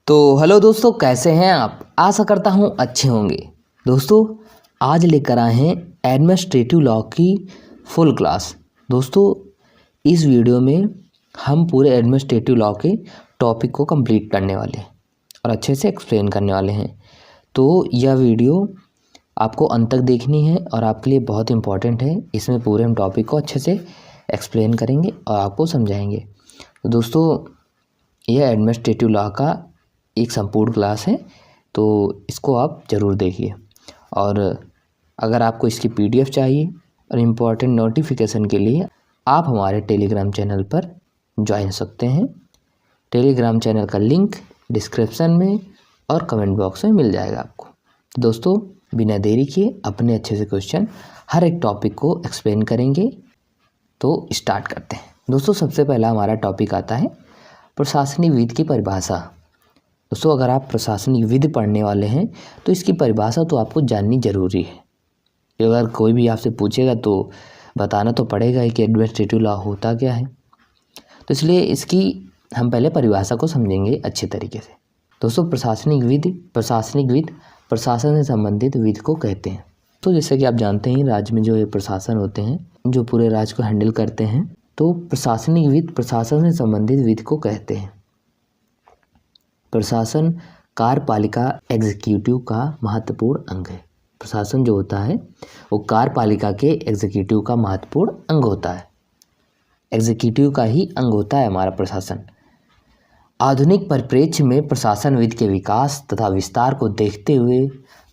तो हेलो दोस्तों, कैसे हैं आप। आशा करता हूँ अच्छे होंगे। दोस्तों आज लेकर आए हैं एडमिनिस्ट्रेटिव लॉ की फुल क्लास। दोस्तों इस वीडियो में हम पूरे एडमिनिस्ट्रेटिव लॉ के टॉपिक को कंप्लीट करने वाले हैं और अच्छे से एक्सप्लेन करने वाले हैं। तो यह वीडियो आपको अंत तक देखनी है और आपके लिए बहुत इंपॉर्टेंट है। इसमें पूरे हम टॉपिक को अच्छे से एक्सप्लेन करेंगे और आपको समझाएंगे। तो दोस्तों यह एडमिनिस्ट्रेटिव लॉ का एक संपूर्ण क्लास है, तो इसको आप ज़रूर देखिए। और अगर आपको इसकी पीडीएफ चाहिए और इम्पोर्टेंट नोटिफिकेशन के लिए आप हमारे टेलीग्राम चैनल पर ज्वाइन सकते हैं। टेलीग्राम चैनल का लिंक डिस्क्रिप्शन में और कमेंट बॉक्स में मिल जाएगा आपको। दोस्तों बिना देरी किए अपने अच्छे से क्वेश्चन हर एक टॉपिक को एक्सप्लेन करेंगे। तो स्टार्ट करते हैं। दोस्तों सबसे पहला हमारा टॉपिक आता है प्रशासनिक विधि की परिभाषा। दोस्तों अगर आप प्रशासनिक विधि पढ़ने वाले हैं तो इसकी परिभाषा तो आपको जाननी ज़रूरी है। अगर कोई भी आपसे पूछेगा तो बताना तो पड़ेगा ही कि एडमिनिस्ट्रेटिव लॉ होता क्या है। तो इसलिए इसकी हम पहले परिभाषा को समझेंगे अच्छे तरीके से। दोस्तों प्रशासनिक विधि प्रशासन से संबंधित विधि को कहते हैं। तो जैसे कि आप जानते हैं राज्य में जो ये प्रशासन होते हैं जो पूरे राज्य को हैंडल करते हैं, तो प्रशासनिक विधि प्रशासन से संबंधित विधि को कहते हैं। प्रशासन कार्यपालिका एग्जीक्यूटिव का महत्वपूर्ण अंग है। प्रशासन जो होता है वो कार्यपालिका के एग्जीक्यूटिव का महत्वपूर्ण अंग होता है। एग्जीक्यूटिव का ही अंग होता है हमारा प्रशासन। आधुनिक परिप्रेक्ष्य में प्रशासन विधि के विकास तथा विस्तार को देखते हुए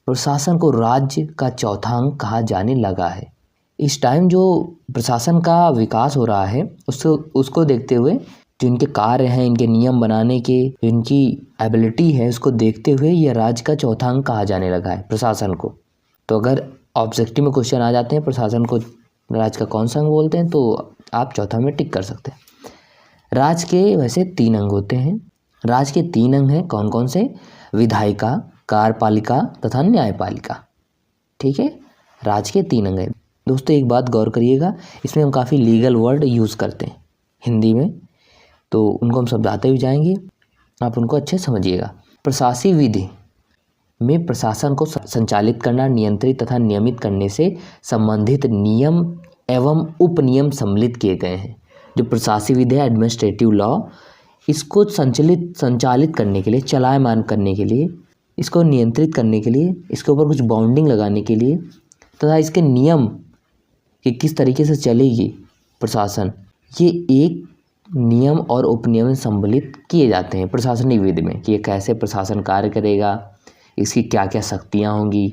प्रशासन को राज्य का चौथा अंग कहा जाने लगा है। इस टाइम जो प्रशासन का विकास हो रहा है उसको देखते हुए जो इनके कार्य हैं, इनके नियम बनाने के इनकी एबिलिटी है, उसको देखते हुए यह राज्य का चौथा अंग कहा जाने लगा है प्रशासन को। तो अगर ऑब्जेक्टिव में क्वेश्चन आ जाते हैं प्रशासन को राज्य का कौन सा अंग बोलते हैं तो आप चौथा में टिक कर सकते हैं। राज्य के वैसे 3 अंग होते हैं। राज्य के 3 अंग हैं। कौन कौन से? विधायिका, कार्यपालिका तथा न्यायपालिका। ठीक है, राज्य के 3 अंग हैं। दोस्तों एक बात गौर करिएगा, इसमें हम काफ़ी लीगल वर्ड यूज़ करते हैं हिंदी में, तो उनको हम समझाते भी जाएंगे, आप उनको अच्छे समझिएगा। प्रशासनिक विधि में प्रशासन को संचालित करना, नियंत्रित तथा नियमित करने से संबंधित नियम एवं उपनियम सम्मिलित किए गए हैं। जो प्रशासनिक विधि है एडमिनिस्ट्रेटिव लॉ, इसको संचालित करने के लिए, चलायमान करने के लिए, इसको नियंत्रित करने के लिए, इसके ऊपर कुछ बाउंडिंग लगाने के लिए तथा इसके नियम कि किस तरीके से चलेगी प्रशासन, ये एक नियम और उपनियम में सम्मिलित किए जाते हैं प्रशासनिक विधि में कि ये कैसे प्रशासन कार्य करेगा, इसकी क्या क्या शक्तियाँ होंगी,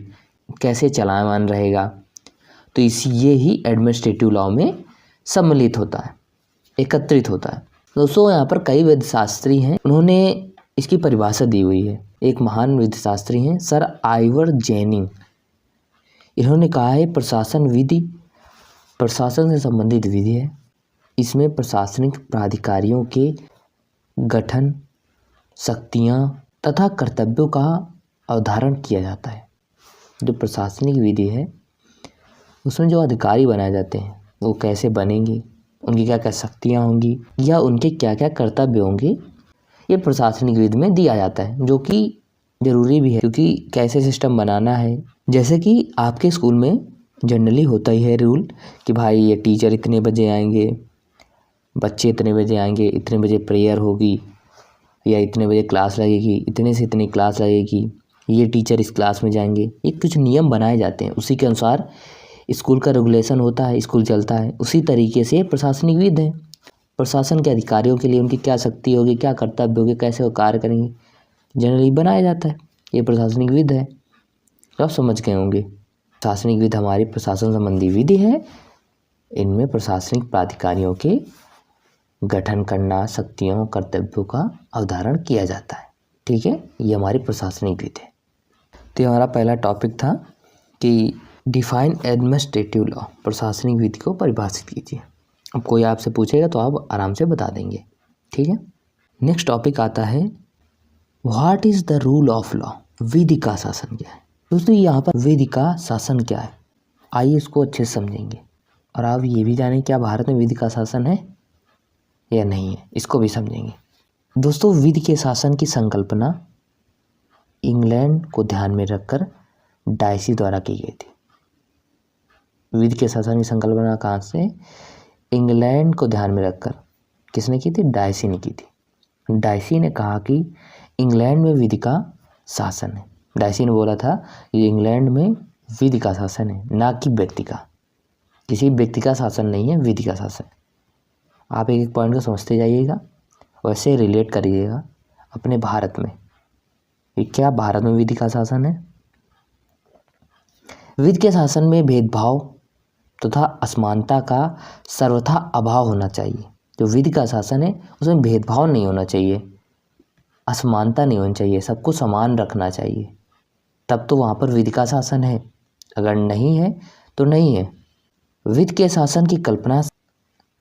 कैसे चलायमान रहेगा। तो ये ही एडमिनिस्ट्रेटिव लॉ में सम्मिलित होता है, एकत्रित होता है। दोस्तों यहाँ पर कई विधिशास्त्री हैं, उन्होंने इसकी परिभाषा दी हुई है। एक महान विधिशास्त्री हैं सर आइवर जेनिंग। इन्होंने कहा है प्रशासन विधि प्रशासन से संबंधित विधि है। इसमें प्रशासनिक प्राधिकारियों के गठन, शक्तियाँ तथा कर्तव्यों का अवधारण किया जाता है। जो प्रशासनिक विधि है उसमें जो अधिकारी बनाए जाते हैं वो कैसे बनेंगे, उनकी क्या क्या शक्तियाँ होंगी या उनके क्या क्या कर्तव्य होंगे, ये प्रशासनिक विधि में दिया जाता है, जो कि ज़रूरी भी है क्योंकि कैसे सिस्टम बनाना है। जैसे कि आपके स्कूल में जनरली होता ही है रूल कि भाई ये टीचर इतने बजे आएंगे, बच्चे इतने बजे आएंगे, इतने बजे प्रेयर होगी या इतने बजे क्लास लगेगी, इतने से इतनी क्लास लगेगी, ये टीचर इस क्लास में जाएंगे। ये कुछ नियम बनाए जाते हैं, उसी के अनुसार स्कूल का रेगुलेशन होता है, स्कूल चलता है। उसी तरीके से प्रशासनिक विधि है। प्रशासन के अधिकारियों के लिए उनकी क्या शक्ति होगी, क्या कर्तव्य होगी, कैसे वो कार्य करेंगे, जनरली बनाया जाता है। ये प्रशासनिक विधि है, तो आप समझ गए होंगे। प्रशासनिक विधि हमारी प्रशासन संबंधी विधि है। इनमें प्रशासनिक प्राधिकारियों के गठन करना, शक्तियों, कर्तव्यों का अवधारण किया जाता है। ठीक है, ये हमारी प्रशासनिक विधि है। तो हमारा पहला टॉपिक था कि डिफाइन एडमिनिस्ट्रेटिव लॉ, प्रशासनिक विधि को परिभाषित कीजिए। अब कोई आपसे पूछेगा तो आप आराम से बता देंगे। ठीक है, नेक्स्ट टॉपिक आता है what is the rule of law, विधि का शासन क्या है। दोस्तों यहाँ पर विधि का शासन क्या है, आइए इसको अच्छे से समझेंगे। और आप ये भी जानें क्या भारत में विधि का शासन है या नहीं है, इसको भी समझेंगे। दोस्तों विधि के शासन की संकल्पना इंग्लैंड को ध्यान में रखकर डायसी द्वारा की गई थी। विधि के शासन की संकल्पना कहाँ से? इंग्लैंड को ध्यान में रखकर किसने की थी? डायसी ने की थी। डायसी ने कहा कि इंग्लैंड में विधि का शासन है। डायसी ने बोला था कि इंग्लैंड में विधि का शासन है, ना कि व्यक्ति का। किसी व्यक्ति का शासन नहीं है, विधि का शासन। आप एक एक पॉइंट को समझते जाइएगा, वैसे रिलेट करिएगा अपने भारत में। ये क्या भारत में विधि का शासन है? विधि के शासन में भेदभाव तथा असमानता का सर्वथा अभाव होना चाहिए। जो विधि का शासन है उसमें भेदभाव नहीं होना चाहिए, असमानता नहीं होनी चाहिए, सबको समान रखना चाहिए, तब तो वहाँ पर विधि का शासन है। अगर नहीं है तो नहीं है। विधि के शासन की कल्पना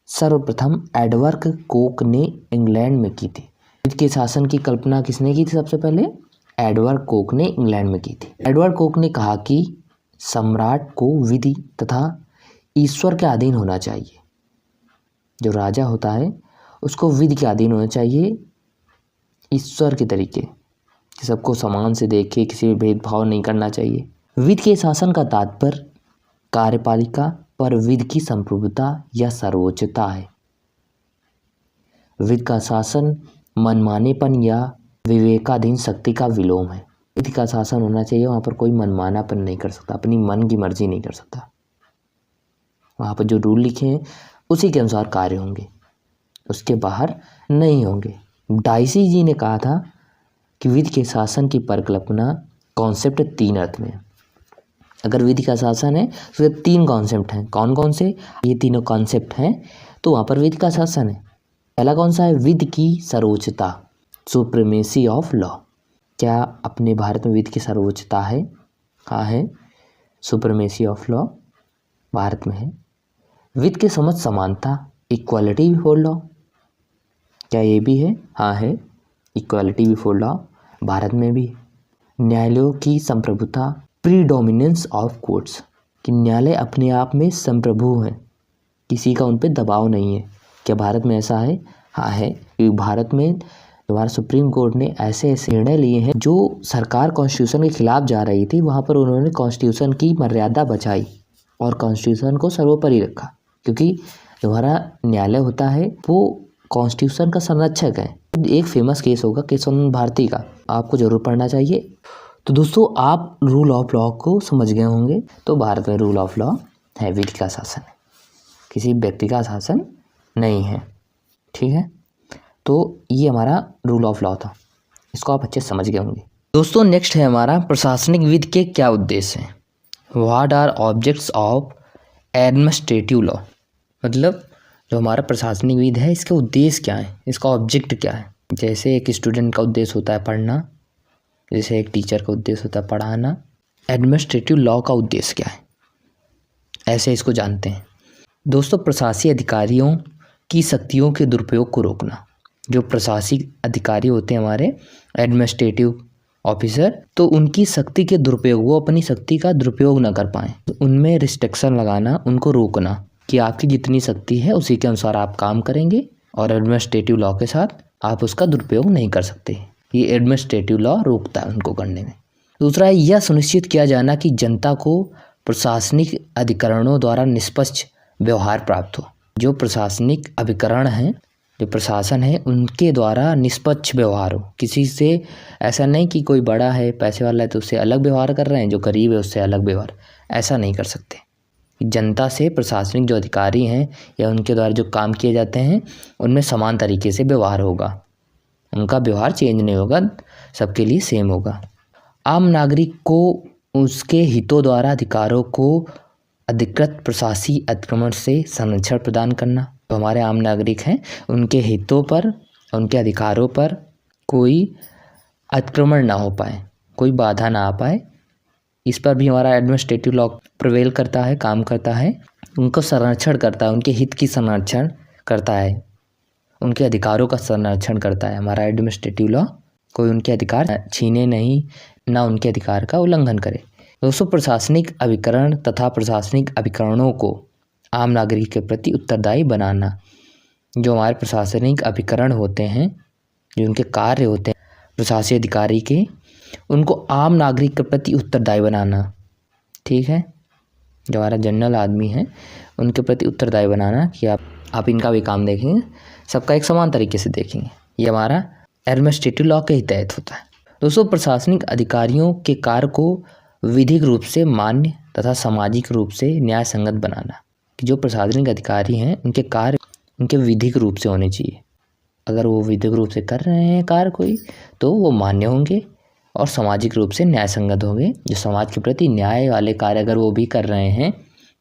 सर्वप्रथम एडवर्ड कोक ने इंग्लैंड में की थी। विधि के शासन की कल्पना किसने की थी? सबसे पहले एडवर्ड कोक ने इंग्लैंड में की थी। एडवर्ड कोक ने कहा कि सम्राट को विधि तथा ईश्वर के अधीन होना चाहिए। जो राजा होता है उसको विधि के अधीन होना चाहिए, ईश्वर के तरीके, कि सबको समान से देखे, किसी में भेदभाव नहीं करना चाहिए। विधि के शासन का तात्पर्य कार्यपालिका पर विधि की संप्रभुता या सर्वोच्चता है। विधि का शासन मनमानेपन या विवेकाधीन शक्ति का विलोम है। विधि का शासन होना चाहिए, वहाँ पर कोई मनमानापन नहीं कर सकता, अपनी मन की मर्जी नहीं कर सकता। वहाँ पर जो रूल लिखे हैं उसी के अनुसार कार्य होंगे, उसके बाहर नहीं होंगे। डायसी जी ने कहा था कि विधि के शासन की परिकल्पना कॉन्सेप्ट 3 अर्थ में है। अगर विधि का शासन है तो 3 कॉन्सेप्ट हैं। कौन कौन से? ये तीनों कॉन्सेप्ट हैं तो वहाँ पर विधि का शासन है। पहला कौन सा है? विधि की सर्वोच्चता, सुप्रीमेसी ऑफ लॉ। क्या अपने भारत में विधि की सर्वोच्चता है? हाँ है, सुप्रीमेसी ऑफ लॉ भारत में है। विधि के समझ समानता, इक्वालिटी बिफोर लॉ, क्या ये भी है? हाँ है, इक्वालिटी बिफोर लॉ भारत में भी। न्यायालयों की संप्रभुता, प्रीडोमिनेंस ऑफ कोर्ट्स, कि न्यायालय अपने आप में संप्रभु हैं, किसी का उन पर दबाव नहीं है। क्या भारत में ऐसा है? हाँ है, क्योंकि भारत में हमारा सुप्रीम कोर्ट ने ऐसे ऐसे निर्णय लिए हैं जो सरकार कॉन्स्टिट्यूशन के खिलाफ जा रही थी, वहाँ पर उन्होंने कॉन्स्टिट्यूशन की मर्यादा बचाई और कॉन्स्टिट्यूशन को सर्वोपरि रखा। क्योंकि जो हमारा न्यायालय होता है वो कॉन्स्टिट्यूशन का संरक्षक है। एक फेमस केस होगा केशव भारती का, आपको जरूर पढ़ना चाहिए। तो दोस्तों आप रूल ऑफ लॉ को समझ गए होंगे। तो भारत में रूल ऑफ लॉ है, विधि का शासन है, किसी व्यक्ति का शासन नहीं है। ठीक है, तो ये हमारा रूल ऑफ लॉ था, इसको आप अच्छे समझ गए होंगे। दोस्तों नेक्स्ट है हमारा प्रशासनिक विधि के क्या उद्देश्य हैं। What are objects of administrative law, मतलब जो हमारा प्रशासनिक विधि है इसके उद्देश्य क्या है, इसका ऑब्जेक्ट क्या है। जैसे एक स्टूडेंट का उद्देश्य होता है पढ़ना, जैसे एक टीचर का उद्देश्य होता है पढ़ाना, एडमिनिस्ट्रेटिव लॉ का उद्देश्य क्या है, ऐसे इसको जानते हैं। दोस्तों प्रशासकीय अधिकारियों की शक्तियों के दुरुपयोग को रोकना। जो प्रशासनिक अधिकारी होते हैं हमारे एडमिनिस्ट्रेटिव ऑफिसर, तो उनकी शक्ति के दुरुपयोग, वो अपनी शक्ति का दुरुपयोग ना कर पाएँ, तो उनमें रिस्ट्रिक्शन लगाना, उनको रोकना कि आपकी जितनी शक्ति है उसी के अनुसार आप काम करेंगे और एडमिनिस्ट्रेटिव लॉ के साथ आप उसका दुरुपयोग नहीं कर सकते। ये एडमिनिस्ट्रेटिव लॉ रोकता है उनको करने में। दूसरा है यह सुनिश्चित किया जाना कि जनता को प्रशासनिक अधिकरणों द्वारा निष्पक्ष व्यवहार प्राप्त हो। जो प्रशासनिक अभिकरण हैं, जो प्रशासन है, उनके द्वारा निष्पक्ष व्यवहार हो। किसी से ऐसा नहीं कि कोई बड़ा है, पैसे वाला है तो उससे अलग व्यवहार कर रहे हैं, जो गरीब है उससे अलग व्यवहार, ऐसा नहीं कर सकते। जनता से प्रशासनिक जो अधिकारी हैं या उनके द्वारा जो काम किए जाते हैं उनमें समान तरीके से व्यवहार होगा, उनका व्यवहार चेंज नहीं होगा, सबके लिए सेम होगा। आम नागरिक को उसके हितों द्वारा अधिकारों को अधिकृत प्रशासकीय अतिक्रमण से संरक्षण प्रदान करना। तो हमारे आम नागरिक हैं, उनके हितों पर, उनके अधिकारों पर कोई अतिक्रमण ना हो पाए, कोई बाधा ना आ पाए, इस पर भी हमारा एडमिनिस्ट्रेटिव लॉ प्रिवेल करता है, काम करता है, उनको संरक्षण करता है, उनके हित की संरक्षण करता है, उनके अधिकारों का संरक्षण करता है हमारा एडमिनिस्ट्रेटिव लॉ। कोई उनके अधिकार छीने नहीं, ना उनके अधिकार का उल्लंघन करे। दोस्तों प्रशासनिक अभिकरण तथा प्रशासनिक अभिकरणों को आम नागरिक के प्रति उत्तरदायी बनाना। जो हमारे प्रशासनिक अभिकरण होते हैं, जो उनके कार्य होते हैं, प्रशासकीय अधिकारी के, उनको आम नागरिक के प्रति उत्तरदायी बनाना। ठीक है, जो हमारा जनरल आदमी है उनके प्रति उत्तरदायी बनाना कि आप इनका भी काम देखेंगे, सबका एक समान तरीके से देखेंगे। ये हमारा एडमिनिस्ट्रेटिव लॉ के ही तहत होता है। दोस्तों, प्रशासनिक अधिकारियों के कार्य को विधिक रूप से मान्य तथा सामाजिक रूप से न्याय संगत बनाना, कि जो प्रशासनिक अधिकारी हैं उनके कार्य उनके विधिक रूप से होने चाहिए। अगर वो विधिक रूप से कर रहे हैं कार्य कोई, तो वो मान्य होंगे और सामाजिक रूप से न्याय संगत होंगे। जो समाज के प्रति न्याय वाले कार्य अगर वो भी कर रहे हैं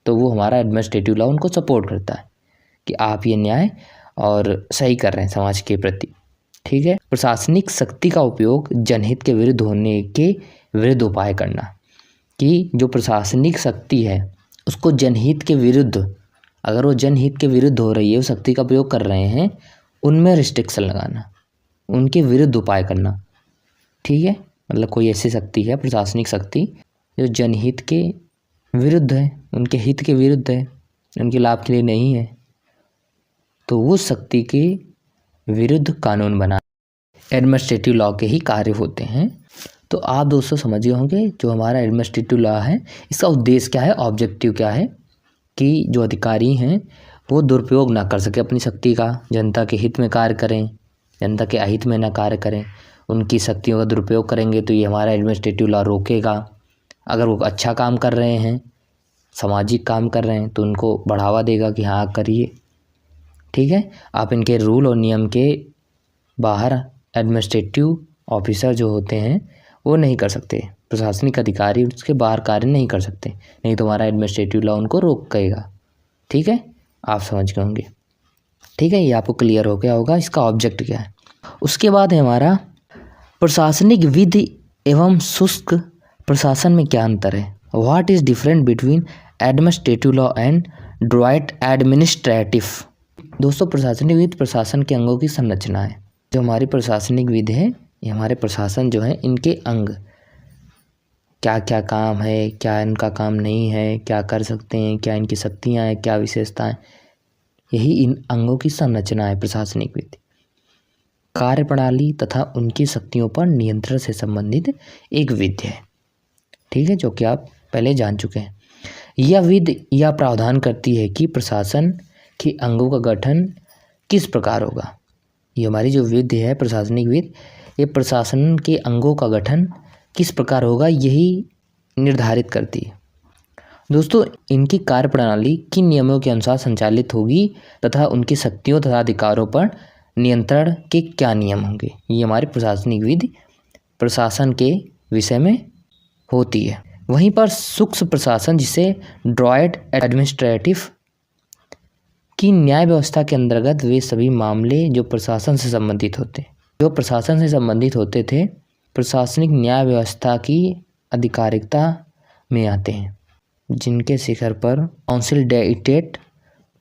तो वो हमारा एडमिनिस्ट्रेटिव लॉ उनको सपोर्ट करता है कि आप ये न्याय और सही कर रहे हैं समाज के प्रति। ठीक है। प्रशासनिक शक्ति का उपयोग जनहित के विरुद्ध होने के विरुद्ध उपाय करना, कि जो प्रशासनिक शक्ति है उसको जनहित के विरुद्ध, अगर वो जनहित के विरुद्ध हो रही है, उस शक्ति का प्रयोग कर रहे हैं, उनमें रिस्ट्रिक्शन लगाना, उनके विरुद्ध उपाय करना। ठीक है, मतलब कोई ऐसी शक्ति है, प्रशासनिक शक्ति, जो जनहित के विरुद्ध है, उनके हित के विरुद्ध है, उनके लाभ के लिए नहीं है, तो उस शक्ति के विरुद्ध कानून बना एडमिनिस्ट्रेटिव लॉ के ही कार्य होते हैं। तो आप दोस्तों समझ गए होंगे जो हमारा एडमिनिस्ट्रेटिव लॉ है, इसका उद्देश्य क्या है, ऑब्जेक्टिव क्या है, कि जो अधिकारी हैं वो दुरुपयोग ना कर सके अपनी शक्ति का, जनता के हित में कार्य करें, जनता के अहित में ना कार्य करें। उनकी शक्तियों का दुरुपयोग करेंगे तो ये हमारा एडमिनिस्ट्रेटिव लॉ रोकेगा। अगर वो अच्छा काम कर रहे हैं, सामाजिक काम कर रहे हैं, तो उनको बढ़ावा देगा कि हाँ करिए। ठीक है, आप इनके रूल और नियम के बाहर एडमिनिस्ट्रेटिव ऑफिसर जो होते हैं वो नहीं कर सकते, प्रशासनिक अधिकारी उसके बाहर कार्य नहीं कर सकते, नहीं तो हमारा एडमिनिस्ट्रेटिव लॉ उनको रोकेगा। ठीक है, आप समझ गए होंगे। ठीक है, ये आपको क्लियर हो गया होगा इसका ऑब्जेक्ट क्या है। उसके बाद है हमारा प्रशासनिक विधि एवं शुष्क प्रशासन में क्या अंतर है। What is different between administrative law and droit administrative. दोस्तों, प्रशासनिक विधि प्रशासन के अंगों की संरचना है। जो हमारी प्रशासनिक विधि है, ये हमारे प्रशासन जो है इनके अंग, क्या क्या काम है, क्या इनका काम नहीं है, क्या कर सकते हैं, क्या इनकी शक्तियाँ हैं, क्या विशेषताएं, यही इन अंगों की संरचना है प्रशासनिक विधि। कार्य प्रणाली तथा उनकी शक्तियों पर नियंत्रण से संबंधित एक विधि है। ठीक है, जो कि आप पहले जान चुके हैं। यह विधि यह प्रावधान करती है कि प्रशासन के अंगों का गठन किस प्रकार होगा। ये हमारी जो विधि है प्रशासनिक विधि, ये प्रशासन के अंगों का गठन किस प्रकार होगा यही निर्धारित करती है। दोस्तों, इनकी कार्यप्रणाली किन नियमों के अनुसार संचालित होगी तथा उनकी शक्तियों तथा अधिकारों पर नियंत्रण के क्या नियम होंगे, ये हमारी प्रशासनिक विधि प्रशासन के विषय में होती है। वहीं पर सूक्ष्म प्रशासन, जिसे ड्राइट एडमिनिस्ट्रेटिव, की न्याय व्यवस्था के अंतर्गत वे सभी मामले जो प्रशासन से संबंधित होते थे प्रशासनिक न्याय व्यवस्था की आधिकारिकता में आते हैं, जिनके शिखर पर कॉन्सोलिडेटेड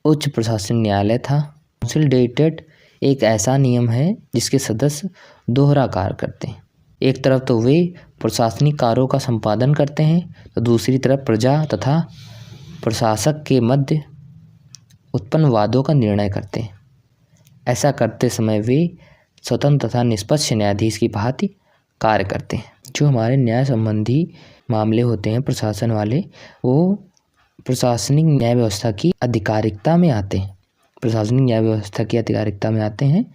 उच्च प्रशासनिक न्यायालय था। कॉन्सोलिडेटेड एक ऐसा नियम है जिसके सदस्य दोहरा कार्य करते हैं। एक तरफ तो वे प्रशासनिक कार्यों का संपादन करते हैं, तो दूसरी तरफ प्रजा तथा प्रशासक के मध्य उत्पन्न वादों का निर्णय करते हैं। ऐसा करते समय वे स्वतंत्र तथा निष्पक्ष न्यायाधीश की भांति कार्य करते हैं। जो हमारे न्याय संबंधी मामले होते हैं प्रशासन वाले, वो प्रशासनिक न्याय व्यवस्था की आधिकारिकता में आते हैं,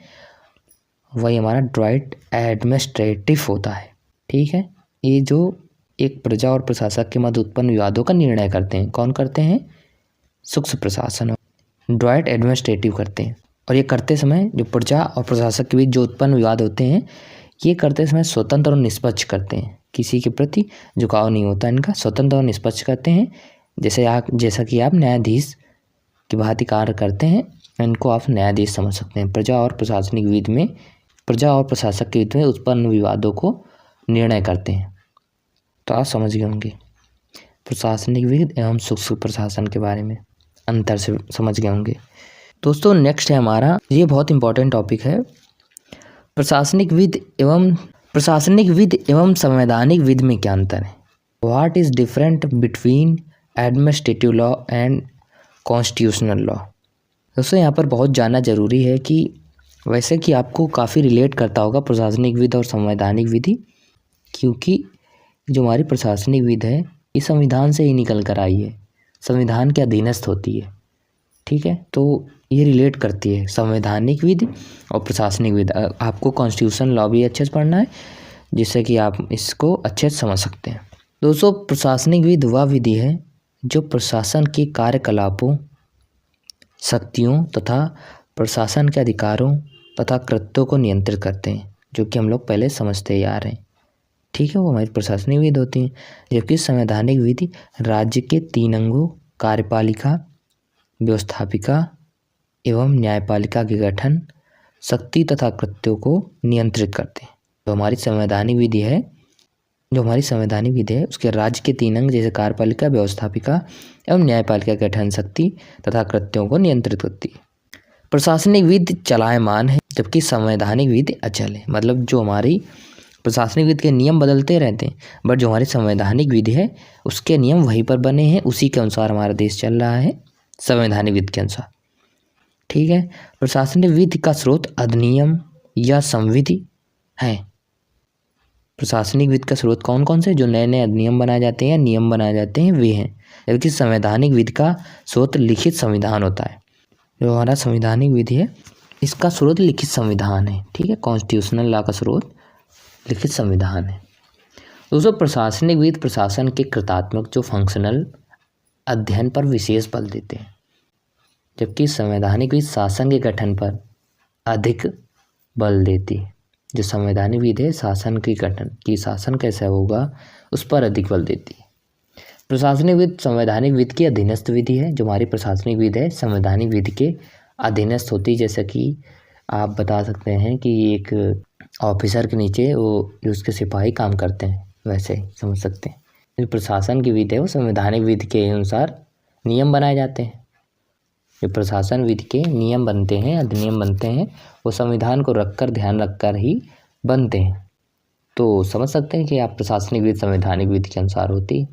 वही हमारा ड्राइट एडमिनिस्ट्रेटिव होता है। ठीक है, ये जो एक प्रजा और प्रशासक के मध्य उत्पन्न विवादों का निर्णय करते हैं, कौन करते हैं, सूक्ष्म प्रशासन, ड्राइट एडमिनिस्ट्रेटिव करते हैं। और ये करते समय जो प्रजा और प्रशासक के बीच जो उत्पन्न विवाद होते हैं, ये करते समय स्वतंत्र और निष्पक्ष करते हैं, किसी के प्रति झुकाव नहीं होता इनका, स्वतंत्र और निष्पक्ष करते हैं। जैसा कि आप न्यायाधीश की भांति कार्य करते हैं, इनको आप न्यायाधीश समझ सकते हैं। प्रजा और प्रशासक के विध में उत्पन्न विवादों को निर्णय करते हैं। तो आप समझ गए होंगे प्रशासनिक विधि एवं सूक्ष्म प्रशासन के बारे में अंतर से समझ गए होंगे। दोस्तों, नेक्स्ट है हमारा, ये बहुत इंपॉर्टेंट टॉपिक है, प्रशासनिक विधि एवं संवैधानिक विधि में क्या अंतर है। What is different between administrative law and constitutional law. दोस्तों, यहाँ पर बहुत जानना जरूरी है कि वैसे कि आपको काफ़ी रिलेट करता होगा प्रशासनिक विधि और संवैधानिक विधि, क्योंकि जो हमारी प्रशासनिक विधि है ये संविधान से ही निकल कर आई है, संविधान के अधीनस्थ होती है। ठीक है, तो ये रिलेट करती है संवैधानिक विधि और प्रशासनिक विधि। आपको कॉन्स्टिट्यूशन लॉ भी अच्छे से पढ़ना है जिससे कि आप इसको अच्छे से समझ सकते हैं। दोस्तों, प्रशासनिक विधि वह विधि है जो प्रशासन के कार्यकलापों, शक्तियों तथा प्रशासन के अधिकारों तथा कृत्यों को नियंत्रित करते हैं, जो कि हम लोग पहले समझते ही आ रहे हैं। ठीक है, वो हमारी प्रशासनिक विधि होती है। जबकि संवैधानिक विधि राज्य के 3 अंगों कार्यपालिका, व्यवस्थापिका एवं न्यायपालिका के गठन, शक्ति तथा कृत्यों को नियंत्रित करते हैं। जो हमारी संवैधानिक विधि है उसके राज्य के 3 अंग जैसे कार्यपालिका, व्यवस्थापिका एवं न्यायपालिका के गठन, शक्ति तथा कृत्यों को नियंत्रित करती है। प्रशासनिक विधि चलायमान है जबकि संवैधानिक विधि अचल है। मतलब जो हमारी प्रशासनिक विधि के नियम बदलते रहते हैं, बट जो हमारी संवैधानिक विधि है उसके नियम वहीं पर बने हैं, उसी के अनुसार हमारा देश चल रहा है, संवैधानिक विधि के अनुसार। ठीक है, प्रशासनिक विधि का स्रोत अधिनियम या संविधि है। प्रशासनिक विधि का स्रोत कौन कौन से, जो नए नए अधिनियम बनाए जाते हैं या नियम बनाए जाते हैं वे हैं। जबकि संवैधानिक विधि का स्रोत लिखित संविधान होता है। जो हमारा संवैधानिक विधि है इसका स्रोत लिखित संविधान है। ठीक है, कॉन्स्टिट्यूशनल लॉ का स्रोत लिखित संविधान है। दोस्तों, प्रशासनिक विधि प्रशासन के कृतात्मक जो फंक्शनल अध्ययन पर विशेष बल देते हैं, जबकि संवैधानिक विधि शासन के गठन पर अधिक बल देती है। जो संवैधानिक विधि है शासन के गठन की, शासन कैसा होगा उस पर अधिक बल देती है। प्रशासनिक विधि संवैधानिक विधि की अधीनस्थ विधि है। जो हमारी प्रशासनिक विधि है संवैधानिक विधि के अधीनस्थ होती है। जैसे कि आप बता सकते हैं कि एक ऑफिसर के नीचे वो जो उसके सिपाही काम करते हैं, वैसे ही समझ सकते हैं। जो प्रशासन की विधि है वो संवैधानिक विधि के अनुसार नियम बनाए जाते हैं। जो प्रशासन विधि के नियम बनते हैं, अधिनियम बनते हैं, वो संविधान को रखकर, ध्यान रखकर ही बनते हैं। तो समझ सकते हैं कि आप प्रशासनिक विधि संवैधानिक विधि के अनुसार होती है,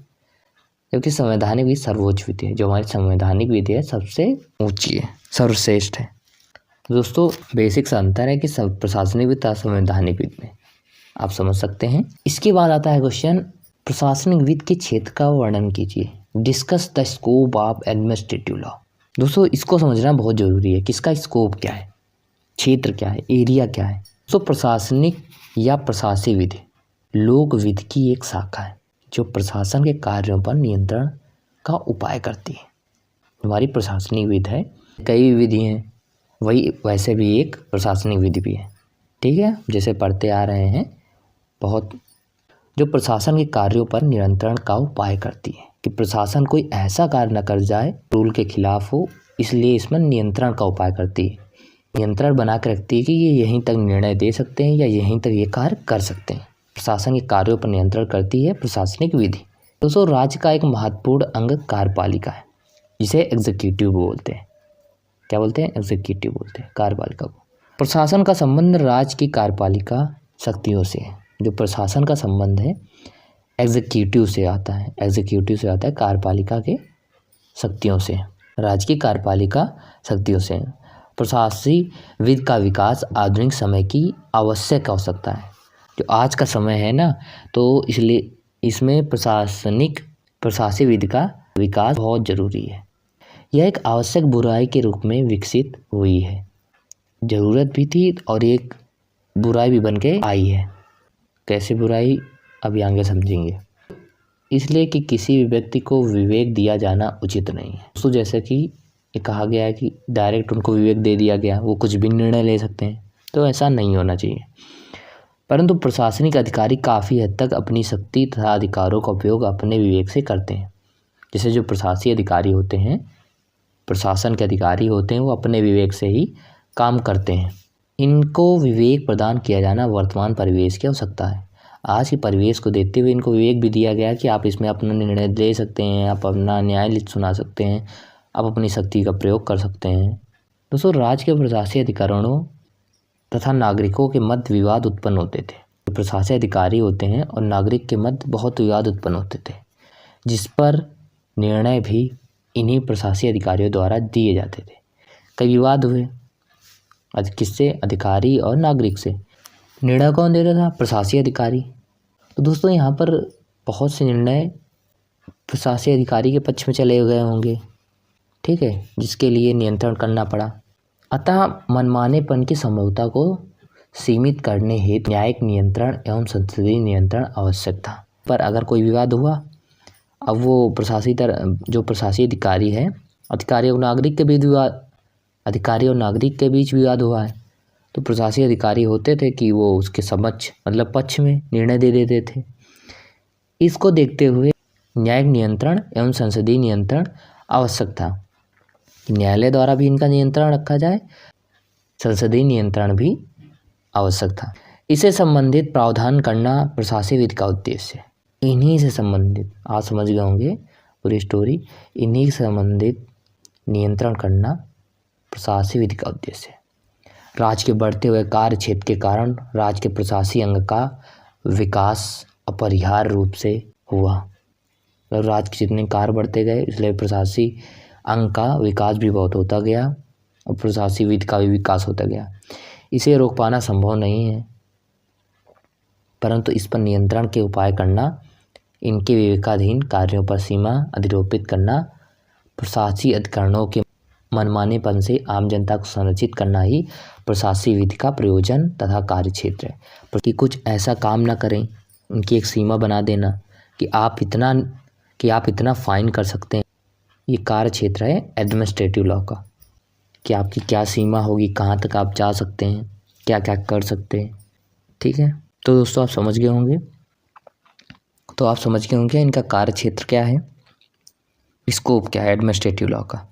जबकि संवैधानिक विधि सर्वोच्च विधि है। जो हमारी संवैधानिक विधि है सबसे ऊंची है, सर्वश्रेष्ठ है। दोस्तों, बेसिक सा अंतर है कि प्रशासनिक विधि और संवैधानिक विधि में, आप समझ सकते हैं। इसके बाद आता है क्वेश्चन, प्रशासनिक विधि के क्षेत्र का वर्णन कीजिए। Discuss the scope of administrative law. दोस्तों, इसको समझना बहुत जरूरी है कि इसका स्कोप क्या है, क्षेत्र क्या है, एरिया क्या है। तो प्रशासनिक या प्रशासनिक विधि लोक विधि की एक शाखा है जो प्रशासन के कार्यों पर नियंत्रण का उपाय करती है। हमारी प्रशासनिक विधि है, कई विधि हैं, वही वैसे भी एक प्रशासनिक विधि भी है। ठीक है, जैसे पढ़ते आ रहे हैं बहुत, जो प्रशासन के कार्यों पर नियंत्रण का उपाय करती है कि प्रशासन कोई ऐसा कार्य न कर जाए रूल के खिलाफ हो, इसलिए इसमें नियंत्रण का उपाय करती है। नियंत्रण बना के रखती है कि ये यहीं तक निर्णय दे सकते हैं या यहीं तक ये कार्य कर सकते हैं। प्रशासन के कार्यों पर नियंत्रण करती है प्रशासनिक विधि। दोस्तों, राज्य का एक महत्वपूर्ण अंग कार्यपालिका है, जिसे एग्जीक्यूटिव बोलते हैं। क्या बोलते हैं? एग्जीक्यूटिव बोलते हैं कार्यपालिका को। प्रशासन का संबंध राज्य की कार्यपालिका शक्तियों से है। जो प्रशासन का संबंध है एग्जीक्यूटिव से आता है, कार्यपालिका के शक्तियों से, राज्य की कार्यपालिका शक्तियों से। प्रशासनिक विधि का विकास आधुनिक समय की आवश्यक आवश्यकता है। जो आज का समय है ना, तो इसलिए इसमें प्रशासनिक विधि का विकास बहुत ज़रूरी है। यह एक आवश्यक बुराई के रूप में विकसित हुई है। ज़रूरत भी थी और एक बुराई भी बन के आई है। कैसी बुराई, अभी आगे समझेंगे। इसलिए कि किसी भी व्यक्ति को विवेक दिया जाना उचित नहीं है। तो जैसे कि ये कहा गया है कि डायरेक्ट उनको विवेक दे दिया गया, वो कुछ भी निर्णय ले सकते हैं, तो ऐसा नहीं होना चाहिए। परंतु प्रशासनिक अधिकारी काफ़ी हद तक अपनी शक्ति तथा अधिकारों का उपयोग अपने विवेक से करते हैं। जैसे जो प्रशासनिक अधिकारी होते हैं, प्रशासन के अधिकारी होते हैं, वो अपने विवेक से ही काम करते हैं। इनको विवेक प्रदान किया जाना वर्तमान परिवेश की आवश्यकता है। आज के परिवेश को देखते हुए इनको विवेक भी दिया गया कि आप इसमें अपना निर्णय ले सकते हैं, आप अपना न्याय सुना सकते हैं, आप अपनी शक्ति का प्रयोग कर सकते हैं। दोस्तों, राज्य के प्रशासनिक अधिकारियों तथा नागरिकों के मध्य विवाद उत्पन्न होते थे। जो प्रशासनिक अधिकारी होते हैं और नागरिक के मध्य बहुत विवाद उत्पन्न होते थे, जिस पर निर्णय भी इन्हीं प्रशासनिक अधिकारियों द्वारा दिए जाते थे। कई विवाद हुए, किससे? अधिकारी और नागरिक से। निर्णय कौन देता था? प्रशासकीय अधिकारी। तो दोस्तों यहाँ पर बहुत से निर्णय प्रशासकीय अधिकारी के पक्ष में चले गए होंगे, ठीक है, जिसके लिए नियंत्रण करना पड़ा। अतः मनमानेपन की संभवता को सीमित करने हेतु न्यायिक नियंत्रण एवं संसदीय नियंत्रण आवश्यक था। पर अगर कोई विवाद हुआ, अब वो जो प्रशासकीय अधिकारी है, अधिकारी और नागरिक के बीच विवाद हुआ है, तो प्रशासकीय अधिकारी होते थे कि वो उसके समक्ष मतलब पक्ष में निर्णय दे देते थे। इसको देखते हुए न्यायिक नियंत्रण एवं संसदीय नियंत्रण आवश्यक था। न्यायालय द्वारा भी इनका नियंत्रण रखा जाए, संसदीय नियंत्रण भी आवश्यक था। इसे संबंधित प्रावधान करना प्रशासकीय विधि का उद्देश्य है। इन्हीं से संबंधित, आप समझ गए होंगे पूरी स्टोरी, इन्हीं से संबंधित नियंत्रण करना प्रशासकीय विधि का उद्देश्य है। राज्य के बढ़ते हुए कार्य क्षेत्र के कारण राज्य के प्रशासकीय अंग का विकास अपरिहार्य रूप से हुआ। मतलब राज्य के जितने कार्य बढ़ते गए, इसलिए प्रशासकीय अंग का विकास भी बहुत होता गया और प्रशासकीय विधि का भी विकास होता गया। इसे रोक पाना संभव नहीं है, परंतु इस पर नियंत्रण के उपाय करना, इनके विवेकाधीन कार्यों पर सीमा अधिरोपित करना, प्रशासकीय अधिकारियों के मनमानेपन से आम जनता को संरक्षित करना ही प्रशासकीय विधि का प्रयोजन तथा कार्य क्षेत्र है। कि कुछ ऐसा काम ना करें, उनकी एक सीमा बना देना कि आप इतना फाइन कर सकते हैं। ये कार्य क्षेत्र है एडमिनिस्ट्रेटिव लॉ का, कि आपकी क्या सीमा होगी, कहाँ तक आप जा सकते हैं, क्या क्या कर सकते हैं, ठीक है। तो दोस्तों आप समझ गए होंगे इनका कार्य क्षेत्र क्या है, स्कोप क्या है एडमिनिस्ट्रेटिव लॉ का।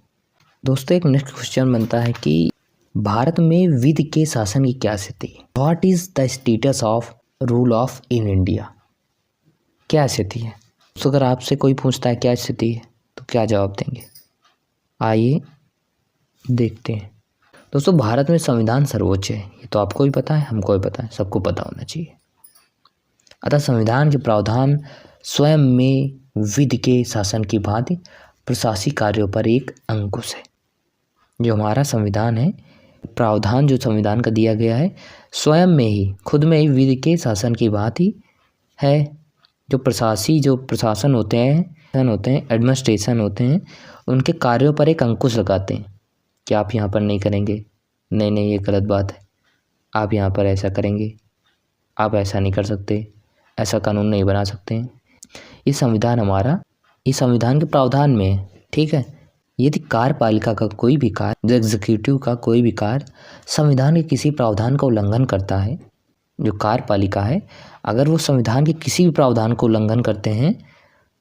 दोस्तों एक नेक्स्ट क्वेश्चन बनता है कि भारत में विधि के शासन की क्या स्थिति है? What is the status of rule of in India? क्या स्थिति है? तो अगर आपसे कोई पूछता है क्या स्थिति है, तो क्या जवाब देंगे? आइए देखते हैं। दोस्तों भारत में संविधान सर्वोच्च है, ये तो आपको भी पता है, हमको भी पता है, सबको पता होना चाहिए। अतः संविधान के प्रावधान स्वयं में विधि के शासन की भांति प्रशासकीय कार्यों पर एक अंकुश है। जो हमारा संविधान है, प्रावधान जो संविधान का दिया गया है, स्वयं में ही खुद में ही विधि के शासन की भांति है। जो प्रशासन होते हैं, एडमिनिस्ट्रेशन होते हैं, उनके कार्यों पर एक अंकुश लगाते हैं कि आप यहाँ पर नहीं करेंगे, नहीं ये गलत बात है, आप यहाँ पर ऐसा करेंगे, आप ऐसा नहीं कर सकते, ऐसा कानून नहीं बना सकते हैं। ये संविधान के प्रावधान में है, ठीक है। यदि कार्यपालिका का कोई भी कार्य, एग्जीक्यूटिव का कोई भी कार्य संविधान के किसी प्रावधान का उल्लंघन करता है, जो कार्यपालिका है अगर वो संविधान के किसी भी प्रावधान को उल्लंघन करते हैं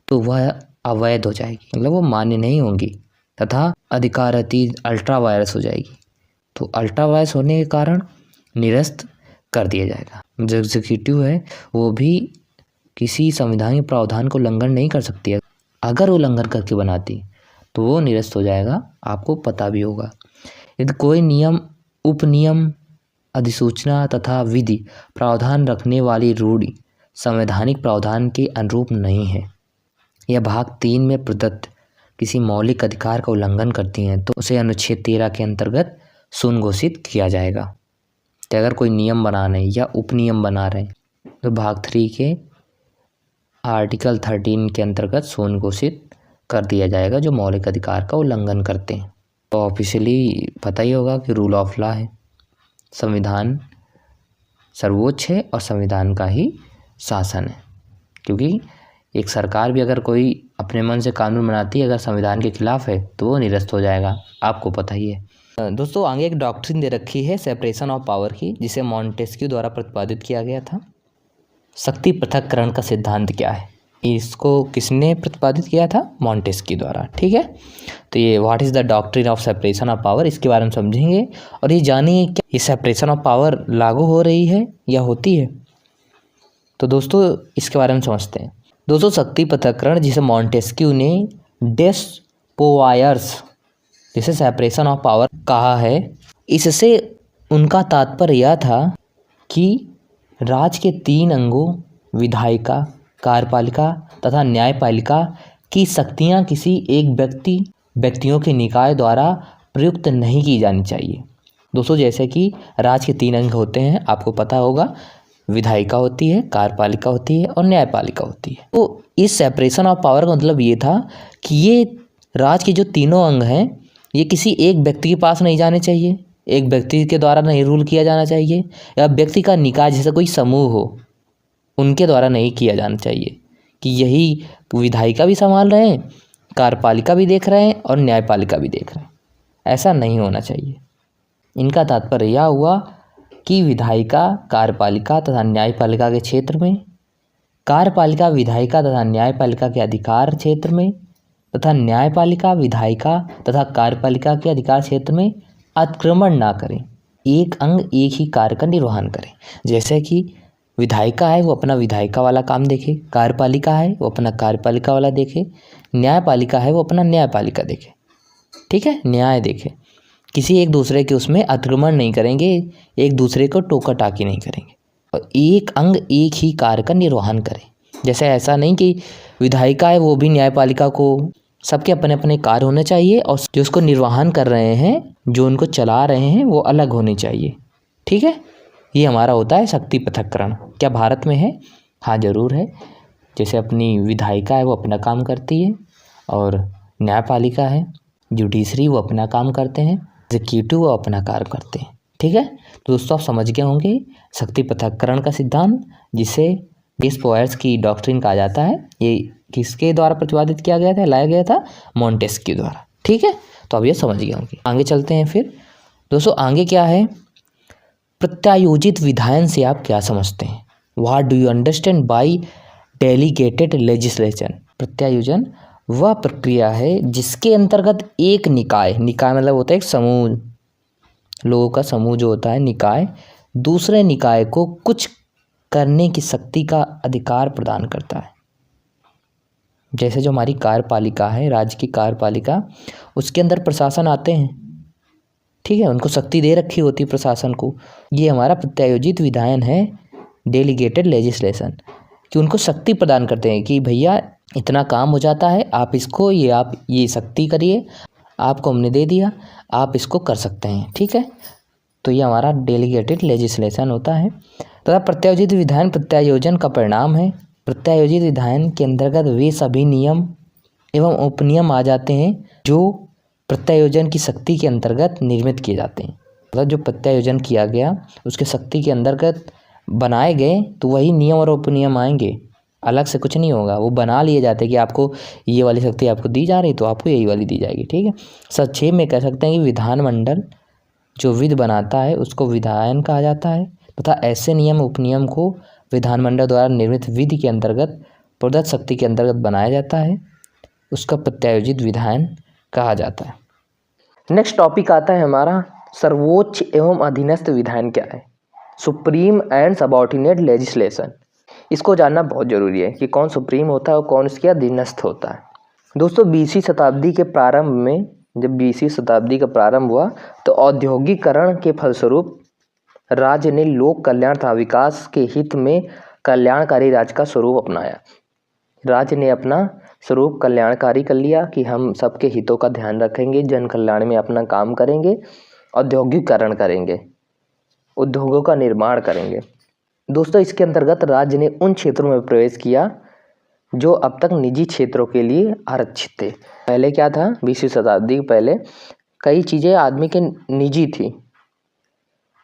तो वह अवैध हो जाएगी, मतलब वो मान्य नहीं होंगी तथा अधिकारती अल्ट्रा वायरस हो जाएगी। तो अल्ट्रा वायरस होने के कारण निरस्त कर दिया जाएगा। जो एग्जीक्यूटिव है वो भी किसी संविधान के प्रावधान को उल्लंघन नहीं कर सकती है, अगर वो उल्लंघन करके बनाती तो वो निरस्त हो जाएगा, आपको पता भी होगा। यदि कोई नियम, उपनियम, अधिसूचना तथा विधि प्रावधान रखने वाली रूढ़ि संवैधानिक प्रावधान के अनुरूप नहीं है या भाग 3 में प्रदत्त किसी मौलिक अधिकार का उल्लंघन करती हैं, तो उसे अनुच्छेद 13 के अंतर्गत शून्य घोषित किया जाएगा। तो अगर कोई नियम बना रहे हैं या उपनियम बना रहे हैं तो भाग 3 के आर्टिकल 13 के अंतर्गत शून्य घोषित कर दिया जाएगा, जो मौलिक अधिकार का उल्लंघन करते हैं। तो ऑफिशियली पता ही होगा कि रूल ऑफ लॉ है, संविधान सर्वोच्च है और संविधान का ही शासन है। क्योंकि एक सरकार भी अगर कोई अपने मन से कानून बनाती है, अगर संविधान के खिलाफ है तो वो निरस्त हो जाएगा, आपको पता ही है। दोस्तों आगे एक डॉक्ट्रिन दे रखी है सेपरेशन ऑफ पावर की, जिसे मॉन्टेस्क्यू द्वारा प्रतिपादित किया गया था। शक्ति पृथक्करण का सिद्धांत क्या है? इसको किसने प्रतिपादित किया था? मॉन्टेस्क्यू द्वारा, ठीक है। तो ये what is the doctrine of separation of power, इसके बारे में समझेंगे और ये जानेंगे क्या ये सेपरेशन ऑफ पावर लागू हो रही है या होती है। तो दोस्तों इसके बारे में समझते हैं। दोस्तों शक्ति पृथक्करण, जिसे मॉन्टेस्क्यू ने डेस्पोवायर्स, जिसे सेपरेशन ऑफ पावर कहा है, इससे उनका तात्पर्य यह था कि राज्य के 3 अंगों विधायिका, कार्यपालिका तथा न्यायपालिका की शक्तियां किसी एक व्यक्तियों के निकाय द्वारा प्रयुक्त नहीं की जानी चाहिए। दोस्तों जैसे कि राज्य के 3 अंग होते हैं, आपको पता होगा, विधायिका होती है, कार्यपालिका होती है और न्यायपालिका होती है। तो इस सेपरेशन ऑफ पावर का मतलब ये था कि ये राज्य के जो तीनों अंग हैं ये किसी एक व्यक्ति के पास नहीं जाने चाहिए, एक व्यक्ति के द्वारा नहीं रूल किया जाना चाहिए, या व्यक्ति का निकाय जैसे कोई समूह हो उनके द्वारा नहीं किया जाना चाहिए कि यही विधायिका भी संभाल रहे हैं, कार्यपालिका भी देख रहे हैं और न्यायपालिका भी देख रहे हैं। ऐसा नहीं होना चाहिए। इनका तात्पर्य यह हुआ कि विधायिका कार्यपालिका तथा न्यायपालिका के क्षेत्र में, कार्यपालिका विधायिका तथा न्यायपालिका के अधिकार क्षेत्र में तथा न्यायपालिका विधायिका तथा कार्यपालिका के अधिकार क्षेत्र में अतिक्रमण ना करें, एक अंग एक ही कार्य का निर्वहन करें। जैसे कि विधायिका है वो अपना विधायिका वाला काम देखे, कार्यपालिका है वो अपना कार्यपालिका वाला देखे, न्यायपालिका है वो अपना न्यायपालिका देखे, ठीक है, न्याय देखे। किसी एक दूसरे के उसमें अतिक्रमण नहीं करेंगे, एक दूसरे को टोका टाकी नहीं करेंगे और एक अंग एक ही कार्य का निर्वहन करें। जैसे ऐसा नहीं कि विधायिका है वो भी न्यायपालिका को, सबके अपने अपने कार्य होने चाहिए और जो उसको निर्वहन कर रहे हैं, जो उनको चला रहे हैं, वो अलग होने चाहिए, ठीक है। ये हमारा होता है शक्ति पृथक्करण। क्या भारत में है? हाँ ज़रूर है। जैसे अपनी विधायिका है वो अपना काम करती है और न्यायपालिका है, जुडिशरी वो अपना काम करते हैं, एग्जीक्यूटिव वो अपना कार्य करते हैं, ठीक है। तो दोस्तों आप समझ गए होंगे शक्ति पृथक्करण का सिद्धांत, जिसे बेस-पोयर्स की डॉक्ट्रिन कहा जाता है। ये किसके द्वारा प्रतिपादित किया गया था, लाया गया था? मोंटेस्क्यू द्वारा, ठीक है। तो अब ये समझ गए होंगे। आगे चलते हैं फिर। दोस्तों आगे क्या है? प्रत्यायोजित विधायन से आप क्या समझते हैं? What do you understand by delegated legislation? प्रत्यायोजन वह प्रक्रिया है जिसके अंतर्गत एक निकाय मतलब होता है एक समूह, लोगों का समूह जो होता है निकाय, दूसरे निकाय को कुछ करने की शक्ति का अधिकार प्रदान करता है। जैसे जो हमारी कार्यपालिका है, राज्य की कार्यपालिका, उसके अंदर प्रशासन आते हैं, ठीक है, उनको शक्ति दे रखी होती है प्रशासन को। ये हमारा प्रत्यायोजित विधायन है, डेलीगेटेड लेजिस्लेशन, कि उनको शक्ति प्रदान करते हैं कि भैया इतना काम हो जाता है, आप इसको आप ये शक्ति करिए, आपको हमने दे दिया, आप इसको कर सकते हैं, ठीक है। तो ये हमारा डेलीगेटेड लेजिस्लेशन होता है। तथा प्रत्यायोजित विधायन प्रत्यायोजन का परिणाम है। प्रत्यायोजित विधायन के अंतर्गत वे सभी नियम एवं उपनियम आ जाते हैं जो प्रत्यायोजन की शक्ति के अंतर्गत निर्मित किए जाते हैं। मतलब जो प्रत्यायोजन किया गया उसके शक्ति के अंतर्गत बनाए गए तो वही नियम और उपनियम आएंगे, अलग से कुछ नहीं होगा। वो बना लिए जाते हैं कि आपको ये वाली शक्ति आपको दी जा रही तो आपको यही वाली दी जाएगी, ठीक है। संक्षेप में कह सकते हैं कि विधानमंडल जो विधि बनाता है उसको विधायन कहा जाता है तथा ऐसे नियम उपनियम को विधानमंडल द्वारा निर्मित विधि के अंतर्गत प्रदत्त शक्ति के अंतर्गत बनाया जाता है, उसका प्रत्यायोजित विधायन कहा जाता है। नेक्स्ट टॉपिक आता है हमारा सर्वोच्च एवं अधीनस्थ विधायन क्या है? Supreme and subordinate legislation. इसको जानना बहुत जरूरी है कि कौन सुप्रीम होता है और कौन इसके अधीनस्थ होता है। दोस्तों 20वीं शताब्दी के प्रारंभ में, जब 20वीं शताब्दी का प्रारंभ हुआ तो औद्योगिकरण के फलस्वरूप राज्य ने लोक कल्याण तथा विकास के हित में कल्याणकारी राज्य का स्वरूप अपनाया। राज्य ने अपना स्वरूप कल्याणकारी कर लिया कि हम सबके हितों का ध्यान रखेंगे, जन कल्याण में अपना काम करेंगे, औद्योगिकरण करेंगे, उद्योगों का निर्माण करेंगे। दोस्तों इसके अंतर्गत राज्य ने उन क्षेत्रों में प्रवेश किया जो अब तक निजी क्षेत्रों के लिए आरक्षित थे। पहले क्या था, 20वीं शताब्दी के पहले कई चीज़ें आदमी के निजी थी।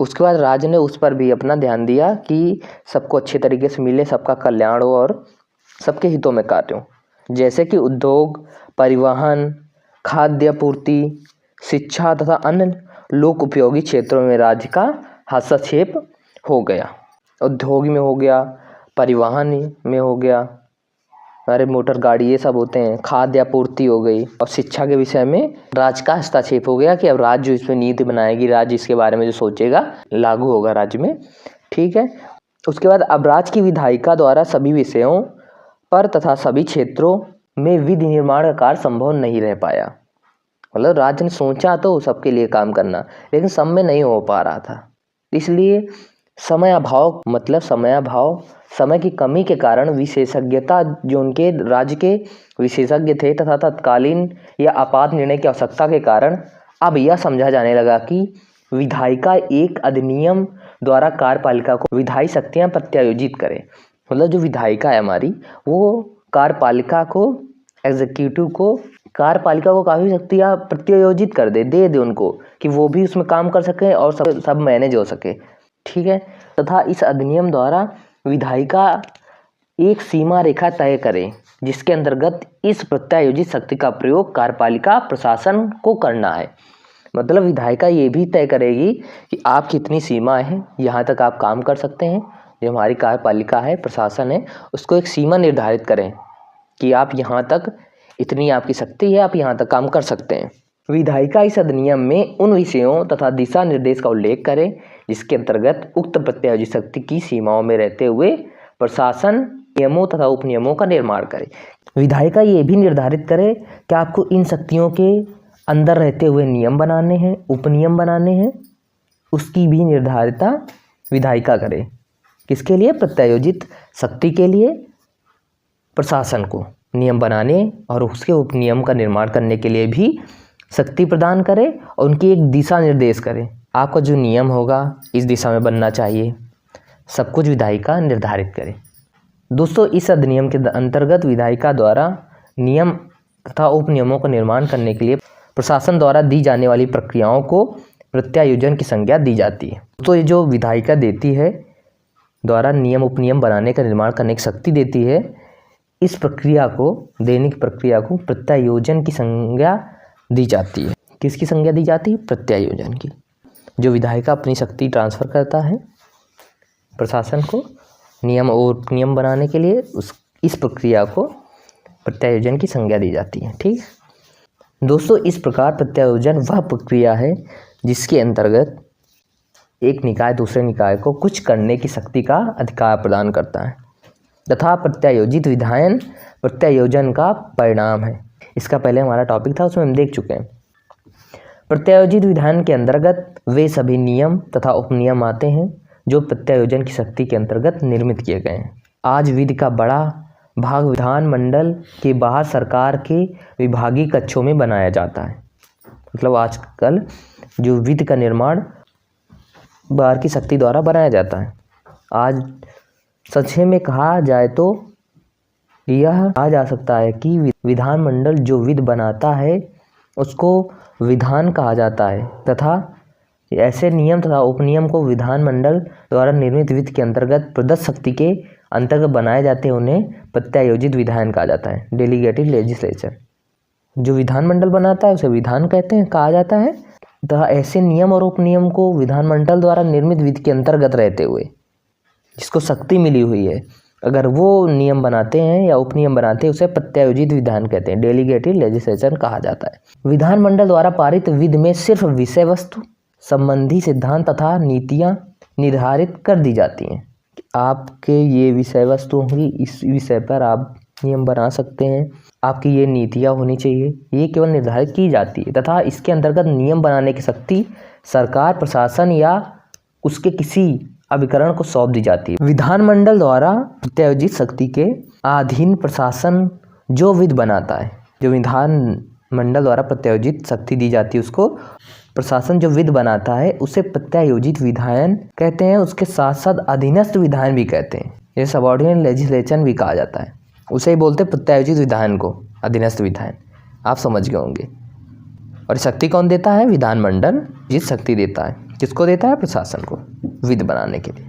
उसके बाद राज्य ने उस पर भी अपना ध्यान दिया कि सबको अच्छे तरीके से मिले, सबका कल्याण हो और सबके हितों में कार्य हो। जैसे कि उद्योग, परिवहन, खाद्य आपूर्ति, शिक्षा तथा अन्य लोक उपयोगी क्षेत्रों में राज्य का हस्तक्षेप हो गया। उद्योग में हो गया, परिवहन में हो गया, हमारे मोटर गाड़ी ये सब होते हैं, खाद्य आपूर्ति हो गई, और शिक्षा के विषय में राज्य का हस्तक्षेप हो गया कि अब राज्य जो इसमें नीति बनाएगी, राज्य इसके बारे में जो सोचेगा लागू होगा राज्य में, ठीक है। उसके बाद अब राज्य की विधायिका द्वारा सभी विषयों पर तथा सभी क्षेत्रों में विधि निर्माण का कार्य संभव नहीं रह पाया। मतलब राज्य ने सोचा तो सबके लिए काम करना, लेकिन सब में नहीं हो पा रहा था। इसलिए समय अभाव, मतलब समय की कमी के कारण विशेषज्ञता जो उनके राज्य के विशेषज्ञ थे तथा तत्कालीन या आपात निर्णय की आवश्यकता के कारण अब यह समझा जाने लगा कि विधायिका एक अधिनियम द्वारा कार्यपालिका को विधायी शक्तियां प्रत्यायोजित करे। मतलब जो विधायिका है हमारी, वो कार्यपालिका को, एग्जीक्यूटिव को, कार्यपालिका को काफ़ी शक्तियाँ प्रत्यायोजित कर दे उनको, कि वो भी उसमें काम कर सके और सब मैनेज हो सके। ठीक है। तथा इस अधिनियम द्वारा विधायिका एक सीमा रेखा तय करे जिसके अंतर्गत इस प्रत्यायोजित शक्ति का प्रयोग कार्यपालिका प्रशासन को करना है। मतलब विधायिका ये भी तय करेगी कि आप कितनी सीमा है, यहाँ तक आप काम कर सकते हैं। जो हमारी कार्यपालिका है, प्रशासन है, उसको एक सीमा निर्धारित करें कि आप यहाँ तक, इतनी आपकी शक्ति है, आप यहाँ तक काम कर सकते हैं। विधायिका इस अधिनियम में उन विषयों तथा दिशा निर्देश का उल्लेख करे जिसके अंतर्गत उक्त प्रत्यायोजित शक्ति की सीमाओं में रहते हुए प्रशासन नियमों तथा उपनियमों का निर्माण करे। विधायिका ये भी निर्धारित करे कि आपको इन शक्तियों के अंदर रहते हुए नियम बनाने हैं, उपनियम बनाने हैं, उसकी भी निर्धारिता विधायिका करे। किसके लिए? प्रत्यायोजित शक्ति के लिए प्रशासन को नियम बनाने और उसके उपनियम का निर्माण करने के लिए भी शक्ति प्रदान करे और उनकी एक दिशा निर्देश करे। आपका जो नियम होगा इस दिशा में बनना चाहिए, सब कुछ विधायिका निर्धारित करे। दोस्तों, इस अधिनियम के अंतर्गत विधायिका द्वारा नियम तथा उपनियमों का निर्माण करने के लिए प्रशासन द्वारा दी जाने वाली प्रक्रियाओं को प्रत्यायोजन की संज्ञा दी जाती है। तो ये जो विधायिका देती है, द्वारा नियम उपनियम बनाने का निर्माण करने की शक्ति देती है, इस प्रक्रिया को, देने की प्रक्रिया को प्रत्यायोजन की संज्ञा दी जाती है। किसकी संज्ञा दी जाती है? प्रत्यायोजन की। जो विधायिका अपनी शक्ति ट्रांसफ़र करता है प्रशासन को नियम और उपनियम बनाने के लिए, इस प्रक्रिया को प्रत्यायोजन की संज्ञा दी जाती है। ठीक दोस्तों, इस प्रकार प्रत्यायोजन वह प्रक्रिया है जिसके अंतर्गत एक निकाय दूसरे निकाय को कुछ करने की शक्ति का अधिकार प्रदान करता है तथा प्रत्यायोजित विधायन प्रत्यायोजन का परिणाम है। इसका पहले हमारा टॉपिक था, उसमें हम देख चुके हैं। प्रत्यायोजित विधान के अंतर्गत वे सभी नियम तथा उपनियम आते हैं जो प्रत्यायोजन की शक्ति के अंतर्गत निर्मित किए गए हैं। आज विधि का बड़ा भाग विधानमंडल के बाहर सरकार के विभागीय कक्षों में बनाया जाता है। मतलब आजकल जो विधि का निर्माण बाहर की शक्ति द्वारा बनाया जाता है। आज संक्षेप में कहा जाए तो यह कहा जा सकता है कि विधानमंडल जो विधि बनाता है उसको विधान कहा जाता है तथा ऐसे नियम तथा उपनियम को विधानमंडल द्वारा निर्मित विधि के अंतर्गत प्रदत्त शक्ति के अंतर्गत बनाए जाते हैं, उन्हें प्रत्यायोजित विधान कहा जाता है, डेलीगेटेड लेजिस्लेचर। जो विधानमंडल बनाता है उसे विधान कहते हैं, कहा जाता है। तथा ऐसे नियम और उपनियम को विधानमंडल द्वारा निर्मित विधि के अंतर्गत रहते हुए, जिसको शक्ति मिली हुई है, अगर वो नियम बनाते हैं या उपनियम बनाते हैं, उसे प्रत्यायोजित विधान कहते हैं, डेलीगेटेड लेजिस्लेचर कहा जाता है। विधानमंडल द्वारा पारित विधि में सिर्फ विषय वस्तु संबंधी सिद्धांत तथा नीतियां निर्धारित कर दी जाती हैं। आपके ये विषय वस्तु होंगी, इस विषय पर आप नियम बना सकते हैं, आपकी ये नीतियाँ होनी चाहिए, ये केवल निर्धारित की जाती है तथा इसके अंतर्गत नियम बनाने की शक्ति सरकार, प्रशासन या उसके किसी अभिकरण को सौंप दी जाती है। विधानमंडल द्वारा प्रत्यायोजित शक्ति के अधीन प्रशासन जो विधि बनाता है, जो विधानमंडल द्वारा प्रत्यायोजित शक्ति दी जाती है उसको प्रशासन जो विधि बनाता है उसे प्रत्यायोजित विधायन कहते हैं। उसके साथ साथ अधीनस्थ विधायन भी कहते हैं, ये सबऑर्डिनेट लेजिस्लेशन भी कहा जाता है। उसे ही बोलते हैं प्रत्यायोजित विधायन को, अधीनस्थ विधायन। आप समझ गए होंगे। और शक्ति कौन देता है? विधानमंडल जिस शक्ति देता है, किसको देता है? प्रशासन को, विधि बनाने के लिए।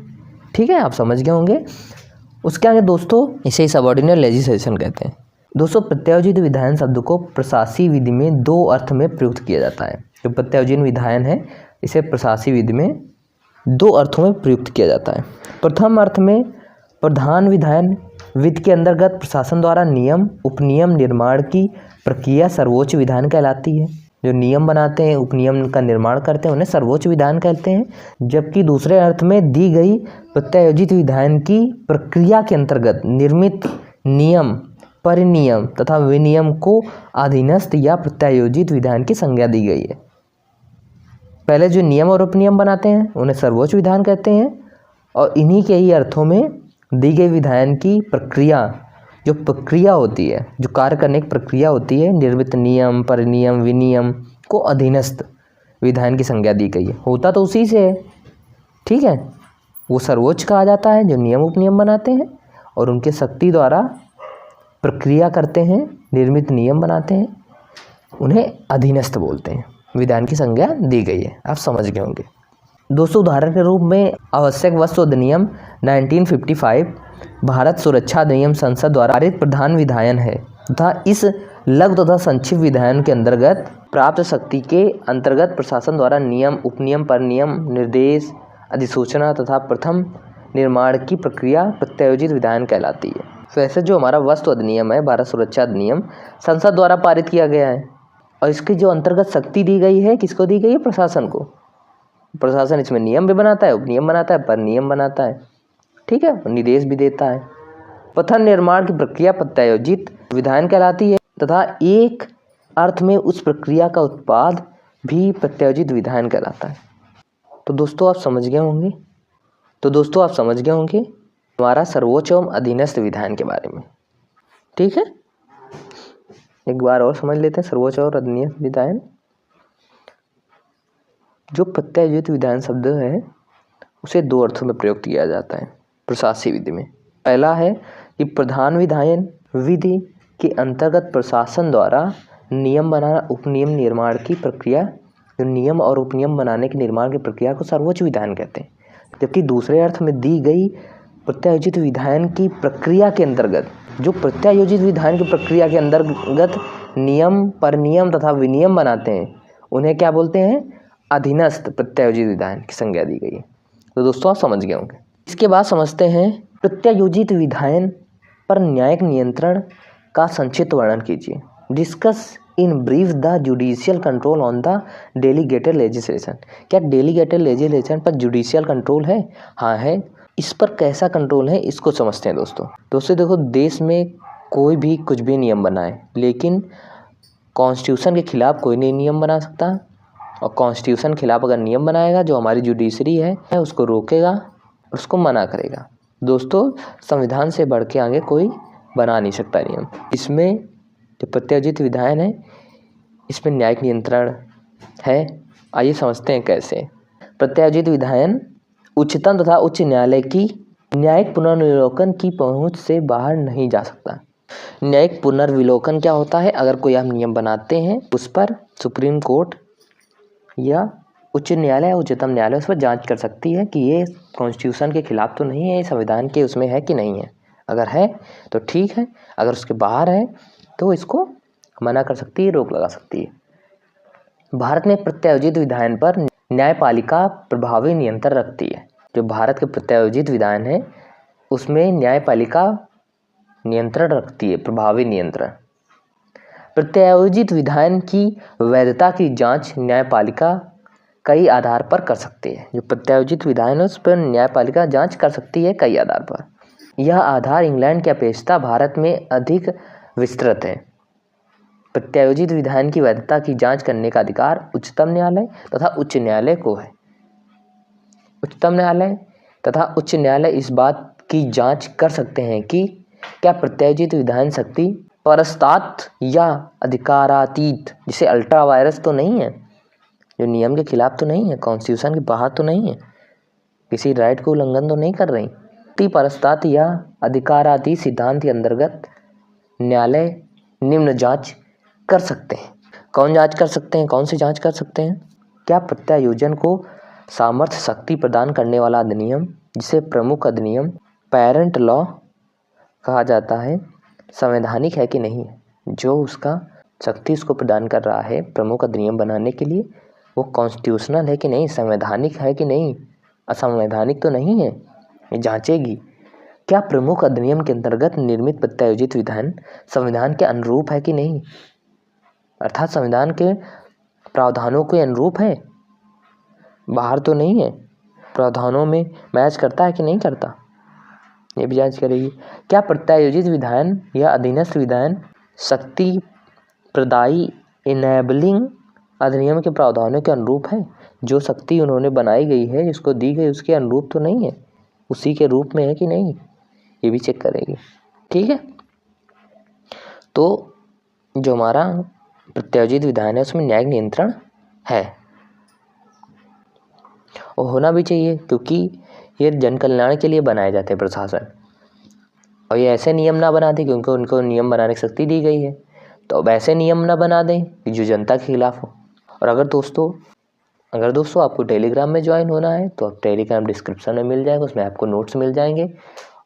ठीक है, आप समझ गए होंगे। उसके आगे दोस्तों इसे सबऑर्डिनेट लेजिस्लेशन कहते हैं। दोस्तों, प्रत्यायोजित विधायन शब्द को प्रशासकीय विधि में दो अर्थ में प्रयुक्त किया जाता है। जो प्रत्यायोजित विधायन है इसे प्रशासकीय विधि में दो अर्थों में प्रयुक्त किया जाता है। प्रथम अर्थ में प्रधान विधायन विधि के अंतर्गत प्रशासन द्वारा नियम उपनियम निर्माण की प्रक्रिया सर्वोच्च विधान कहलाती है। जो नियम बनाते हैं, उपनियम का निर्माण करते हैं, उन्हें सर्वोच्च विधान कहते हैं। जबकि दूसरे अर्थ में दी गई प्रत्यायोजित विधान की प्रक्रिया के अंतर्गत निर्मित नियम, परिनियम तथा विनियम को अधीनस्थ या प्रत्यायोजित विधान की संज्ञा दी गई है। पहले जो नियम और उपनियम बनाते हैं उन्हें सर्वोच्च विधान कहते हैं और इन्हीं के ही अर्थों में दी गई विधान की प्रक्रिया, जो प्रक्रिया होती है, जो कार्य करने की प्रक्रिया होती है, निर्मित नियम, परिनियम, विनियम को अधीनस्थ विधायन की संज्ञा दी गई है। होता तो उसी से है, ठीक है। वो सर्वोच्च कहा जाता है जो नियम उपनियम बनाते हैं और उनके शक्ति द्वारा प्रक्रिया करते हैं, निर्मित नियम बनाते हैं, उन्हें अधीनस्थ बोलते हैं। विधान की संज्ञा दी गई है, आप समझ गए होंगे। दोस्तों, उदाहरण के रूप में आवश्यक वस्तु अधिनियम 1955 भारत सुरक्षा अधिनियम संसद द्वारा पारित प्रधान विधायन है तथा इस लघु तथा संक्षिप्त विधायन के अंतर्गत प्राप्त शक्ति के अंतर्गत प्रशासन द्वारा नियम उपनियम पर नियम निर्देश अधिसूचना तथा प्रथम निर्माण की प्रक्रिया प्रत्यायोजित विधायन कहलाती है। वैसे जो हमारा वस्तु अधिनियम है, भारत सुरक्षा अधिनियम, संसद द्वारा पारित किया गया है और इसकी जो अंतर्गत शक्ति दी गई है, किसको दी गई है? प्रशासन को। प्रशासन इसमें नियम भी बनाता है, उपनियम बनाता है, पर नियम बनाता है, ठीक है, निर्देश भी देता है। प्रथम निर्माण की प्रक्रिया प्रत्यायोजित विधायन कहलाती है तथा एक अर्थ में उस प्रक्रिया का उत्पाद भी प्रत्यायोजित विधायन कहलाता है। तो दोस्तों आप समझ गए होंगे हमारा सर्वोच्च एवं अधीनस्थ विधायन के बारे में, ठीक है। एक बार और समझ लेते हैं सर्वोच्च और अधीनस्थ विधायन। जो प्रत्यायोजित विधायन शब्द है उसे दो अर्थों में प्रयोग किया जाता है प्रशासकीय विधि में। पहला है कि प्रधान विधायन विधि के अंतर्गत प्रशासन द्वारा नियम बनाना, उपनियम निर्माण की प्रक्रिया, जो नियम और उपनियम बनाने के निर्माण की प्रक्रिया को सर्वोच्च विधायन कहते हैं। जबकि दूसरे अर्थ में दी गई प्रत्यायोजित विधायन की प्रक्रिया के अंतर्गत, जो प्रत्यायोजित विधायन की प्रक्रिया के अंतर्गत नियम, परनियम तथा विनियम बनाते हैं, उन्हें क्या बोलते हैं? अधीनस्थ प्रत्यायोजित विधायन की संज्ञा दी गई है। तो दोस्तों आप समझ गए होंगे। इसके बाद समझते हैं प्रत्यायोजित विधायन पर न्यायिक नियंत्रण का संक्षिप्त वर्णन कीजिए। Discuss in brief the judicial control on the delegated legislation. क्या डेलीगेटेड लेजिस्लेशन पर जुडिशियल कंट्रोल है? हाँ है। इस पर कैसा कंट्रोल है, इसको समझते हैं दोस्तों। देखो, देश में कोई भी कुछ भी नियम बनाए, लेकिन कॉन्स्टिट्यूशन के खिलाफ कोई नहीं नियम बना सकता। और कॉन्स्टिट्यूशन के खिलाफ अगर नियम बनाएगा, जो हमारी जुडिशरी है उसको रोकेगा, उसको मना करेगा। दोस्तों, संविधान से बढ़ के आगे कोई बना नहीं सकता नियम। इसमें जो प्रत्यायोजित विधायन है, इसमें न्यायिक नियंत्रण है। आइए समझते हैं कैसे। प्रत्यायोजित विधायन उच्चतम तथा उच्च न्यायालय की न्यायिक पुनर्विलोकन की पहुंच से बाहर नहीं जा सकता। न्यायिक पुनर्विलोकन क्या होता है? अगर कोई आप नियम बनाते हैं, उस पर सुप्रीम कोर्ट या उच्च न्यायालय या उच्चतम न्यायालय उस पर जांच कर सकती है कि ये कॉन्स्टिट्यूशन के खिलाफ तो नहीं है, ये संविधान के उसमें है कि नहीं है। अगर है तो ठीक है, अगर उसके बाहर है तो इसको मना कर सकती है, रोक लगा सकती है। भारत में प्रत्यायोजित विधायन पर न्यायपालिका प्रभावी नियंत्रण रखती है। जो भारत के प्रत्यायोजित विधायन है उसमें न्यायपालिका नियंत्रण रखती है, प्रभावी नियंत्रण। प्रत्यायोजित विधायन की वैधता की जांच न्यायपालिका कई आधार पर कर सकती है। जो प्रत्यायोजित विधायन है उस पर न्यायपालिका जांच कर सकती है कई आधार पर। यह आधार इंग्लैंड की अपेक्षा भारत में अधिक विस्तृत है। प्रत्यायोजित विधायन की वैधता की जांच करने का अधिकार उच्चतम न्यायालय तथा उच्च न्यायालय को है। उच्चतम न्यायालय तथा उच्च न्यायालय इस बात की जांच कर सकते हैं कि क्या प्रत्यायोजित विधायन शक्ति परस्तात या अधिकारातीत, जिसे अल्ट्रा वायरस तो नहीं है, जो नियम के खिलाफ तो नहीं है, कॉन्स्टिट्यूशन के बाहर तो नहीं है, किसी राइट को उल्लंघन तो नहीं कर रही। परस्तात या अधिकारातीत सिद्धांत के अंतर्गत न्यायालय निम्न जांच कर सकते हैं। कौन जांच कर सकते हैं? कौन सी जांच कर सकते हैं? क्या प्रत्यायोजन को सामर्थ्य शक्ति प्रदान करने वाला अधिनियम, जिसे प्रमुख अधिनियम पेरेंट लॉ कहा जाता है, संवैधानिक है कि नहीं है? जो उसका शक्ति उसको प्रदान कर रहा है प्रमुख अधिनियम बनाने के लिए, वो कॉन्स्टिट्यूशनल है कि नहीं, संवैधानिक है कि नहीं, असंवैधानिक तो नहीं है, ये जांचेगी। क्या प्रमुख अधिनियम के अंतर्गत निर्मित प्रत्यायोजित विधान संविधान के अनुरूप है कि नहीं, अर्थात संविधान के प्रावधानों के अनुरूप है, बाहर तो नहीं है, प्रावधानों में मैच करता है कि नहीं करता, ये भी जांच करेगी। क्या प्रत्यायोजित विधान या अधीनस्थ विधान शक्ति प्रदायी इनेबलिंग अधिनियम के प्रावधानों के अनुरूप है? जो शक्ति उन्होंने बनाई गई है, जिसको दी गई, उसके अनुरूप तो नहीं है, उसी के रूप में है कि नहीं, ये भी चेक करेगी। ठीक है, तो जो हमारा प्रत्यायोजित विधान है उसमें न्यायिक नियंत्रण है। और होना भी चाहिए, क्योंकि ये जन कल्याण के लिए बनाए जाते हैं प्रशासन। और ये ऐसे नियम ना बना दें क्योंकि उनको नियम बनाने की शक्ति दी गई है, तो अब ऐसे नियम ना बना दें कि जो जनता के खिलाफ हो। और अगर दोस्तों आपको टेलीग्राम में ज्वाइन होना है तो आप टेलीग्राम डिस्क्रिप्शन में मिल जाएगा, उसमें आपको नोट्स मिल जाएंगे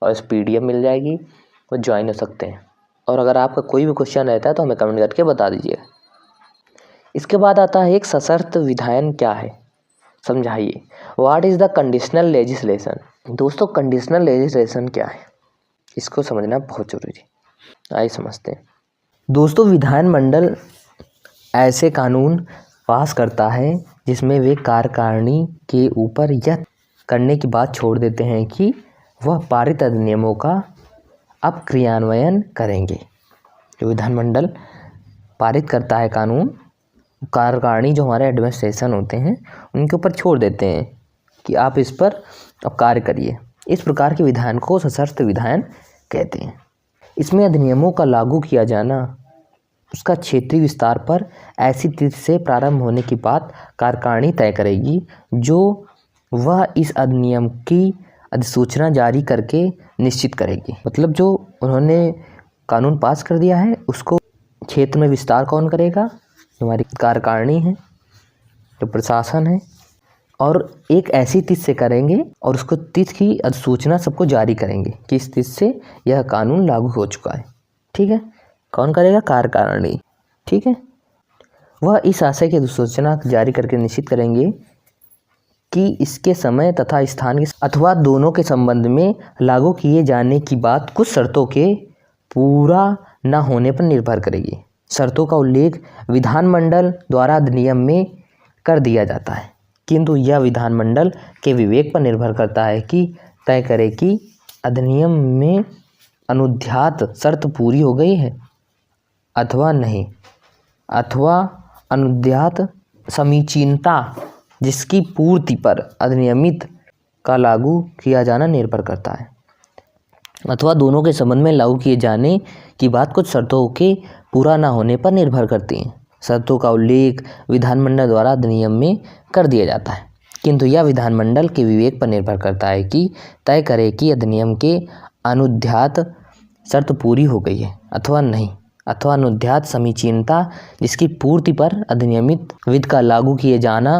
और इस PDF मिल जाएगी, वो ज्वाइन हो सकते हैं। और अगर आपका कोई भी क्वेश्चन रहता है तो हमें कमेंट करके बता दीजिए। इसके बाद आता है एक सशर्त विधायन क्या है, समझाइए। What is the conditional legislation. दोस्तों कंडीशनल लेजिस्लेशन क्या है, इसको समझना बहुत जरूरी है। आइए समझते हैं। दोस्तों विधानमंडल ऐसे कानून पास करता है जिसमें वे कार्यकारिणी के ऊपर यह करने की बात छोड़ देते हैं कि वह पारित अधिनियमों का अब क्रियान्वयन करेंगे। जो विधानमंडल पारित करता है कानून, कार्यकारिणी जो हमारे एडमिनिस्ट्रेशन होते हैं उनके ऊपर छोड़ देते हैं कि आप इस पर अब कार्य करिए। इस प्रकार के विधान को सशर्त विधान कहते हैं। इसमें अधिनियमों का लागू किया जाना उसका क्षेत्रीय विस्तार पर ऐसी तिथि से प्रारंभ होने की बात कार्यकारिणी तय करेगी जो वह इस अधिनियम की अधिसूचना जारी करके निश्चित करेगी। मतलब जो उन्होंने कानून पास कर दिया है उसको क्षेत्र में विस्तार कौन करेगा, हमारी कार्यकारिणी है, जो प्रशासन है, और एक ऐसी तिथि से करेंगे और उसको तिथि की अधिसूचना सबको जारी करेंगे कि इस तिथि से यह कानून लागू हो चुका है। ठीक है, कौन करेगा, कार्यकारिणी। ठीक है, वह इस आशय की अधिसूचना जारी करके निश्चित करेंगे कि इसके समय तथा स्थान के अथवा दोनों के संबंध में लागू किए जाने की बात कुछ शर्तों के पूरा न होने पर निर्भर करेगी। शर्तों का उल्लेख विधानमंडल द्वारा अधिनियम में कर दिया जाता है, किंतु यह विधानमंडल के विवेक पर निर्भर करता है कि तय करे कि अधिनियम में अनुध्यात शर्त पूरी हो गई है अथवा नहीं, अथवा अनुध्यात समीचीनता जिसकी पूर्ति पर अधिनियमित का लागू किया जाना निर्भर करता है, अथवा दोनों के संबंध में लागू किए जाने की बात कुछ शर्तों के पूरा न होने पर निर्भर करती हैं। शर्तों का उल्लेख विधानमंडल द्वारा अधिनियम में कर दिया जाता है, किंतु यह विधानमंडल के विवेक पर निर्भर करता है कि तय करे कि अधिनियम के अनुध्यात शर्त पूरी हो गई है अथवा नहीं, अथवा अनुध्यात समीचीनता जिसकी पूर्ति पर अधिनियमित विध का लागू किए जाना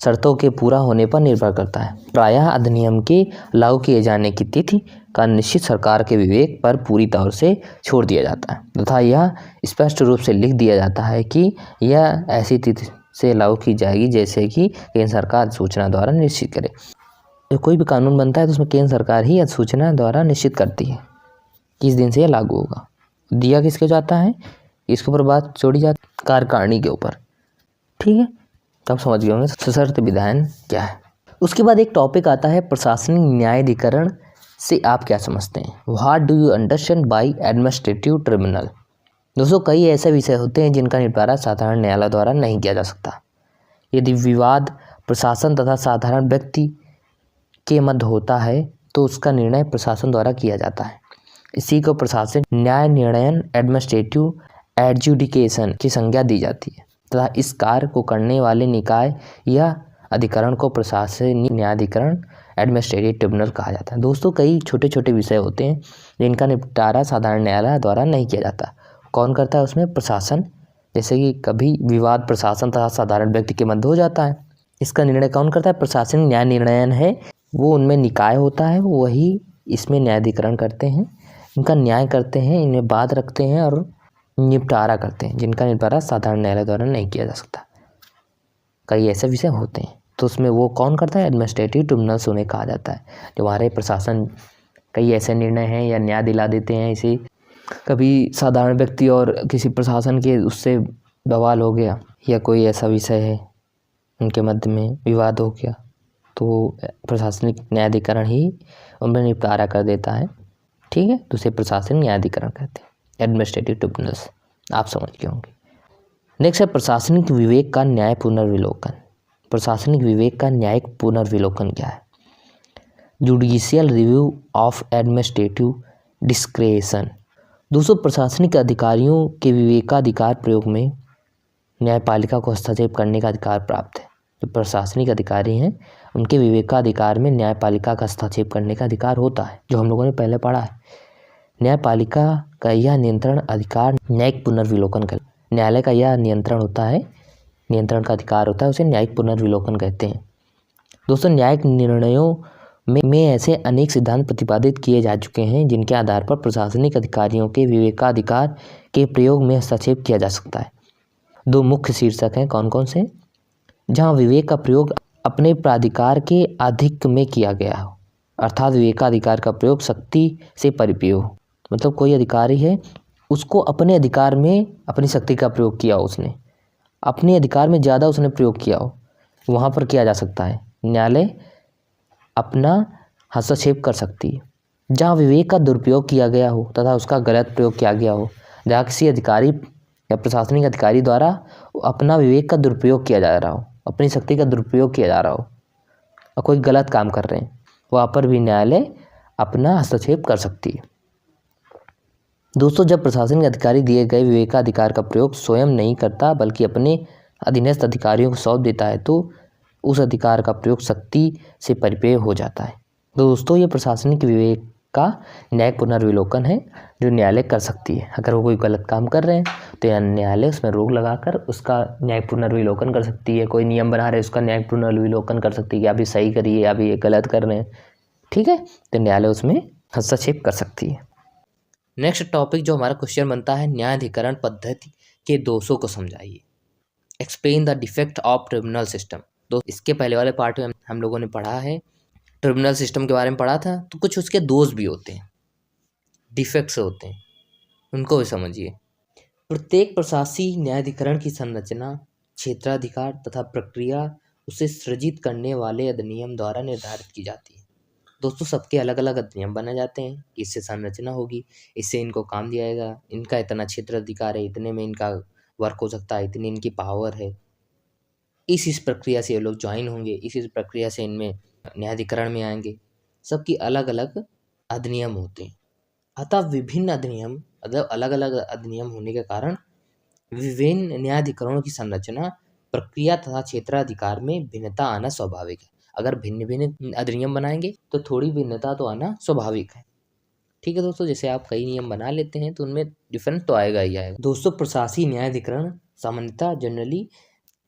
शर्तों के पूरा होने पर निर्भर करता है। प्रायः अधिनियम के लागू किए जाने की तिथि का निश्चित सरकार के विवेक पर पूरी तौर से छोड़ दिया जाता है तथा यह स्पष्ट रूप से लिख दिया जाता है कि यह ऐसी तिथि से लागू की जाएगी जैसे कि केंद्र सरकार सूचना द्वारा निश्चित करे। जो कोई भी कानून बनता है तो उसमें केंद्र सरकार ही सूचना द्वारा निश्चित करती है किस दिन से यह लागू होगा। दिया किसके जाता है, इसके ऊपर बात छोड़ी जाती है, कार्यकारिणी के ऊपर। ठीक है, तब समझ गए होंगे सशर्त विधान क्या है। उसके बाद एक टॉपिक आता है प्रशासनिक न्यायाधिकरण से आप क्या समझते हैं। What do you understand bye administrative tribunal. दोस्तों कई ऐसे विषय होते हैं जिनका निपटारा साधारण न्यायालय द्वारा नहीं किया जा सकता। यदि विवाद प्रशासन तथा साधारण व्यक्ति के मध्य होता है तो उसका निर्णय प्रशासन द्वारा किया जाता है। इसी को प्रशासनिक न्याय निर्णयन एडमिनिस्ट्रेटिव एडजुडिकेशन की संज्ञा दी जाती है तथा इस कार्य को करने वाले निकाय या अधिकरण को प्रशासनिक न्यायाधिकरण एडमिनिस्ट्रेटिव ट्रिब्यूनल कहा जाता है। दोस्तों कई छोटे छोटे विषय होते हैं जिनका निपटारा साधारण न्यायालय द्वारा नहीं किया जाता। कौन करता है उसमें, प्रशासन। जैसे कि कभी विवाद प्रशासन तथा साधारण व्यक्ति के मध्य हो जाता है, इसका निर्णय कौन करता है, प्रशासनिक न्याय निर्णयन है, वो उनमें निकाय होता है, वही इसमें न्यायाधिकरण करते हैं, इनका न्याय करते हैं, इनमें बात रखते हैं और निपटारा करते हैं, जिनका निपटारा साधारण न्यायालय द्वारा नहीं किया जा सकता। कई ऐसे विषय होते हैं तो उसमें वो कौन करता है, एडमिनिस्ट्रेटिव ट्रिब्यूनल्स उन्हें कहा जाता है। जो हमारे प्रशासन कई ऐसे निर्णय हैं या न्याय दिला देते हैं, इसे कभी साधारण व्यक्ति और किसी प्रशासन के उससे बवाल हो गया या कोई ऐसा विषय है उनके मध्य में विवाद हो गया तो प्रशासनिक न्यायाधिकरण ही उनमें निपटारा कर देता है। ठीक है, तो उसे प्रशासनिक न्यायाधिकरण कहते हैं, एडमिनिस्ट्रेटिव ट्रिब्यूनल्स। आप समझ गए होंगे। नेक्स्ट है प्रशासनिक विवेक का न्याय पुनर्विलोकन। प्रशासनिक विवेक का न्यायिक पुनर्विलोकन क्या है। Judicial review of administrative discretion. दोस्तों प्रशासनिक अधिकारियों के विवेकाधिकार प्रयोग में न्यायपालिका को हस्तक्षेप करने का अधिकार प्राप्त है। जो प्रशासनिक अधिकारी हैं उनके विवेकाधिकार में न्यायपालिका का हस्तक्षेप करने का अधिकार होता है, जो हम लोगों ने पहले पढ़ा है। न्यायपालिका का यह नियंत्रण अधिकार न्यायिक पुनर्विलोकन कर न्यायालय का यह नियंत्रण होता है, नियंत्रण का अधिकार होता है, उसे न्यायिक पुनर्विलोकन कहते हैं। दोस्तों, न्यायिक निर्णयों में ऐसे अनेक सिद्धांत प्रतिपादित किए जा चुके हैं जिनके आधार पर प्रशासनिक अधिकारियों के विवेकाधिकार के प्रयोग में हस्तक्षेप किया जा सकता है। दो मुख्य शीर्षक हैं, कौन कौन से? जहाँ विवेक का प्रयोग अपने प्राधिकार के अधिक में किया गया हो, अर्थात विवेकाधिकार का प्रयोग शक्ति से परिपेय हो। मतलब कोई अधिकारी है, उसको अपने अधिकार में अपनी शक्ति का प्रयोग किया हो, उसने अपने अधिकार में ज़्यादा उसने प्रयोग किया हो, वहाँ पर किया जा सकता है। न्यायालय अपना हस्तक्षेप कर सकती है। जहाँ विवेक का दुरुपयोग किया गया हो तथा उसका गलत प्रयोग किया गया हो, जहाँ किसी अधिकारी या प्रशासनिक अधिकारी द्वारा अपना विवेक का दुरुपयोग किया जा रहा हो, अपनी शक्ति का दुरुपयोग किया जा रहा हो और कोई गलत काम कर रहे हैं, वहाँ पर भी न्यायालय अपना हस्तक्षेप कर सकती है। दोस्तों, जब प्रशासनिक अधिकारी दिए गए विवेकाधिकार का प्रयोग स्वयं नहीं करता बल्कि अपने अधीनस्थ अधिकारियों को सौंप देता है तो उस अधिकार का प्रयोग शक्ति से परिपेय हो जाता है। दोस्तों, ये प्रशासनिक विवेक का न्यायिक पुनर्विलोकन है जो न्यायालय कर सकती है। अगर वो कोई गलत काम कर रहे हैं तो न्यायालय उसमें रोक लगाकर उसका न्यायिक पुनर्विलोकन कर सकती है। कोई नियम बना रहे उसका न्यायिक पुनर्विलोकन कर सकती है कि आप ये सही करिए, आप ये गलत कर रहे हैं, ठीक है, तो न्यायालय उसमें हस्तक्षेप कर सकती है। नेक्स्ट टॉपिक जो हमारा क्वेश्चन बनता है, न्यायाधिकरण पद्धति के दोषों को समझाइए। Explain the defect of tribunal system. तो इसके पहले वाले पार्ट में हम लोगों ने पढ़ा है, ट्रिब्यूनल सिस्टम के बारे में पढ़ा था, तो कुछ उसके दोष भी होते हैं, डिफेक्ट्स होते हैं, उनको भी समझिए। प्रत्येक प्रशासकीय न्यायाधिकरण की संरचना, क्षेत्राधिकार तथा प्रक्रिया उसे सृजित करने वाले अधिनियम द्वारा निर्धारित की जाती है। दोस्तों, सबके अलग अलग अधिनियम बनाए जाते हैं, इससे संरचना होगी, इससे इनको काम दिया जाएगा, इनका इतना क्षेत्राधिकार है, इतने में इनका वर्क हो सकता है, इतनी इनकी पावर है, इस प्रक्रिया से ये लोग ज्वाइन होंगे, इस प्रक्रिया से इनमें न्यायाधिकरण में आएंगे। सबकी अलग अलग अधिनियम होते हैं। अतः विभिन्न अधिनियम, मतलब अलग अलग अधिनियम होने के कारण विभिन्न न्यायाधिकरणों की संरचना, प्रक्रिया तथा क्षेत्राधिकार में भिन्नता आना स्वाभाविक है। अगर भिन्न भिन्न अधिनियम बनाएंगे तो थोड़ी भिन्नता तो आना स्वाभाविक है, ठीक है दोस्तों। जैसे आप कई नियम बना लेते हैं तो उनमें डिफरेंस तो आएगा ही आएगा। दोस्तों, प्रशासकीय न्यायाधिकरण सामान्यतः जनरली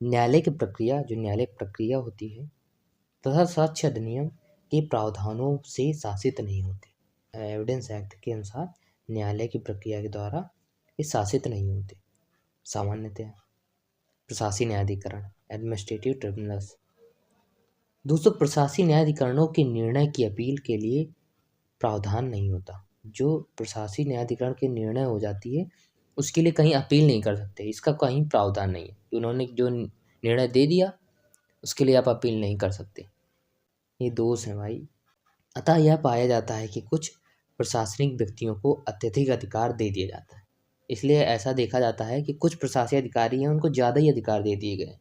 न्यायालय की प्रक्रिया, जो न्यायालय प्रक्रिया होती है तथा साक्ष्य अधिनियम के प्रावधानों से शासित नहीं होते। एविडेंस एक्ट के अनुसार न्यायालय की प्रक्रिया के द्वारा ये शासित नहीं होते। सामान्यतः प्रशासकीय न्यायाधिकरण, एडमिनिस्ट्रेटिव ट्रिब्यूनल्स। दोस्तों, प्रशासकीय न्यायाधिकरणों के निर्णय की अपील के लिए प्रावधान नहीं होता। जो प्रशासकीय न्यायाधिकरण के निर्णय हो जाती है उसके लिए कहीं अपील नहीं कर सकते, इसका कहीं प्रावधान नहीं है। उन्होंने जो निर्णय दे दिया उसके लिए आप अपील नहीं कर सकते, ये दोष है भाई। अतः यह पाया जाता है कि कुछ प्रशासनिक व्यक्तियों को अत्यधिक अधिकार दे दिया जाता है। इसलिए ऐसा देखा जाता है कि कुछ प्रशासनिक अधिकारी हैं, उनको ज़्यादा ही अधिकार दे दिए गए।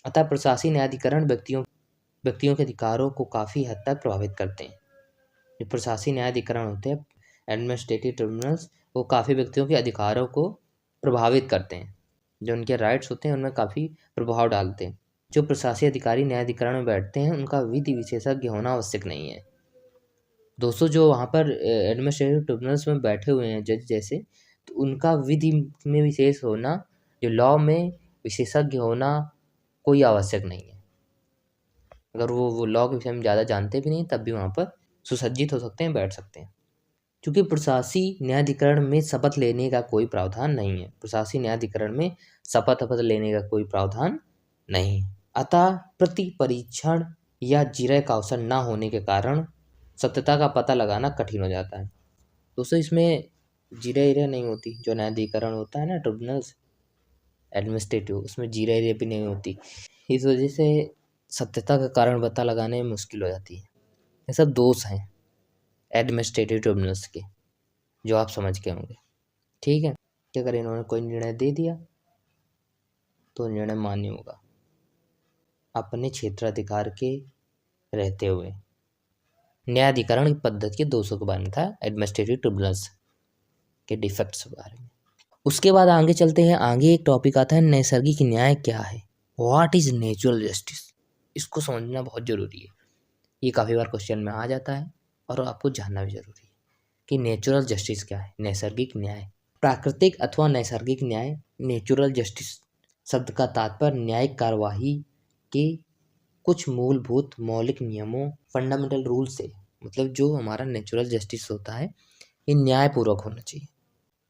अतः प्रशासनिक न्यायाधिकरण व्यक्तियों के अधिकारों को काफ़ी हद तक प्रभावित करते हैं। जो प्रशासनिक न्यायाधिकरण होते हैं, एडमिनिस्ट्रेटिव ट्रिब्यूनल्स, वो काफ़ी व्यक्तियों के अधिकारों को प्रभावित करते हैं। जो उनके राइट्स होते हैं उनमें काफ़ी प्रभाव डालते हैं। जो प्रशासनिक अधिकारी न्यायाधिकरण में बैठते हैं उनका विधि विशेषज्ञ होना आवश्यक नहीं है। दोस्तों, जो वहाँ पर एडमिनिस्ट्रेटिव ट्रिब्यूनल्स में बैठे हुए हैं जज जैसे, तो उनका विधि में विशेष होना, जो लॉ में विशेषज्ञ होना कोई आवश्यक नहीं है। अगर वो लॉ के विषय में ज़्यादा जानते भी नहीं तब भी वहाँ पर सुसज्जित हो सकते हैं, बैठ सकते हैं। क्योंकि प्रशासकीय न्यायाधिकरण में शपथ लेने का कोई प्रावधान नहीं है। प्रशासकीय न्यायाधिकरण में शपथ लेने का कोई प्रावधान नहीं है। अतः प्रति परीक्षण या जिरह का अवसर न होने के कारण सत्यता का पता लगाना कठिन हो जाता है। दोस्तों, इसमें जिरह नहीं होती। जो न्यायाधिकरण होता है ना, ट्रिब्यूनल्स एडमिनिस्ट्रेटिव, उसमें जिरह भी नहीं होती। इस वजह से सत्यता का कारण पता लगाने में मुश्किल हो जाती है। ये सब दोष हैं एडमिनिस्ट्रेटिव ट्रिब्यूनल्स के, जो आप समझ के होंगे, ठीक है। कि अगर इन्होंने कोई निर्णय दे दिया तो निर्णय मान्य होगा अपने क्षेत्राधिकार के रहते हुए। न्यायाधिकरण की पद्धति के दोषों के बारे में था, एडमिनिस्ट्रेटिव ट्रिब्यूनल्स के डिफेक्ट्स के बारे में। उसके बाद आगे चलते हैं। आगे एक टॉपिक आता है नैसर्गिक न्याय क्या है। व्हाट इज नेचुरल जस्टिस, इसको समझना बहुत जरूरी है। ये काफ़ी बार क्वेश्चन में आ जाता है और आपको जानना भी जरूरी है कि नेचुरल जस्टिस क्या है। नैसर्गिक न्याय, प्राकृतिक अथवा नैसर्गिक न्याय। नेचुरल जस्टिस शब्द का तात्पर्य न्यायिक कार्यवाही के कुछ मूलभूत मौलिक नियमों, फंडामेंटल रूल से, मतलब जो हमारा नेचुरल जस्टिस होता है ये न्यायपूर्वक होना चाहिए,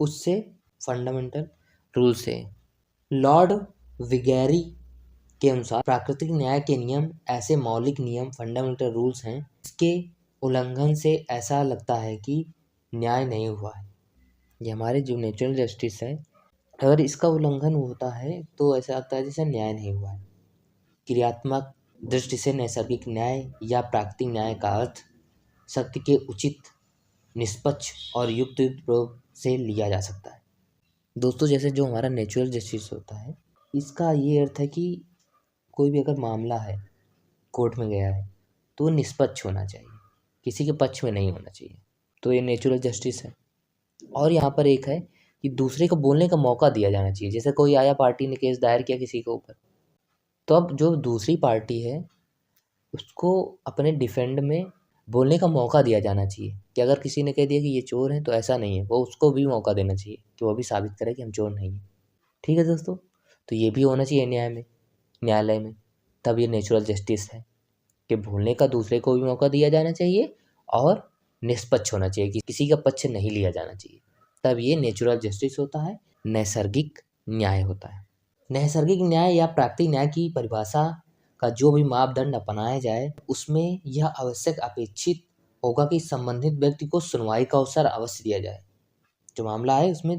उससे फंडामेंटल रूल से। लॉर्ड विगेरी के अनुसार प्राकृतिक न्याय के नियम ऐसे मौलिक नियम, फंडामेंटल रूल्स हैं इसके उल्लंघन से ऐसा लगता है कि न्याय नहीं हुआ है। ये हमारे जो नेचुरल जस्टिस है, अगर इसका उल्लंघन होता है तो ऐसा लगता है जैसे न्याय नहीं हुआ है। क्रियात्मक दृष्टि से नैसर्गिक न्याय या प्राकृतिक न्याय का अर्थ शक्ति के उचित, निष्पक्ष और युक्त प्रयोग से लिया जा सकता है। दोस्तों, जैसे जो हमारा नेचुरल जस्टिस होता है इसका ये अर्थ है कि कोई भी अगर मामला है, कोर्ट में गया है, तो निष्पक्ष होना चाहिए, किसी के पक्ष में नहीं होना चाहिए। तो ये नेचुरल जस्टिस है। और यहाँ पर एक है कि दूसरे को बोलने का मौका दिया जाना चाहिए। जैसे कोई आया, पार्टी ने केस दायर किया किसी के ऊपर, तो अब जो दूसरी पार्टी है उसको अपने डिफेंड में बोलने का मौका दिया जाना चाहिए कि अगर किसी ने कह दिया कि ये चोर है तो ऐसा नहीं है, वो उसको भी मौका देना चाहिए कि वो भी साबित करे कि हम चोर नहीं हैं। ठीक है दोस्तों, तो ये भी होना चाहिए न्यायालय में। तब ये नेचुरल जस्टिस है कि बोलने का दूसरे को भी मौका दिया जाना चाहिए और निष्पक्ष होना चाहिए कि किसी का पक्ष नहीं लिया जाना चाहिए। तब ये नेचुरल जस्टिस होता है, नैसर्गिक न्याय होता है। नैसर्गिक न्याय या प्राकृतिक न्याय की परिभाषा का जो भी मापदंड अपनाया जाए उसमें यह आवश्यक अपेक्षित होगा कि संबंधित व्यक्ति को सुनवाई का अवसर अवश्य दिया जाए। जो मामला है उसमें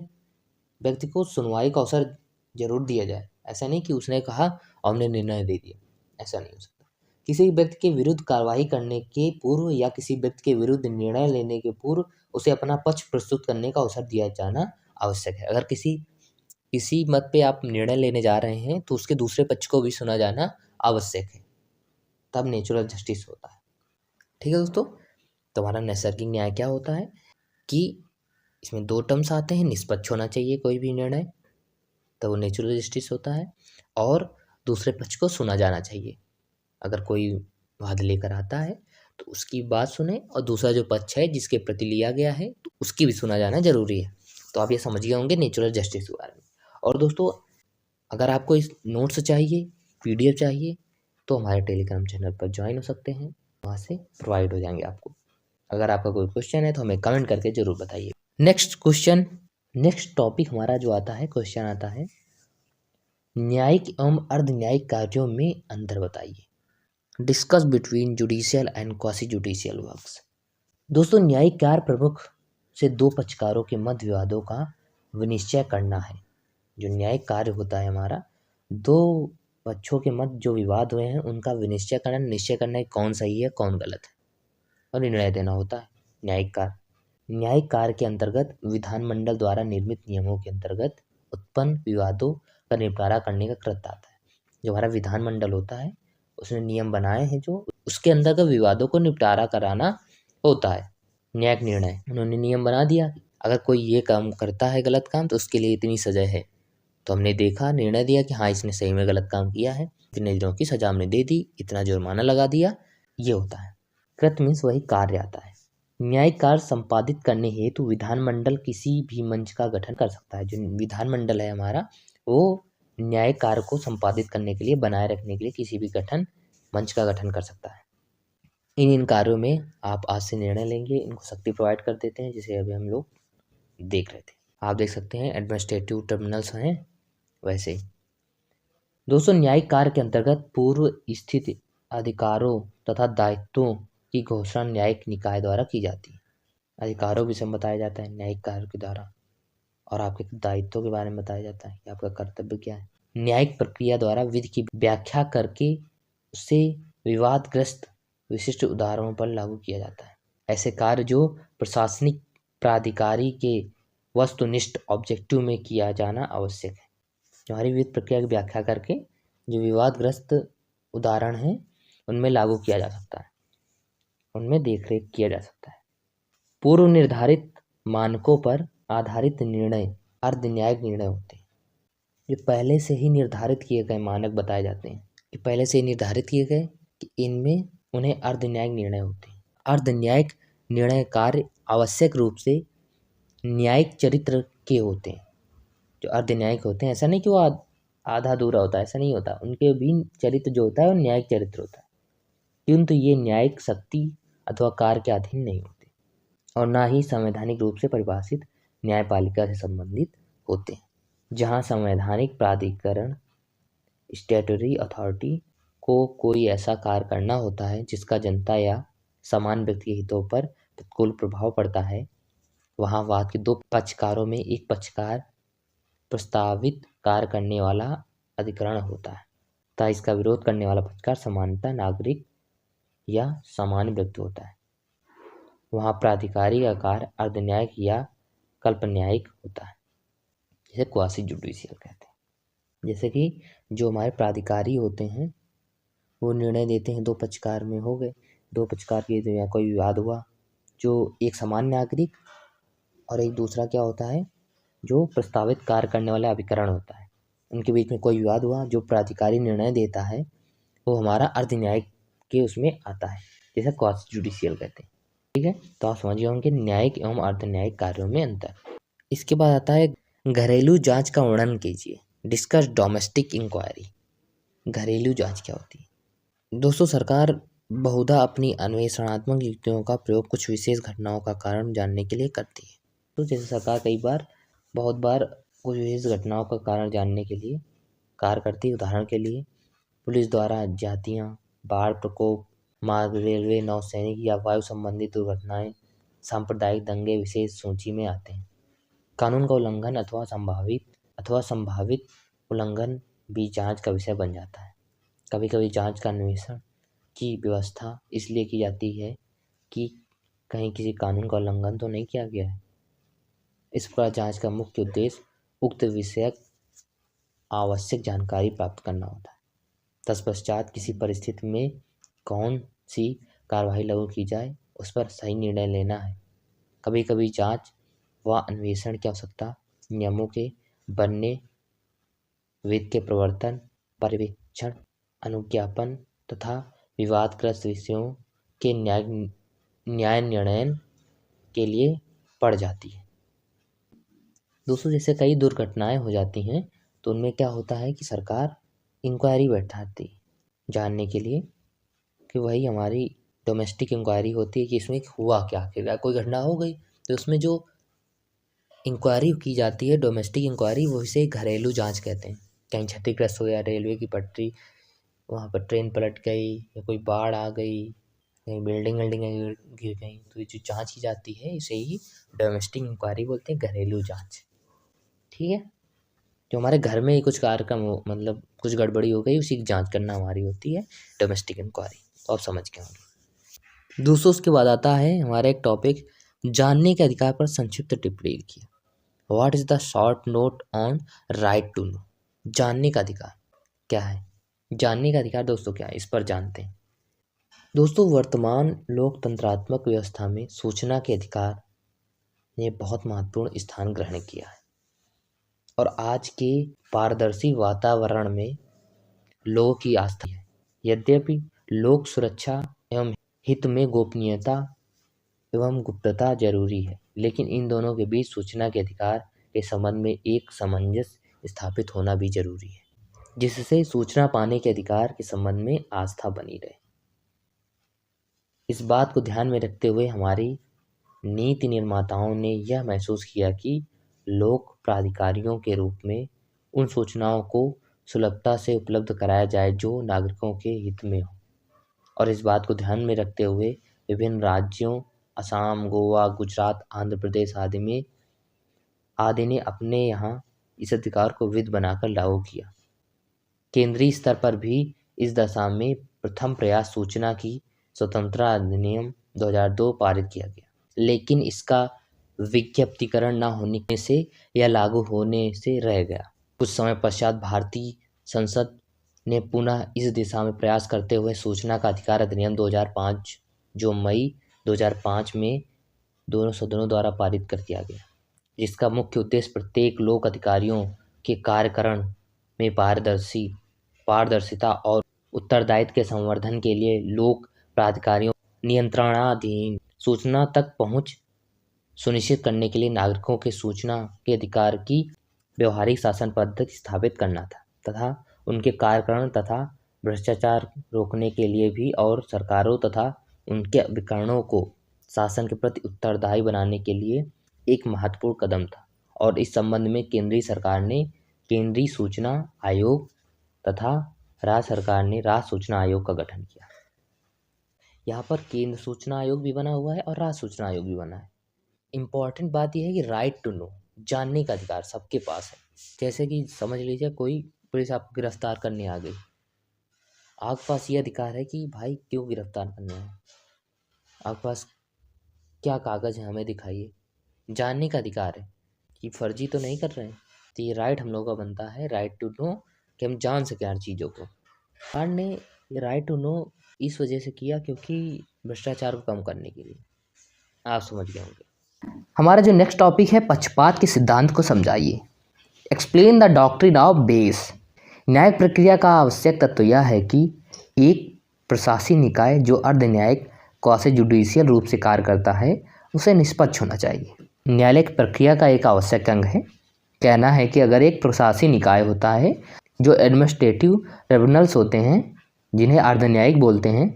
व्यक्ति को सुनवाई का अवसर जरूर दिया जाए। ऐसा नहीं कि उसने कहा और हमने निर्णय दे दिया, ऐसा नहीं हो सकता। किसी व्यक्ति के विरुद्ध कार्रवाई करने के पूर्व या किसी व्यक्ति के विरुद्ध निर्णय लेने के पूर्व उसे अपना पक्ष प्रस्तुत करने का अवसर दिया जाना आवश्यक है। अगर किसी मत पे आप निर्णय लेने जा रहे हैं तो उसके दूसरे पक्ष को भी सुना जाना आवश्यक है, तब नेचुरल जस्टिस होता है। ठीक है दोस्तों, तो हमारा नैसर्गिक न्याय क्या होता है कि इसमें दो टर्म्स आते हैं, निष्पक्ष होना चाहिए कोई भी निर्णय, तो वो नेचुरल जस्टिस होता है, और दूसरे पक्ष को सुना जाना चाहिए। अगर कोई वाद लेकर आता है तो उसकी बात सुने और दूसरा जो पक्ष है जिसके प्रति लिया गया है तो उसकी भी सुना जाना जरूरी है। तो आप ये समझ गए होंगे नेचुरल जस्टिस के बारे में। और दोस्तों, अगर आपको इस नोट्स चाहिए, पीडीएफ चाहिए, तो हमारे टेलीग्राम चैनल पर ज्वाइन हो सकते हैं, वहाँ से प्रोवाइड हो जाएंगे आपको। अगर आपका कोई क्वेश्चन है तो हमें कमेंट करके जरूर बताइए। नेक्स्ट टॉपिक हमारा जो आता है, क्वेश्चन आता है, न्यायिक एवं अर्ध न्यायिक कार्यों में अंतर बताइए। Discuss between judicial and quasi judicial works. दोस्तों, न्यायिक कार्य प्रमुख से दो पक्षकारों के मध्य विवादों का विनिश्चय करना है। जो न्यायिक कार्य होता है हमारा, दो पक्षों के मध्य जो विवाद हुए हैं उनका विनिश्चय करना, निश्चय करना है कौन सही है कौन गलत है, और निर्णय देना होता है न्यायिक कार्य। न्यायिक कार्य के अंतर्गत विधानमंडल द्वारा निर्मित नियमों के अंतर्गत उत्पन्न विवादों का निपटारा करने का कृत्य आता है। जो हमारा विधानमंडल होता है उसने नियम बनाए हैं, जो उसके अंदर का विवादों को निपटारा कराना होता है। न्यायिक निर्णय, उन्होंने नियम बना दिया, अगर कोई ये काम करता है गलत काम तो उसके लिए इतनी सजा है, तो हमने देखा, निर्णय दिया कि हाँ इसने सही में गलत काम किया है, इतने दिनों की सजा हमने दे दी, इतना जुर्माना लगा दिया, ये होता है। कृत्य मीन्स वही कार्य आता है। न्यायिक कार्य संपादित करने हेतु विधानमंडल किसी भी मंच का गठन कर सकता है। जो विधानमंडल है हमारा, वो न्यायिक कार्य को संपादित करने के लिए, बनाए रखने के लिए किसी भी मंच का गठन कर सकता है। इन कार्यों में आप आज से निर्णय लेंगे, इनको शक्ति प्रोवाइड कर देते हैं, जिसे अभी हम लोग देख रहे थे। आप देख सकते हैं एडमिनिस्ट्रेटिव ट्रिब्यूनल्स हैं वैसे ही। दोस्तों, न्यायिक कार्य के अंतर्गत पूर्व स्थित अधिकारों तथा दायित्वों की घोषणा न्यायिक निकाय द्वारा की जाती है। अधिकारों विषय में बताया जाता है न्यायिक कार्य के द्वारा, और आपके दायित्वों के बारे में बताया जाता है कि आपका कर्तव्य क्या है। न्यायिक प्रक्रिया द्वारा विधि की व्याख्या करके उसे विवादग्रस्त विशिष्ट उदाहरणों पर लागू किया जाता है। ऐसे कार्य जो प्रशासनिक प्राधिकारी के वस्तुनिष्ठ ऑब्जेक्टिव में किया जाना आवश्यक है। हमारी विधि प्रक्रिया की व्याख्या करके जो विवादग्रस्त उदाहरण हैं उनमें लागू किया जा सकता है, उनमें देखरेख किया जा सकता है। पूर्व निर्धारित मानकों पर आधारित निर्णय अर्ध न्यायिक निर्णय होते हैं। जो पहले से ही निर्धारित किए गए मानक बताए जाते हैं कि पहले से ही निर्धारित किए गए कि इनमें उन्हें अर्धन्यायिक निर्णय होते हैं। अर्धन्यायिक निर्णय कार्य आवश्यक रूप से न्यायिक चरित्र के होते हैं। जो अर्धन्यायिक होते हैं, ऐसा नहीं कि वो आधा अधूरा होता है, ऐसा नहीं होता। उनके भी चरित्र जो होता है वो न्यायिक चरित्र होता है, किंतु ये न्यायिक शक्ति अथवा कार्य के अधीन नहीं होते और ना ही संवैधानिक रूप से परिभाषित न्यायपालिका से संबंधित होते हैं। जहाँ संवैधानिक प्राधिकरण स्टैट्यूटरी अथॉरिटी को कोई ऐसा कार्य करना होता है जिसका जनता या समान व्यक्ति के हितों पर प्रतिकूल प्रभाव पड़ता है, वहाँ वाद के दो पक्षकारों में एक पक्षकार प्रस्तावित कार्य करने वाला अधिकरण होता है तथा इसका विरोध करने वाला पक्षकार सामान्यतः नागरिक या सामान्य व्यक्ति होता है। वहाँ प्राधिकारी का कार्य अर्धन्यायिक या कल्पन्यायिक होता है, जिसे क्वासी जुडिशियल कहते हैं। जैसे कि जो हमारे प्राधिकारी होते हैं वो निर्णय देते हैं, दो पक्षकार में हो गए, दो पक्षकार के या कोई विवाद हुआ, जो एक सामान्य नागरिक और एक दूसरा क्या होता है जो प्रस्तावित कार्य करने वाला अभिकरण होता है, उनके बीच में कोई विवाद हुआ, जो प्राधिकारी निर्णय देता है वो हमारा अर्धन्यायिक के उसमें आता है, जैसे क्वासी जुडिशियल कहते हैं। ठीक है, तो आप समझ गए होंगे न्यायिक एवं अर्धन्यायिक कार्यों में अंतर। इसके बाद आता है घरेलू जांच का वर्णन कीजिए। Discuss domestic inquiry. घरेलू जांच क्या होती है? दोस्तों, सरकार बहुधा अपनी अन्वेषणात्मक युक्तियों का प्रयोग कुछ विशेष घटनाओं का कारण जानने के लिए करती है। तो जैसे सरकार कई बार बहुत बार कुछ विशेष घटनाओं का कारण जानने के लिए कार्य करती है। उदाहरण के लिए पुलिस द्वारा जातियाँ, बाढ़ प्रकोप, मार्ग, रेलवे, नौसैनिक या वायु संबंधित दुर्घटनाएं, सांप्रदायिक दंगे विशेष सूची में आते हैं। कानून का उल्लंघन अथवा संभावित उल्लंघन भी जांच का विषय बन जाता है। कभी कभी जांच का अन्वेषण की व्यवस्था इसलिए की जाती है कि कहीं किसी कानून का उल्लंघन तो नहीं किया गया है। इस प्रकार जांच का मुख्य उद्देश्य उक्त विषयक आवश्यक जानकारी प्राप्त करना होता है। तत्पश्चात किसी परिस्थिति में कौन सी कार्रवाई लागू की जाए उस पर सही निर्णय लेना है। कभी कभी जांच व अन्वेषण की आवश्यकता नियमों के बनने, विधि के प्रवर्तन, पर्यवेक्षण, अनुज्ञापन तथा विवादग्रस्त विषयों के न्याय निर्णय के लिए पड़ जाती है। दोस्तों, जैसे कई दुर्घटनाएं हो जाती हैं तो उनमें क्या होता है कि सरकार इंक्वायरी बैठाती है जानने के लिए कि वही हमारी डोमेस्टिक इंक्वायरी होती है कि इसमें हुआ क्या। आखिर कोई घटना हो गई तो उसमें जो इंक्वायरी की जाती है डोमेस्टिक इंक्वायरी, वो इसे घरेलू जांच कहते हैं। कहीं क्षतिग्रस्त हो गया, रेलवे की पटरी, वहाँ पर ट्रेन पलट गई या कोई बाढ़ आ गई, कहीं बिल्डिंग गिर गई, तो ये जो जांच की जाती है इसे ही डोमेस्टिक इंक्वायरी बोलते हैं, घरेलू जांच। ठीक है, जो हमारे घर में ही कुछ कार्यक्रम हो, मतलब कुछ गड़बड़ी हो गई, उसी की जांच करना हमारी होती है डोमेस्टिक इंक्वायरी। तो आप समझ गए होंगे। दोस्तों, उसके बाद आता है हमारा एक टॉपिक, जानने के अधिकार पर संक्षिप्त टिप्पणी लिखिए। What is the short note on right to know. जानने का अधिकार क्या है? जानने का अधिकार दोस्तों क्या है, इस पर जानते हैं। दोस्तों, वर्तमान लोकतंत्रात्मक व्यवस्था में सूचना के अधिकार ने बहुत महत्वपूर्ण स्थान ग्रहण किया है और आज के पारदर्शी वातावरण में लोगों की आस्था है। यद्यपि लोक सुरक्षा एवं हित में गोपनीयता एवं गुप्तता जरूरी है, लेकिन इन दोनों के बीच सूचना के अधिकार के संबंध में एक सामंजस्य स्थापित होना भी जरूरी है, जिससे सूचना पाने के अधिकार के संबंध में आस्था बनी रहे। इस बात को ध्यान में रखते हुए हमारी नीति निर्माताओं ने यह महसूस किया कि लोक प्राधिकारियों के रूप में उन सूचनाओं को सुलभता से उपलब्ध कराया जाए जो नागरिकों के हित में हो, और इस बात को ध्यान में रखते हुए विभिन्न राज्यों असम, गोवा, गुजरात, आंध्र प्रदेश आदि ने अपने यहाँ इस अधिकार को विधि बनाकर लागू किया। केंद्रीय स्तर पर भी इस दशा में प्रथम प्रयास सूचना की स्वतंत्रता अधिनियम 2002 पारित किया गया, लेकिन इसका विज्ञप्तिकरण न होने से या लागू होने से रह गया। कुछ समय पश्चात भारतीय संसद ने पुनः इस दिशा में प्रयास करते हुए सूचना का अधिकार अधिनियम 2005, जो मई 2005 में दोनों सदनों द्वारा पारित कर दिया गया, जिसका मुख्य उद्देश्य प्रत्येक लोक अधिकारियों के कार्यकरण में पारदर्शिता और उत्तरदायित्व के संवर्धन के लिए लोक प्राधिकारियों नियंत्रणाधीन सूचना तक पहुंच सुनिश्चित करने के लिए नागरिकों के सूचना के अधिकार की व्यवहारिक शासन पद्धति स्थापित करना था तथा उनके कार्यकरण तथा भ्रष्टाचार रोकने के लिए भी और सरकारों तथा उनके विकरणों को शासन के प्रति उत्तरदायी बनाने के लिए एक महत्वपूर्ण कदम था। और इस संबंध में केंद्रीय सरकार ने केंद्रीय सूचना आयोग तथा राज्य सरकार ने राज्य सूचना आयोग का गठन किया। यहाँ पर केंद्र सूचना आयोग भी बना हुआ है और राज्य सूचना आयोग भी बना है। इम्पॉर्टेंट बात यह है कि राइट टू नो, जानने का अधिकार सबके पास है। जैसे कि समझ लीजिए कोई पुलिस आपको गिरफ्तार करने आ गई, आपके पास ये अधिकार है कि भाई क्यों गिरफ्तार करने आए, आपके पास क्या कागज़ है हमें दिखाइए। जानने का अधिकार है कि फर्जी तो नहीं कर रहे हैं। तो ये राइट हम लोगों का बनता है, राइट टू नो, कि हम जान सकें हर चीज़ों को। सरकार ने ये राइट टू नो इस वजह से किया क्योंकि भ्रष्टाचार को कम करने के लिए। आप समझ गए होंगे। हमारा जो नेक्स्ट टॉपिक है, पक्षपात के सिद्धांत को समझाइए। Explain the doctrine of base. न्याय प्रक्रिया का आवश्यक तत्व यह है कि एक प्रशासनिक निकाय जो अर्ध न्यायिक क्वासी जुडिशियल रूप से कार्य करता है उसे निष्पक्ष होना चाहिए। न्यायालयिक प्रक्रिया का एक आवश्यक अंग है। कहना है कि अगर एक प्रशासनिक निकाय होता है जो एडमिनिस्ट्रेटिव ट्रिब्यूनल्स होते हैं जिन्हें अर्ध न्यायिक बोलते हैं,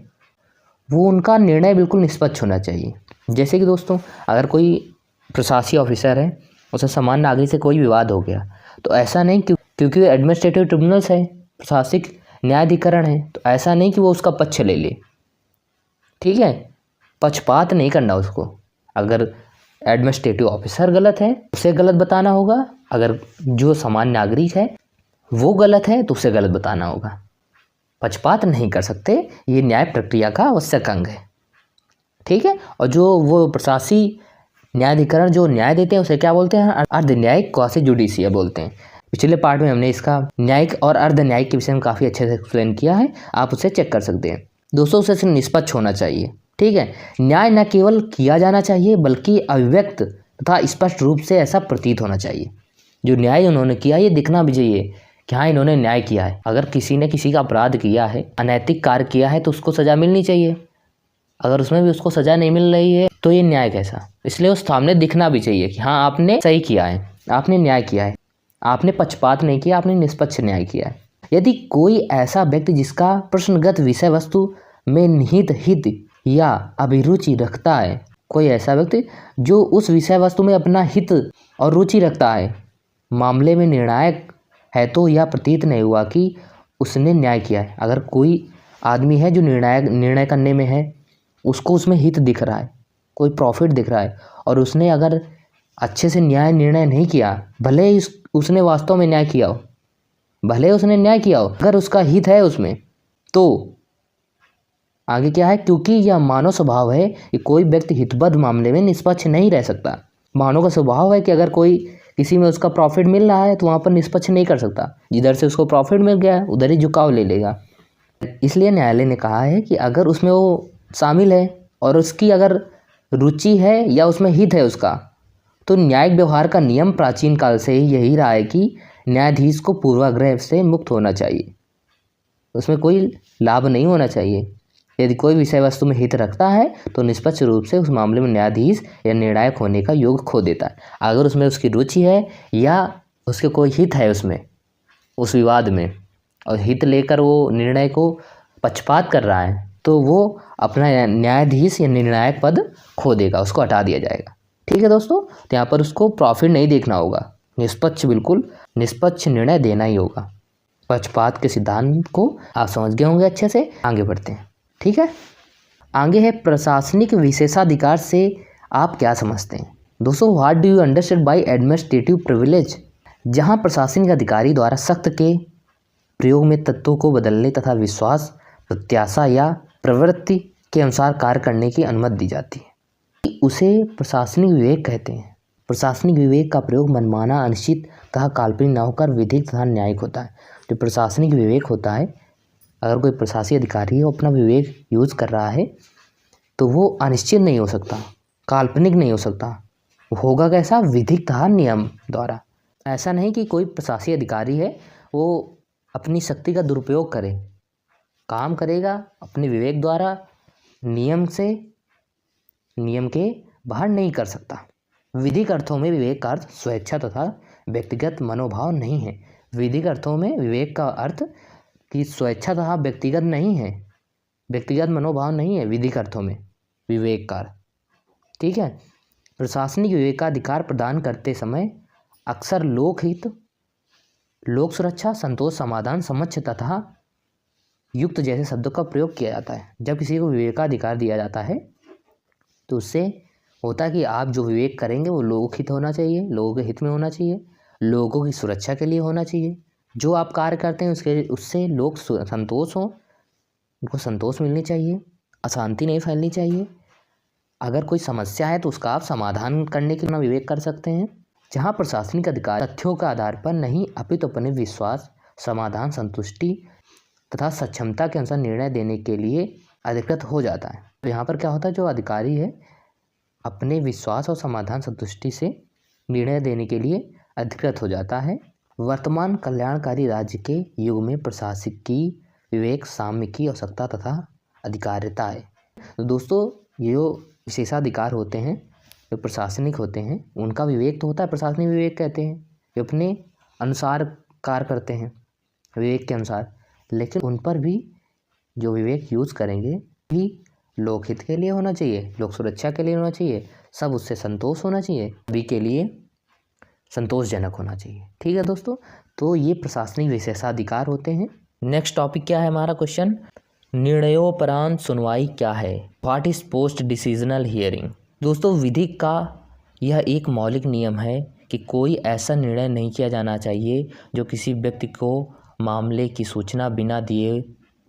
वो उनका निर्णय बिल्कुल निष्पक्ष होना चाहिए। जैसे कि दोस्तों, अगर कोई प्रशासनिक ऑफिसर है, उसे सामान्य नागरिक से कोई विवाद हो गया, तो ऐसा नहीं क्योंकि एडमिनिस्ट्रेटिव ट्रिब्यूनल्स है, प्रशासनिक न्यायाधिकरण है, तो ऐसा नहीं कि वो उसका पक्ष ले ले। ठीक है, पक्षपात नहीं करना उसको। अगर एडमिनिस्ट्रेटिव ऑफिसर गलत है उसे गलत बताना होगा, अगर जो सामान्य नागरिक है वो गलत है तो उसे गलत बताना होगा। पक्षपात नहीं कर सकते, ये न्याय प्रक्रिया का आवश्यक अंग है। ठीक है, और जो वो प्रशासनिक न्यायाधिकरण जो न्याय देते हैं उसे क्या बोलते हैं? अर्ध न्यायिक क्वासी जुडिशियल बोलते हैं। पिछले पार्ट में हमने इसका न्यायिक और अर्ध न्यायिक के विषय में काफ़ी अच्छे से एक्सप्लेन किया है, आप उसे चेक कर सकते हैं। दोस्तों, उसे निष्पक्ष होना चाहिए। ठीक है, न्याय न केवल किया जाना चाहिए बल्कि अभिव्यक्त तथा स्पष्ट रूप से ऐसा प्रतीत होना चाहिए। जो न्याय उन्होंने किया ये दिखना भी चाहिए कि हाँ इन्होंने न्याय किया है। अगर किसी ने किसी का अपराध किया है, अनैतिक कार्य किया है, तो उसको सज़ा मिलनी चाहिए। अगर उसमें भी उसको सज़ा नहीं मिल रही है तो ये न्याय कैसा? इसलिए उस सामने दिखना भी चाहिए कि हाँ आपने सही किया है, आपने न्याय किया है, आपने पक्षपात नहीं किया, आपने निष्पक्ष न्याय किया है। यदि कोई ऐसा व्यक्ति जिसका प्रश्नगत विषय वस्तु में निहित हित या अभिरुचि रखता है, कोई ऐसा व्यक्ति जो उस विषय वस्तु में अपना हित और रुचि रखता है, मामले में निर्णायक है, तो यह प्रतीत नहीं हुआ कि उसने न्याय किया है। अगर कोई आदमी है जो निर्णय करने में है, उसको उसमें हित दिख रहा है, कोई प्रॉफिट दिख रहा है, और उसने अगर अच्छे से निर्णय नहीं किया, भले ही उसने वास्तव में न्याय किया हो, भले उसने न्याय किया हो, अगर उसका हित है उसमें, तो आगे क्या है? क्योंकि यह मानव स्वभाव है कि कोई व्यक्ति हितबद्ध मामले में निष्पक्ष नहीं रह सकता। मानव का स्वभाव है कि अगर कोई किसी में उसका प्रॉफिट मिल रहा है तो वहाँ पर निष्पक्ष नहीं कर सकता। जिधर से उसको प्रॉफिट मिल गया उधर ही झुकाव ले लेगा। इसलिए न्यायालय ने कहा है कि अगर उसमें वो शामिल है और उसकी अगर रुचि है या उसमें हित है उसका, तो न्यायिक व्यवहार का नियम प्राचीन काल से ही यही रहा है कि न्यायाधीश को पूर्वाग्रह से मुक्त होना चाहिए, उसमें कोई लाभ नहीं होना चाहिए। यदि कोई विषय वस्तु में हित रखता है तो निष्पक्ष रूप से उस मामले में न्यायाधीश या निर्णायक होने का योग खो देता है। अगर उसमें उसकी रुचि है या उसके कोई हित है उसमें, उस विवाद में, और हित लेकर वो निर्णय को पक्षपात कर रहा है, तो वो अपना न्यायाधीश या निर्णायक पद खो देगा, उसको हटा दिया जाएगा। ठीक है दोस्तों, तो यहाँ पर उसको प्रॉफिट नहीं देखना होगा, निष्पक्ष, बिल्कुल निष्पक्ष निर्णय देना ही होगा। पक्षपात के सिद्धांत को आप समझ गए होंगे अच्छे से। आगे बढ़ते हैं। ठीक है, आगे है प्रशासनिक विशेषाधिकार से आप क्या समझते हैं? दोस्तों, what do you understand bye administrative privilege? जहां प्रशासनिक अधिकारी द्वारा सख्त के प्रयोग में तत्वों को बदलने तथा विश्वास, प्रत्याशा या प्रवृत्ति के अनुसार कार्य करने की अनुमति दी जाती है, उसे प्रशासनिक विवेक कहते हैं। प्रशासनिक विवेक का प्रयोग मनमाना, अनिश्चित तथा काल्पनिक न होकर विधिक तथा न्यायिक होता है। जो प्रशासनिक विवेक होता है, अगर कोई प्रशासनिक अधिकारी वो अपना विवेक यूज़ कर रहा है तो वो अनिश्चित नहीं हो सकता, काल्पनिक नहीं हो सकता, होगा कैसा? विधिक तथा नियम द्वारा। ऐसा नहीं कि कोई प्रशासकीय अधिकारी है वो अपनी शक्ति का दुरुपयोग करे, काम करेगा अपने विवेक द्वारा, नियम के बाहर नहीं कर सकता। विधिक अर्थों में विवेक का अर्थ स्वेच्छा तथा व्यक्तिगत मनोभाव नहीं है। विधिक अर्थों में विवेक का अर्थ कि स्वेच्छा तथा व्यक्तिगत नहीं है, व्यक्तिगत मनोभाव नहीं है विधिक अर्थों में विवेक का। ठीक है। प्रशासनिक विवेकाधिकार प्रदान करते समय अक्सर लोकहित, लोक सुरक्षा, संतोष, समाधान, समक्ष तथा युक्त जैसे शब्दों का प्रयोग किया जाता है। जब किसी को विवेकाधिकार दिया जाता है तो उससे होता है कि आप जो विवेक करेंगे वो लोकहित होना चाहिए, लोगों के हित में होना चाहिए, लोगों की सुरक्षा के लिए होना चाहिए। जो आप कार्य करते हैं उससे लोग संतोष हों, उनको संतोष मिलनी चाहिए, अशांति नहीं फैलनी चाहिए। अगर कोई समस्या है तो उसका आप समाधान करने के लिए विवेक कर सकते हैं। जहाँ प्रशासनिक अधिकार तथ्यों के आधार पर नहीं अपितु अपने विश्वास, समाधान, संतुष्टि तथा सक्षमता के अनुसार निर्णय देने के लिए अधिकृत हो जाता है। तो यहाँ पर क्या होता है, जो अधिकारी है अपने विश्वास और समाधान, संतुष्टि से निर्णय देने के लिए अधिकृत हो जाता है। वर्तमान कल्याणकारी राज्य के युग में प्रशासक की विवेक, साम्य की आवश्यकता तथा अधिकारिता है। तो दोस्तों, ये जो विशेषाधिकार होते हैं, जो प्रशासनिक होते हैं, उनका विवेक तो होता है, प्रशासनिक विवेक कहते हैं, जो अपने अनुसार कार्य करते हैं विवेक के अनुसार, लेकिन उन पर भी जो विवेक यूज़ करेंगे भी लोकहित के लिए होना चाहिए, लोक सुरक्षा के लिए होना चाहिए, सब उससे संतोष होना चाहिए, सभी के लिए संतोषजनक होना चाहिए। ठीक है दोस्तों, तो ये प्रशासनिक विशेषाधिकार होते हैं। नेक्स्ट टॉपिक क्या है हमारा क्वेश्चन, निर्णयोपरांत सुनवाई क्या है? What is post decisional hearing? दोस्तों, विधिक का यह एक मौलिक नियम है कि कोई ऐसा निर्णय नहीं किया जाना चाहिए जो किसी व्यक्ति को मामले की सूचना बिना दिए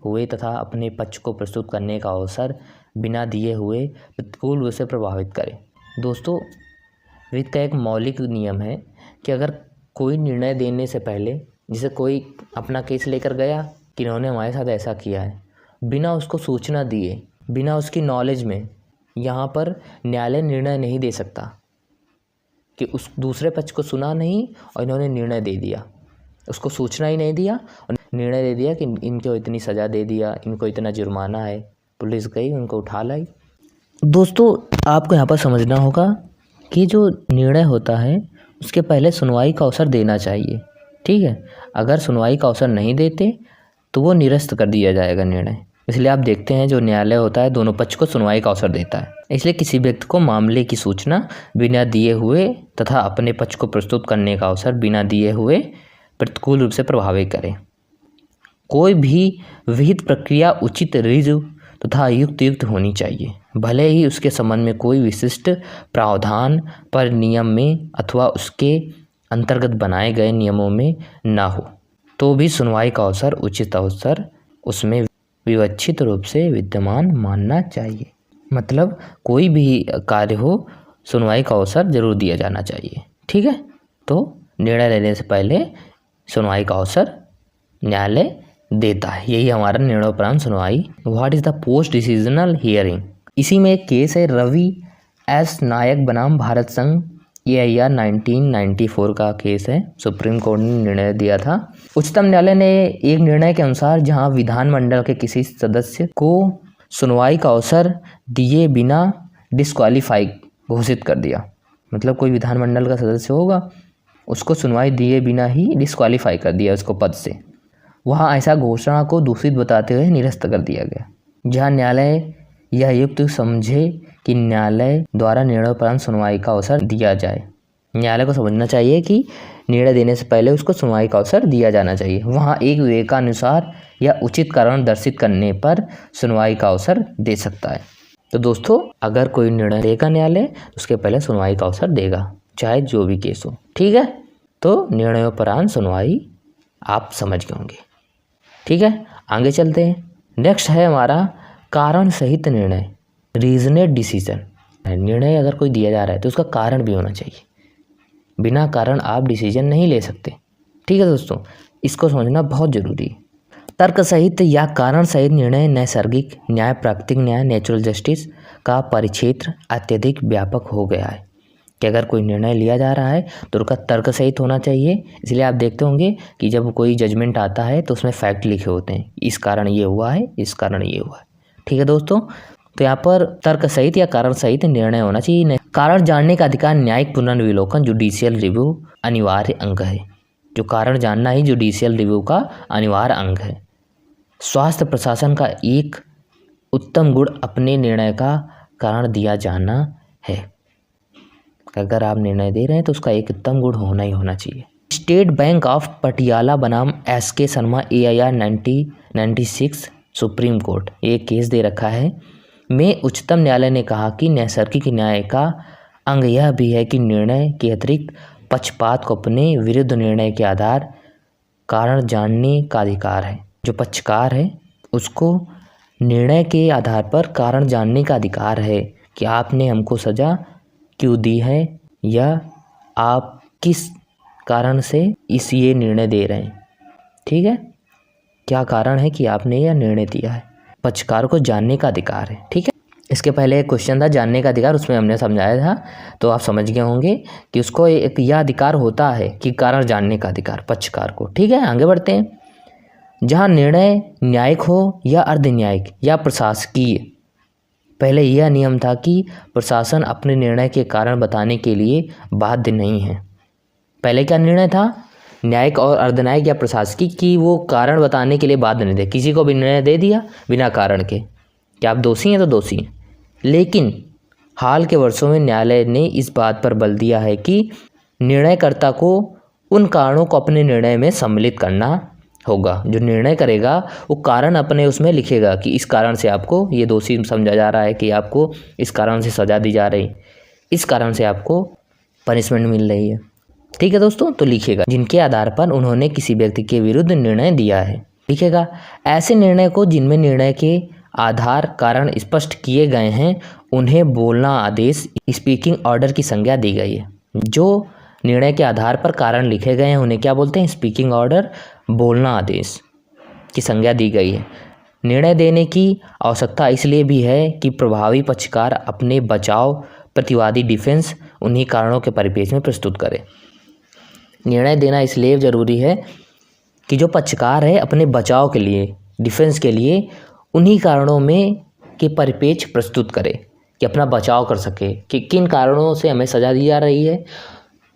हुए तथा अपने पक्ष को प्रस्तुत करने का अवसर बिना दिए हुए प्रतिकूल रूप से प्रभावित करे। दोस्तों, विधि का एक मौलिक नियम है कि अगर कोई निर्णय देने से पहले, जैसे कोई अपना केस लेकर गया कि इन्होंने हमारे साथ ऐसा किया है, बिना उसको सूचना दिए, बिना उसकी नॉलेज में, यहाँ पर न्यायालय निर्णय नहीं दे सकता कि उस दूसरे पक्ष को सुना नहीं और इन्होंने निर्णय दे दिया, उसको सूचना ही नहीं दिया और निर्णय दे दिया कि इनको इतनी सज़ा दे दिया, इनको इतना जुर्माना है, पुलिस गई उनको उठा लाई। दोस्तों, आपको यहाँ पर समझना होगा कि जो निर्णय होता है उसके पहले सुनवाई का अवसर देना चाहिए। ठीक है, अगर सुनवाई का अवसर नहीं देते तो वो निरस्त कर दिया जाएगा निर्णय। इसलिए आप देखते हैं जो न्यायालय होता है दोनों पक्ष को सुनवाई का अवसर देता है। इसलिए किसी व्यक्ति को मामले की सूचना बिना दिए हुए तथा अपने पक्ष को प्रस्तुत करने का अवसर बिना दिए हुए प्रतिकूल रूप से प्रभावित करे। कोई भी विहित प्रक्रिया उचित, ऋजु तथा युक्त होनी चाहिए, भले ही उसके संबंध में कोई विशिष्ट प्रावधान पर नियम में अथवा उसके अंतर्गत बनाए गए नियमों में ना हो, तो भी सुनवाई का अवसर, उचित अवसर उसमें विवक्षित रूप से विद्यमान मानना चाहिए। मतलब कोई भी कार्य हो, सुनवाई का अवसर जरूर दिया जाना चाहिए। ठीक है, तो निर्णय लेने से पहले सुनवाई का अवसर न्यायालय देता है। यही हमारा निर्णयोपरांत सुनवाई। What is the post decisional hearing? इसी में एक केस है रवि एस नायक बनाम भारत संघ, AIR 1994 का केस है। सुप्रीम कोर्ट ने निर्णय दिया था। उच्चतम न्यायालय ने एक निर्णय के अनुसार जहां विधानमंडल के किसी सदस्य को सुनवाई का अवसर दिए बिना डिस्क्वालीफाई घोषित कर दिया। मतलब कोई विधानमंडल का सदस्य होगा, उसको सुनवाई दिए बिना ही डिस्क्वालीफाई कर दिया उसको पद से। वहाँ ऐसा घोषणा को दूषित बताते हुए निरस्त कर दिया गया। जहाँ न्यायालय यह युक्त समझे कि न्यायालय द्वारा निर्णयोपरांत सुनवाई का अवसर दिया जाए। न्यायालय को समझना चाहिए कि निर्णय देने से पहले उसको सुनवाई का अवसर दिया जाना चाहिए। वहाँ एक विवेकानुसार या उचित कारण दर्शित करने पर सुनवाई का अवसर दे सकता है। तो दोस्तों, अगर कोई निर्णय देगा न्यायालय, उसके पहले सुनवाई का अवसर देगा, चाहे जो भी केस हो। ठीक है, तो निर्णयोपरांत सुनवाई आप समझ गए होंगे। ठीक है, आगे चलते हैं। नेक्स्ट है हमारा कारण सहित निर्णय, रीजनेड डिसीजन। निर्णय अगर कोई दिया जा रहा है तो उसका कारण भी होना चाहिए, बिना कारण आप डिसीजन नहीं ले सकते। ठीक है दोस्तों, इसको समझना बहुत जरूरी है। तर्क सहित या कारण सहित निर्णय नैसर्गिक न्याय, प्राकृतिक न्याय, नेचुरल जस्टिस का परिक्षेत्र अत्यधिक व्यापक हो गया है। कि अगर कोई निर्णय लिया जा रहा है तो उसका तर्क सहित होना चाहिए। इसलिए आप देखते होंगे कि जब कोई जजमेंट आता है तो उसमें फैक्ट लिखे होते हैं, इस कारण ये हुआ है, इस कारण ये हुआ है। ठीक है दोस्तों, तो यहाँ पर तर्क सहित या कारण सहित निर्णय होना चाहिए। कारण जानने का अधिकार न्यायिक पुनर्विलोकन जुडिशियल रिव्यू अनिवार्य अंग है। जो कारण जानना ही जुडिशियल रिव्यू का अनिवार्य अंग है। स्वास्थ्य प्रशासन का एक उत्तम गुण अपने निर्णय का कारण दिया जाना है। अगर आप निर्णय दे रहे हैं तो उसका एक उत्तम गुण होना ही होना चाहिए। स्टेट बैंक ऑफ पटियाला बनाम SK Sharma AIR 1996 supreme court एक केस दे रखा है में उच्चतम न्यायालय ने कहा कि नैसर्गिक न्याय का अंग यह भी है कि निर्णय के अतिरिक्त पक्षपात को अपने विरुद्ध निर्णय के आधार कारण जानने का अधिकार है। जो पक्षकार है उसको निर्णय के आधार पर कारण जानने का अधिकार है कि आपने हमको सज़ा क्यों दी है या आप किस कारण से ये निर्णय दे रहे हैं। ठीक है, क्या कारण है कि आपने यह निर्णय दिया है। पक्षकार को जानने का अधिकार है। ठीक है, इसके पहले एक क्वेश्चन था जानने का अधिकार, उसमें हमने समझाया था, तो आप समझ गए होंगे कि उसको एक यह अधिकार होता है कि कारण जानने का अधिकार पक्षकार को। ठीक है, आगे बढ़ते हैं। जहाँ निर्णय न्यायिक हो या अर्ध न्यायिक या प्रशासकीय, पहले यह नियम था कि प्रशासन अपने निर्णय के कारण बताने के लिए बाध्य नहीं है। पहले क्या निर्णय था, न्यायिक और अर्धन्यायिक या प्रशासकीय, कि वो कारण बताने के लिए बाध्य नहीं थे। किसी को भी निर्णय दे दिया बिना कारण के कि आप दोषी हैं तो दोषी हैं। लेकिन हाल के वर्षों में न्यायालय ने इस बात पर बल दिया है कि निर्णयकर्ता को उन कारणों को अपने निर्णय में सम्मिलित करना होगा। जो निर्णय करेगा वो कारण अपने उसमें लिखेगा कि इस कारण से आपको ये दोषी समझा जा रहा है, कि आपको इस कारण से सज़ा दी जा रही, इस कारण से आपको पनिशमेंट मिल रही है। ठीक है दोस्तों, तो लिखेगा जिनके आधार पर उन्होंने किसी व्यक्ति के विरुद्ध निर्णय दिया है। लिखेगा ऐसे निर्णय को जिनमें निर्णय के आधार कारण स्पष्ट किए गए हैं उन्हें बोलना आदेश स्पीकिंग ऑर्डर की संज्ञा दी गई है। जो निर्णय के आधार पर कारण लिखे गए हैं उन्हें क्या बोलते हैं, स्पीकिंग ऑर्डर, बोलना आदेश की संज्ञा दी गई है। निर्णय देने की आवश्यकता इसलिए भी है कि प्रभावी पक्षकार अपने बचाव प्रतिवादी डिफेंस उन्हीं कारणों के परिप्रेक्ष्य में प्रस्तुत करे। निर्णय देना इसलिए ज़रूरी है कि जो पक्षकार है अपने बचाव के लिए, डिफेंस के लिए उन्हीं कारणों में के परिप्रेक्ष्य प्रस्तुत करे कि अपना बचाव कर सके, कि किन कारणों से हमें सज़ा दी जा रही है,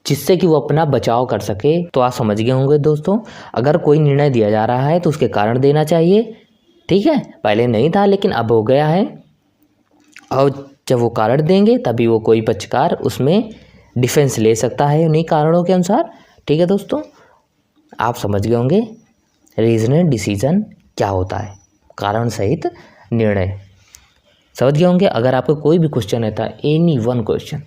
जिससे कि वो अपना बचाव कर सके। तो आप समझ गए होंगे दोस्तों, अगर कोई निर्णय दिया जा रहा है तो उसके कारण देना चाहिए। ठीक है, पहले नहीं था लेकिन अब हो गया है, और जब वो कारण देंगे तभी वो कोई पक्षकार उसमें डिफेंस ले सकता है उन्हीं कारणों के अनुसार। ठीक है दोस्तों, आप समझ गए होंगे रीजनल डिसीजन क्या होता है, कारण सहित निर्णय समझ गए होंगे। अगर आपको कोई भी क्वेश्चन रहता है, एनी वन क्वेश्चन,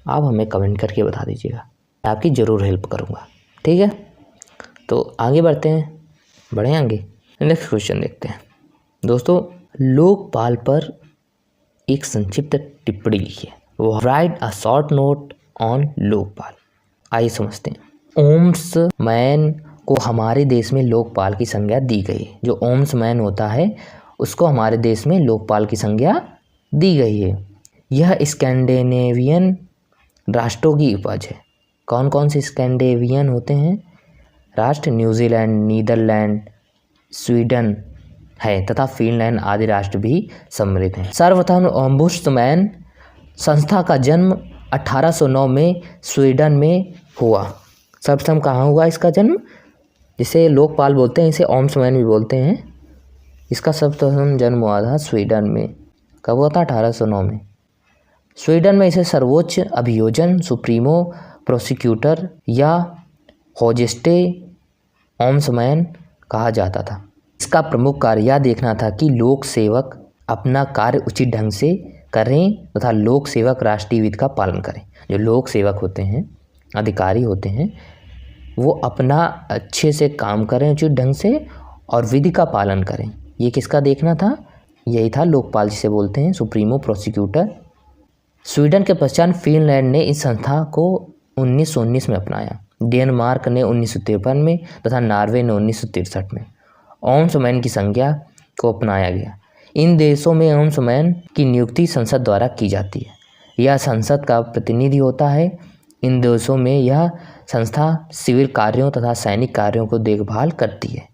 आप हमें कमेंट करके बता दीजिएगा, आपकी ज़रूर हेल्प करूँगा। ठीक है, तो आगे बढ़ते हैं, बढ़े आगे। नेक्स्ट क्वेश्चन देखते हैं दोस्तों। लोकपाल पर एक संक्षिप्त टिप्पणी लिखिए। Right a short note on Lokpal. आइए समझते हैं। ओम्समैन को हमारे देश में लोकपाल की संज्ञा दी गई। जो ओम्समैन होता है उसको हमारे देश में लोकपाल की संज्ञा दी गई है। यह स्कैंडिनेवियन राष्ट्रों की उपज है। कौन कौन से स्कैंडिनेवियन होते हैं राष्ट्र? न्यूजीलैंड, नीदरलैंड, स्वीडन है तथा फिनलैंड आदि राष्ट्र भी सम्मिलित हैं। सर्वप्रथम ओम्बुड्समैन संस्था का जन्म 1809 में स्वीडन में हुआ। सर्वप्रथम कहाँ हुआ इसका जन्म? जिसे लोकपाल बोलते हैं, इसे ओम्समैन भी बोलते हैं। इसका सर्वप्रथम जन्म हुआ था स्वीडन में। कब हुआ था? 1809 में। स्वीडन में इसे सर्वोच्च अभियोजन सुप्रीमो प्रोसिक्यूटर या होजेस्टे ओम्समैन कहा जाता था। इसका प्रमुख कार्य यह देखना था कि लोक सेवक अपना कार्य उचित ढंग से करें तथा लोक सेवक राष्ट्रीय विधि का पालन करें। जो लोक सेवक होते हैं, अधिकारी होते हैं, वो अपना अच्छे से काम करें उचित ढंग से और विधि का पालन करें। ये किसका देखना था? यही था लोकपाल जिसे बोलते हैं, सुप्रीमो प्रोसिक्यूटर। स्वीडन के पश्चात फिनलैंड ने इस संस्था को 1919 में अपनाया, डेनमार्क ने 1953 में तथा नॉर्वे ने 1963 में। ओम्समैन की संज्ञा को अपनाया गया। इन देशों में ओम्समैन की नियुक्ति संसद द्वारा की जाती है। यह संसद का प्रतिनिधि होता है। इन देशों में यह संस्था सिविल कार्यों तथा सैनिक कार्यों को देखभाल करती है।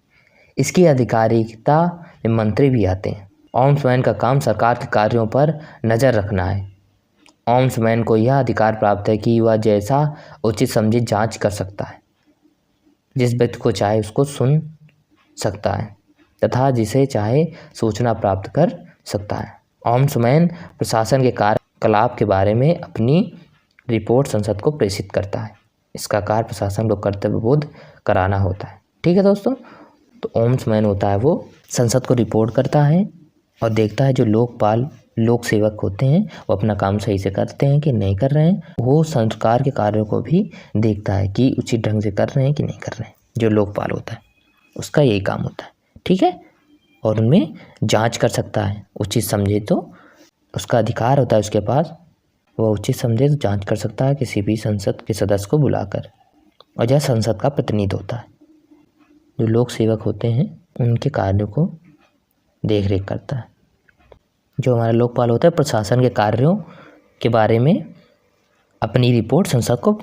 इसकी आधिकारिकता में मंत्री भी आते हैं। ओम्बुड्समैन का काम सरकार के कार्यों पर नज़र रखना है। ओम्बुड्समैन को यह अधिकार प्राप्त है कि वह जैसा उचित समझे जांच कर सकता है, जिस व्यक्ति को चाहे उसको सुन सकता है तथा जिसे चाहे सूचना प्राप्त कर सकता है। ओम्बुड्समैन प्रशासन के कार्यकलाप के बारे में अपनी रिपोर्ट संसद को प्रेषित करता है। इसका कार्य प्रशासन को कर्तव्यबोध कराना होता है। ठीक है दोस्तों, तो ओम्बुड्समैन होता है वो संसद को रिपोर्ट करता है और देखता है जो लोकपाल लोक सेवक होते हैं वो अपना काम सही से करते हैं कि नहीं कर रहे हैं। वो सरकार के कार्यों को भी देखता है कि उचित ढंग से कर रहे हैं कि नहीं कर रहे हैं। जो लोकपाल होता है उसका यही काम होता है। ठीक है, और उनमें जांच कर सकता है, उचित समझे तो उसका अधिकार होता है उसके पास, वह उचित समझे तो जांच कर सकता है किसी भी संसद के सदस्य को बुलाकर। और यह संसद का प्रतिनिधि होता है, जो लोक सेवक होते हैं उनके कार्यों को देख रेख करता है। जो हमारा लोकपाल होता है प्रशासन के कार्यों के बारे में अपनी रिपोर्ट संसद को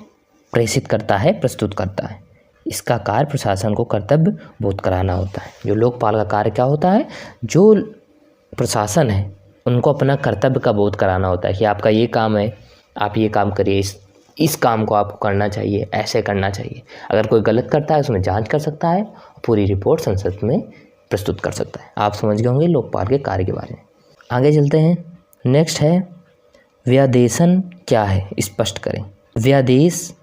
प्रेषित करता है, प्रस्तुत करता है। इसका कार्य प्रशासन को कर्तव्य बोध कराना होता है। जो लोकपाल का कार्य क्या होता है, जो प्रशासन है उनको अपना कर्तव्य का बोध कराना होता है कि आपका ये काम है, आप ये काम करिए, इस काम को आपको करना चाहिए, ऐसे करना चाहिए। अगर कोई गलत करता है उसमें जांच कर सकता है, पूरी रिपोर्ट संसद में प्रस्तुत कर सकता है। आप समझ गए होंगे लोकपाल के कार्य के बारे में। आगे चलते हैं। नेक्स्ट है व्यादेशन क्या है, स्पष्ट करें। व्यादेश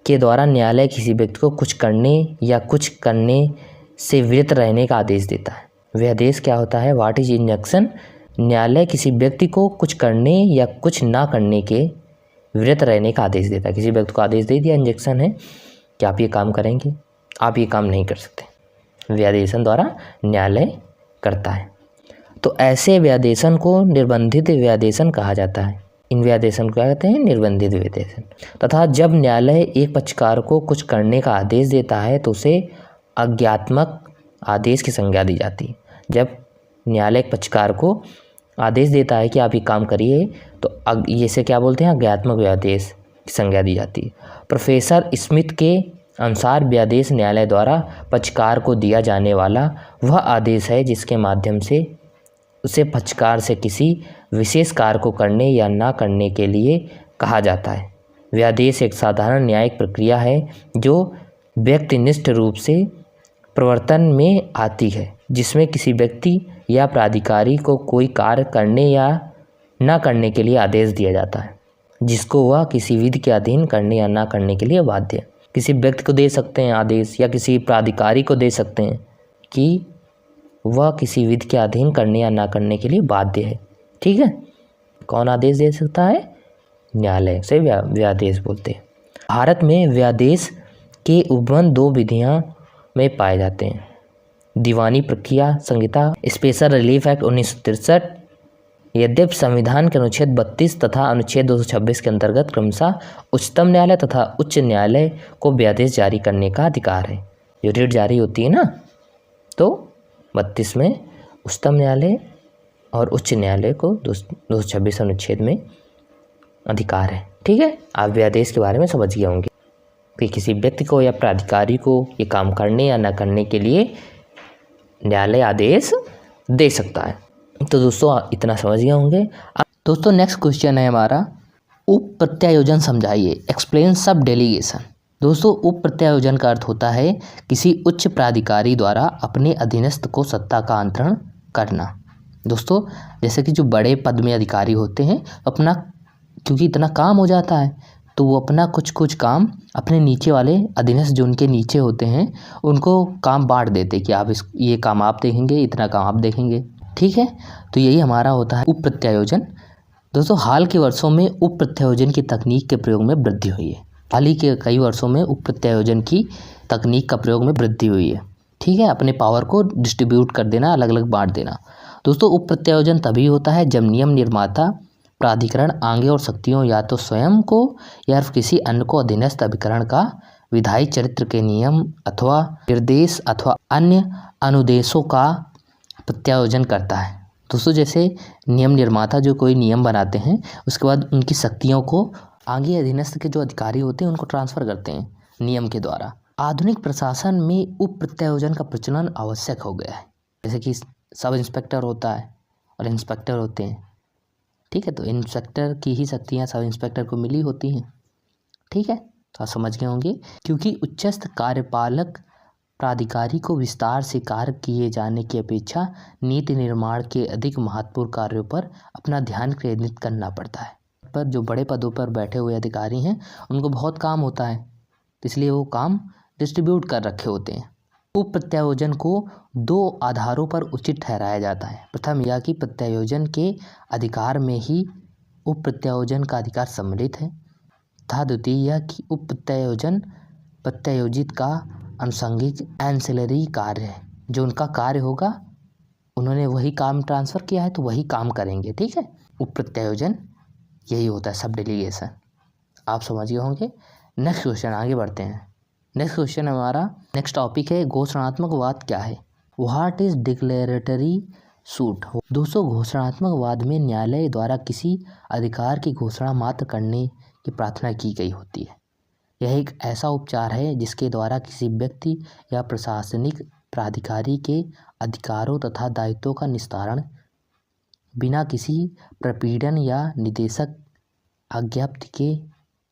के द्वारा न्यायालय किसी व्यक्ति को कुछ करने या कुछ करने से विरत रहने का आदेश देता है। व्यादेश क्या होता है, व्हाट इज इंजंक्शन। न्यायालय किसी व्यक्ति को कुछ करने या कुछ ना करने के विरत रहने का आदेश देता है। किसी व्यक्ति को आदेश दे दिया, इंजंक्शन है कि आप ये काम करेंगे, आप ये काम नहीं कर सकते। व्यादेशन द्वारा न्यायालय करता है। तो ऐसे व्यादेशन को निर्बंधित व्यादेशन कहा जाता है। इन व्यादेशन को क्या कहते हैं, निर्बंधित व्यादेशन। तथा जब न्यायालय एक पक्षकार को कुछ करने का आदेश देता है तो उसे आज्ञात्मक आदेश की संज्ञा दी जाती है। जब न्यायालय एक पक्षकार को आदेश देता है कि आप ये काम करिए तो ये से क्या बोलते हैं, आज्ञात्मक आदेश की संज्ञा दी जाती है। प्रोफेसर स्मिथ के अनुसार व्यादेश न्यायालय द्वारा पक्षकार को दिया जाने वाला वह आदेश है जिसके माध्यम से उसे पक्षकार से किसी विशेष कार्य को करने या ना करने के लिए कहा जाता है। व्यादेश एक साधारण न्यायिक प्रक्रिया है जो व्यक्तिनिष्ठ रूप से प्रवर्तन में आती है, जिसमें किसी व्यक्ति या प्राधिकारी को कोई कार्य करने या ना करने के लिए आदेश दिया जाता है, जिसको वह किसी विधि के अधीन करने या ना करने के लिए बाध्य है। किसी व्यक्ति को दे सकते हैं आदेश या किसी प्राधिकारी को दे सकते हैं कि वह किसी विधि के अधीन करने या ना करने के लिए बाध्य है। ठीक है, कौन आदेश दे सकता है, न्यायालय से व्यादेश बोलते हैं। भारत में व्यादेश के उपबंध दो विधियां में पाए जाते हैं। दीवानी प्रक्रिया संहिता स्पेशल रिलीफ एक्ट 1963। यद्यपि संविधान के अनुच्छेद 32 तथा अनुच्छेद 226 के अंतर्गत क्रमशः उच्चतम न्यायालय तथा उच्च न्यायालय को व्यादेश जारी करने का अधिकार है। जो रिट जारी होती है ना, तो 32 में उच्चतम न्यायालय और उच्च न्यायालय को 226 अनुच्छेद में अधिकार है। ठीक है, आप व्यादेश के बारे में समझ गए होंगे कि किसी व्यक्ति को या प्राधिकारी को ये काम करने या ना करने के लिए न्यायालय आदेश दे सकता है। तो दोस्तों इतना समझ गए होंगे। दोस्तों नेक्स्ट क्वेश्चन है हमारा, उप प्रत्यायोजन समझाइए, एक्सप्लेन सब डेलीगेशन। दोस्तों उप प्रत्यायोजन का अर्थ होता है किसी उच्च प्राधिकारी द्वारा अपने अधीनस्थ को सत्ता का अंतरण करना। दोस्तों जैसे कि जो बड़े पद में अधिकारी होते हैं अपना, क्योंकि इतना काम हो जाता है तो वो अपना कुछ काम अपने नीचे वाले अधीनस्थ जो उनके नीचे होते हैं उनको काम बांट देते कि आप ये काम आप देखेंगे, इतना काम आप देखेंगे। ठीक है, तो यही हमारा होता है उप प्रत्यायोजन। दोस्तों हाल के वर्षों में उप प्रत्यायोजन की तकनीक के प्रयोग में वृद्धि हुई है। हाल ही के कई वर्षों में उप प्रत्यायोजन की तकनीक का प्रयोग में वृद्धि हुई है। ठीक है, अपने पावर को डिस्ट्रीब्यूट कर देना, अलग अलग बांट देना। दोस्तों उप प्रत्यायोजन तभी होता है जब नियम निर्माता प्राधिकरण आगे और शक्तियों या तो स्वयं को या किसी अन्य को अधीनस्थ अभिकरण का विधायी चरित्र के नियम अथवा निर्देश अथवा अन्य अनुदेशों का प्रत्यायोजन करता है। दोस्तों जैसे नियम निर्माता जो कोई नियम बनाते हैं उसके बाद उनकी शक्तियों को आगे अधीनस्थ के जो अधिकारी होते हैं उनको ट्रांसफ़र करते हैं नियम के द्वारा। आधुनिक प्रशासन में उप प्रत्यायोजन का प्रचलन आवश्यक हो गया है। जैसे कि सब इंस्पेक्टर होता है और इंस्पेक्टर होते हैं, ठीक है। तो इंस्पेक्टर की ही शक्तियाँ सब इंस्पेक्टर को मिली होती हैं, ठीक है। तो आप समझ गए होंगे। क्योंकि उच्चस्थ कार्यपालक प्राधिकारी को विस्तार से कार्य किए जाने की अपेक्षा नीति निर्माण के अधिक महत्वपूर्ण कार्यों पर अपना ध्यान केंद्रित करना पड़ता है। पर जो बड़े पदों पर बैठे हुए अधिकारी हैं उनको बहुत काम होता है, इसलिए वो काम डिस्ट्रीब्यूट कर रखे होते हैं। उप प्रत्यायोजन को 2 आधारों पर उचित ठहराया जाता है। प्रथम यह कि प्रत्यायोजन के अधिकार में ही उप प्रत्यायोजन का अधिकार सम्मिलित है, तथा द्वितीय यह कि उप प्रत्यायोजन प्रत्यायोजित का अनुषंगिक एंसिलरी कार्य है। जो उनका कार्य होगा, उन्होंने वही काम ट्रांसफ़र किया है तो वही काम करेंगे, ठीक है। उप प्रत्यायोजन यही होता है, सब डेलीगेशन। आप समझ गए होंगे। नेक्स्ट क्वेश्चन, आगे बढ़ते हैं। नेक्स्ट क्वेश्चन हमारा नेक्स्ट टॉपिक है घोषणात्मक वाद क्या है। What is declaratory suit. दोस्तों घोषणात्मक वाद में न्यायालय द्वारा किसी अधिकार की घोषणा मात्र करने की प्रार्थना की गई होती है। यह एक ऐसा उपचार है जिसके द्वारा किसी व्यक्ति या प्रशासनिक प्राधिकारी के अधिकारों तथा दायित्वों का निस्तारण बिना किसी प्रपीड़न या निदेशक आज्ञप्ति के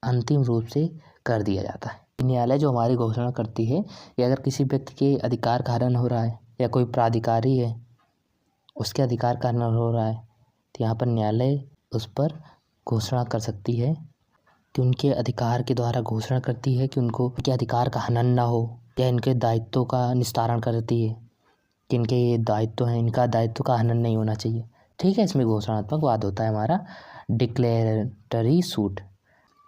अंतिम रूप से कर दिया जाता है। न्यायालय जो हमारी घोषणा करती है कि अगर किसी व्यक्ति के अधिकार का हनन हो रहा है या कोई प्राधिकारी है उसके अधिकार का हनन हो रहा है, तो यहाँ पर न्यायालय उस पर घोषणा कर सकती है कि उनके अधिकार के द्वारा घोषणा करती है कि उनको इनके अधिकार का हनन ना हो, या इनके दायित्वों का निस्तारण करती है कि इनके ये दायित्व हैं, इनका दायित्व का हनन नहीं होना चाहिए, ठीक है। इसमें घोषणात्मक वाद होता है हमारा डिक्लेरेटरी सूट,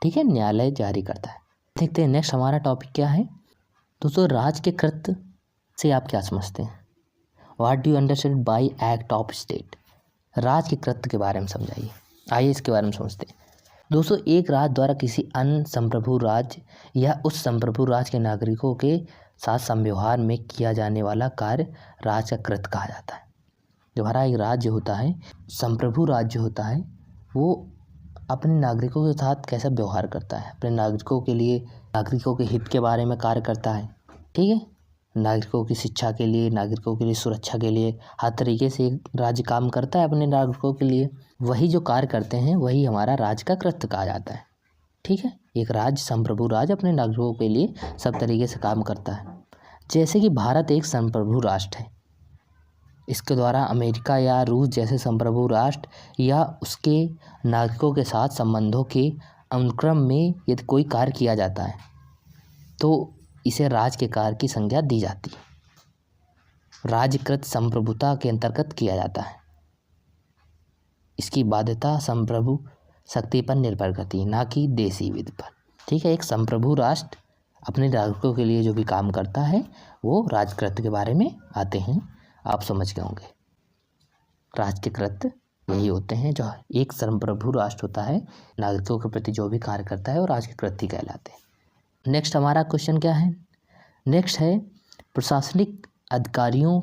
ठीक है, न्यायालय जारी करता है। देखते हैं नेक्स्ट हमारा टॉपिक क्या है। दोस्तों राज के कृत्य से आप क्या समझते हैं। What do you understand by act of state. राज के कृत्य के बारे में समझाइए। आइए इसके बारे में समझते हैं। दोस्तों एक राज्य द्वारा किसी अन्य संप्रभु राज्य या उस संप्रभु राज्य के नागरिकों के साथ संव्यवहार में किया जाने वाला कार्य राज का कृत्य कहा जाता है। जो हमारा एक राज्य होता है, संप्रभु राज्य होता है, वो अपने नागरिकों के साथ कैसा व्यवहार करता है, अपने नागरिकों के लिए नागरिकों के हित के बारे में कार्य करता है, ठीक है। नागरिकों की शिक्षा के लिए, नागरिकों के लिए सुरक्षा के लिए हर तरीके से एक राज्य काम करता है अपने नागरिकों के लिए। वही जो कार्य करते हैं वही हमारा राज्य का कृत्य कहा जाता है, ठीक है। एक राज्य, संप्रभु राज्य अपने नागरिकों के लिए सब तरीके से काम करता है। जैसे कि भारत एक संप्रभु राष्ट्र है, इसके द्वारा अमेरिका या रूस जैसे संप्रभु राष्ट्र या उसके नागरिकों के साथ संबंधों के अनुक्रम में यदि कोई कार्य किया जाता है तो इसे राज्य के कार्य की संज्ञा दी जाती है। राज्यकृत संप्रभुता के अंतर्गत किया जाता है। इसकी बाध्यता संप्रभु शक्ति पर निर्भर करती है, ना कि देशी विधि पर, ठीक है। एक संप्रभु राष्ट्र अपने नागरिकों के लिए जो भी काम करता है वो राजकृत्य के बारे में आते हैं। आप समझ गए होंगे। राज्य के कृत्य यही होते हैं। जो एक संप्रभु राष्ट्र होता है नागरिकों के प्रति जो भी कार्य करता है वो राज्य के कृत्य कहलाते हैं। नेक्स्ट हमारा क्वेश्चन क्या है। नेक्स्ट है प्रशासनिक अधिकारियों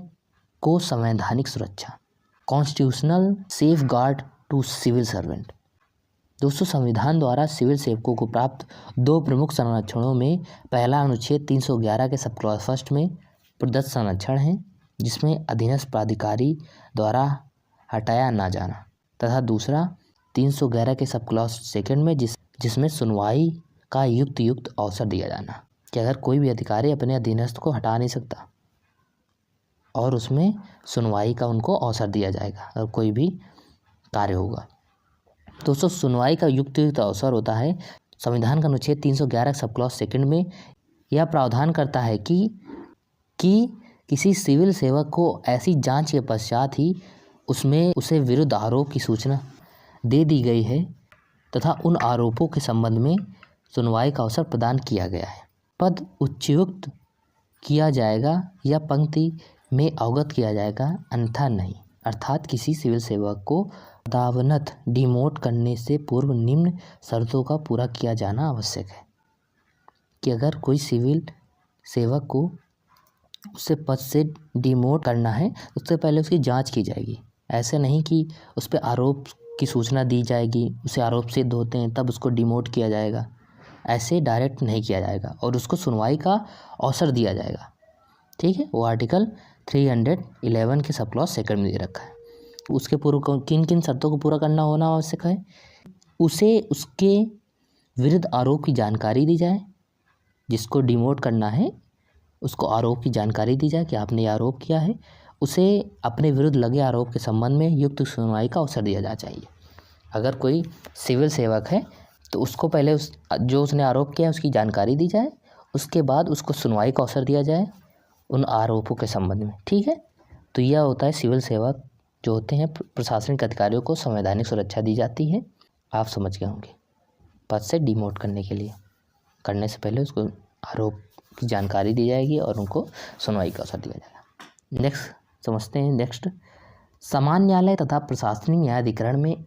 को संवैधानिक सुरक्षा, constitutional safeguard to civil servant. दोस्तों संविधान द्वारा सिविल सेवकों को प्राप्त 2 प्रमुख संरक्षणों में पहला अनुच्छेद 311 के सब क्लॉज फर्स्ट में प्रदत्त संरक्षण है जिसमें अधीनस्थ प्राधिकारी द्वारा हटाया ना जाना, तथा दूसरा 311 के सब क्लॉज सेकंड में जिसमें सुनवाई का युक्त अवसर दिया जाना, कि अगर कोई भी अधिकारी अपने अधीनस्थ को हटा नहीं सकता और उसमें सुनवाई का उनको अवसर दिया जाएगा अगर कोई भी कार्य होगा। दोस्तों सुनवाई का युक्त अवसर होता है संविधान का अनुच्छेद 311 सब क्लॉज सेकंड में यह प्रावधान करता है कि किसी सिविल सेवक को ऐसी जांच के पश्चात ही उसमें उसे विरुद्ध आरोप की सूचना दे दी गई है तथा उन आरोपों के संबंध में सुनवाई का अवसर प्रदान किया गया है। पद उच्चयुक्त किया जाएगा या पंक्ति में अवगत किया जाएगा, अन्यथा नहीं। अर्थात किसी सिविल सेवक को पदावनत डिमोट करने से पूर्व निम्न शर्तों का पूरा किया जाना आवश्यक है कि अगर कोई सिविल सेवक को उससे पद से डिमोट करना है उससे पहले उसकी जांच की जाएगी ऐसे नहीं कि उस पर आरोप की सूचना दी जाएगी, उसे आरोप सिद्ध होते हैं तब उसको डिमोट किया जाएगा, ऐसे डायरेक्ट नहीं किया जाएगा और उसको सुनवाई का अवसर दिया जाएगा। ठीक है, वो आर्टिकल 311 के सब क्लॉज सेकंड में दे रखा है। उसके पूर्व किन किन शर्तों को पूरा करना होना आवश्यक है, उसे उसके विरुद्ध आरोप की जानकारी दी जाए, जिसको डिमोट करना है उसको आरोप की जानकारी दी जाए कि आपने ये आरोप किया है, उसे अपने विरुद्ध लगे आरोप के संबंध में युक्त सुनवाई का अवसर दिया जाना चाहिए। अगर कोई सिविल सेवक है तो उसको पहले जो उसने आरोप किया है उसकी जानकारी दी जाए, उसके बाद उसको सुनवाई का अवसर दिया जाए उन आरोपों के संबंध में। ठीक है, तो यह होता है सिविल सेवक जो होते हैं, प्रशासनिक अधिकारियों को संवैधानिक सुरक्षा दी जाती है। आप समझ गए होंगे, पद से डिमोट करने से पहले उसको आरोप की जानकारी दी जाएगी और उनको सुनवाई का अवसर दिया जाएगा। नेक्स्ट समझते हैं। नेक्स्ट, सामान्य न्यायालय तथा प्रशासनिक न्यायाधिकरण में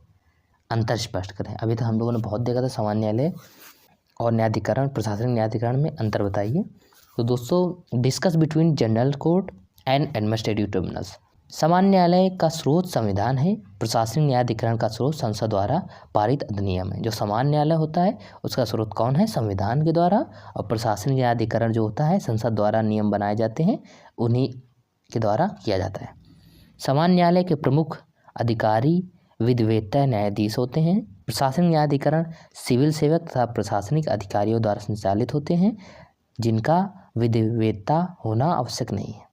अंतर स्पष्ट करें। अभी तक हम लोगों ने बहुत देखा था सामान्य न्यायालय और न्यायाधिकरण, प्रशासनिक न्यायाधिकरण में अंतर बताइए। तो दोस्तों, discuss between general court and administrative tribunals. सामान्य न्यायालय का स्रोत संविधान है, प्रशासनिक न्यायाधिकरण का स्रोत संसद द्वारा पारित अधिनियम है। जो सामान्य न्यायालय होता है उसका स्रोत कौन है, संविधान के द्वारा, और प्रशासनिक न्यायाधिकरण जो होता है संसद द्वारा नियम बनाए जाते हैं उन्हीं के द्वारा किया जाता है। सामान्य न्यायालय के प्रमुख अधिकारी विधिवेत्ता न्यायाधीश होते हैं। प्रशासनिक न्यायाधिकरण सिविल सेवक तथा प्रशासनिक अधिकारियों द्वारा संचालित होते हैं जिनका विधिवेत्ता होना आवश्यक नहीं है।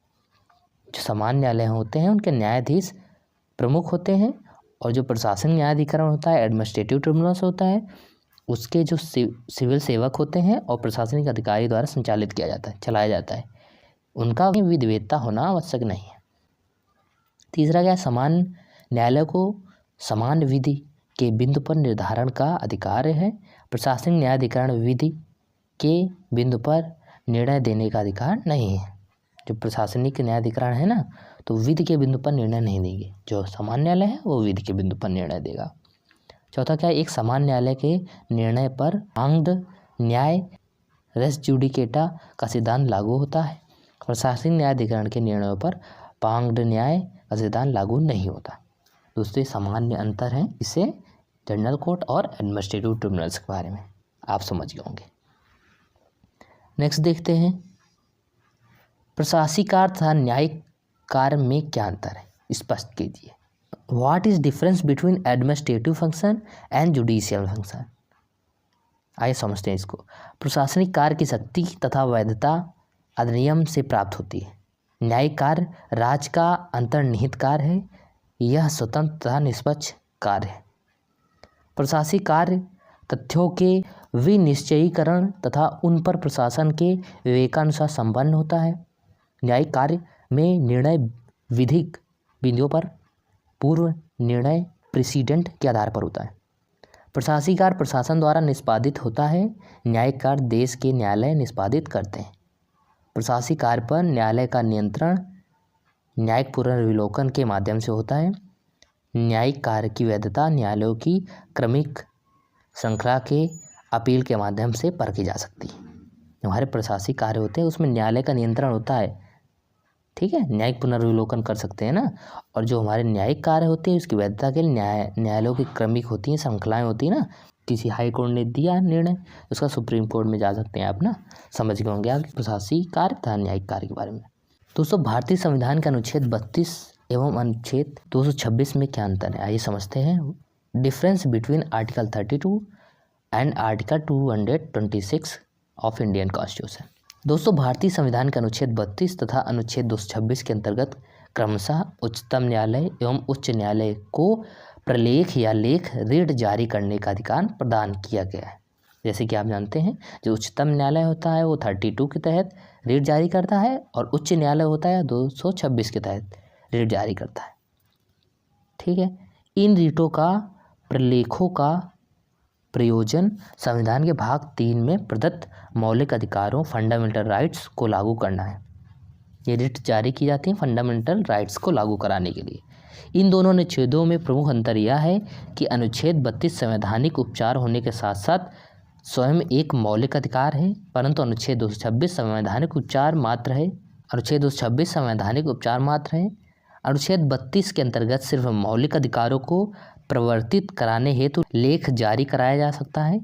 जो सामान्य न्यायालय होते हैं उनके न्यायाधीश प्रमुख होते हैं और जो प्रशासनिक न्यायाधिकरण होता है, एडमिनिस्ट्रेटिव ट्रिब्यूनल्स होता है, उसके जो सिविल सेवक होते हैं और प्रशासनिक अधिकारी द्वारा संचालित किया जाता है, चलाया जाता है, उनका विधिवेत्ता होना आवश्यक नहीं है। तीसरा क्या है, सामान्य न्यायालय को समान विधि के बिंदु पर निर्धारण का अधिकार है। प्रशासनिक न्यायाधिकरण विधि के बिंदु पर निर्णय देने का अधिकार नहीं है। जो प्रशासनिक न्यायाधिकरण है ना, तो विधि के बिंदु पर निर्णय नहीं देंगे, जो सामान्य न्यायालय है वो विधि के बिंदु पर निर्णय देगा। चौथा क्या है, एक सामान्य न्यायालय के निर्णय पर पांग्ड न्याय रेस जुडिकेटा का सिद्धांत लागू होता है। प्रशासनिक न्यायाधिकरण के निर्णयों पर पांग्ड न्याय का सिद्धांत लागू नहीं होता। दूसरे सामान्य अंतर हैं, इससे जनरल कोर्ट और एडमिनिस्ट्रेटिव ट्रिब्यूनल्स के बारे में आप समझ गए होंगे। नेक्स्ट देखते हैं, प्रशासनिक कार्य तथा न्यायिक कार्य में क्या अंतर है, स्पष्ट कीजिए। What is difference between administrative function and judicial function. आइए समझते हैं इसको। प्रशासनिक कार्य की शक्ति तथा वैधता अधिनियम से प्राप्त होती है। न्यायिक कार्य राज्य का अंतर्निहित कार्य है, यह स्वतंत्र तथा निष्पक्ष कार्य है। प्रशासनिक कार्य तथ्यों के विनिश्चयीकरण तथा उन पर प्रशासन के विवेकानुसार संपन्न होता है। न्यायिक कार्य में निर्णय विधिक बिंदुओं पर पूर्व निर्णय प्रेसिडेंट के आधार पर होता है। प्रशासनिक कार्य प्रशासन द्वारा निष्पादित होता है, न्यायिक कार्य देश के न्यायालय निष्पादित करते हैं। प्रशासनिक कार्य पर न्यायालय का नियंत्रण न्यायिक पुनर्विलोकन के माध्यम से होता है। न्यायिक कार्य की वैधता न्यायालयों की क्रमिक श्रृंखला के अपील के माध्यम से परखी जा सकती है। हमारे प्रशासनिक कार्य होते हैं उसमें न्यायालय का नियंत्रण होता है, ठीक है, न्यायिक पुनर्विलोकन कर सकते हैं ना। और जो हमारे न्यायिक कार्य होते हैं उसकी वैधता के लिए न्यायालयों की क्रमिक होती हैं, श्रृंखलाएँ होती हैं ना। किसी हाई कोर्ट ने दिया निर्णय, उसका सुप्रीम कोर्ट में जा सकते हैं आप ना। समझ गए होंगे आप प्रशासनिक कार्य तथा न्यायिक कार्य के बारे में। दोस्तों, भारतीय संविधान के अनुच्छेद 32 एवं अनुच्छेद 226 में क्या अंतर है, आइए समझते हैं। Difference between article 32 and article 226 of Indian constitution. दोस्तों, भारतीय संविधान के अनुच्छेद 32 तथा अनुच्छेद 226 के अंतर्गत क्रमशः उच्चतम न्यायालय एवं उच्च न्यायालय को प्रलेख या लेख रीड जारी करने का अधिकार प्रदान किया गया है। जैसे कि आप जानते हैं, जो उच्चतम न्यायालय होता है वो 32 के तहत रीड जारी करता है और उच्च न्यायालय होता है 226 के तहत रीड जारी करता है, ठीक है। इन रीटों का प्रलेखों का प्रयोजन संविधान के भाग 3 में प्रदत्त मौलिक अधिकारों फंडामेंटल राइट्स को लागू करना है। ये रिट जारी की जाती है फंडामेंटल राइट्स को लागू कराने के लिए। इन दोनों अनुच्छेदों में प्रमुख अंतर यह है कि अनुच्छेद 32 संवैधानिक उपचार होने के साथ साथ स्वयं एक मौलिक अधिकार है, परंतु अनुच्छेद 226 संवैधानिक उपचार मात्र है। अनुच्छेद 226 संवैधानिक उपचार मात्र है। अनुच्छेद 32 के अंतर्गत सिर्फ मौलिक अधिकारों को प्रवर्तित कराने हेतु लेख जारी कराया जा सकता है,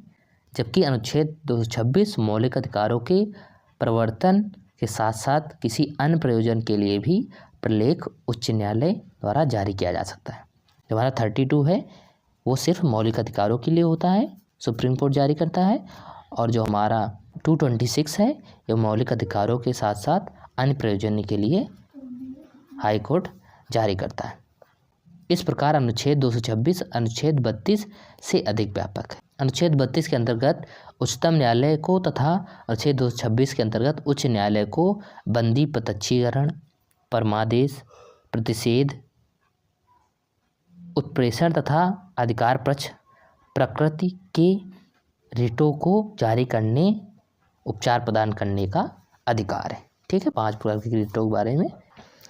जबकि अनुच्छेद 226 मौलिक अधिकारों के प्रवर्तन के साथ साथ किसी अन्य प्रयोजन के लिए भी प्रलेख उच्च न्यायालय द्वारा जारी किया जा सकता है। जो हमारा 32 है वो सिर्फ मौलिक अधिकारों के लिए होता है, सुप्रीम कोर्ट जारी करता है, और जो हमारा 226 है ये मौलिक अधिकारों के साथ साथ अन्य प्रयोजन के लिए हाई कोर्ट जारी करता है। इस प्रकार अनुच्छेद 226 अनुच्छेद 32 से अधिक व्यापक है। अनुच्छेद 32 के अंतर्गत उच्चतम न्यायालय को तथा अनुच्छेद 226 के अंतर्गत उच्च न्यायालय को बंदी प्रत्यक्षीकरण, परमादेश, प्रतिषेध, उत्प्रेषण तथा अधिकार पक्ष प्रकृति के रिटों को जारी करने, उपचार प्रदान करने का अधिकार है। ठीक है, 5 प्रकार के रिटों के बारे में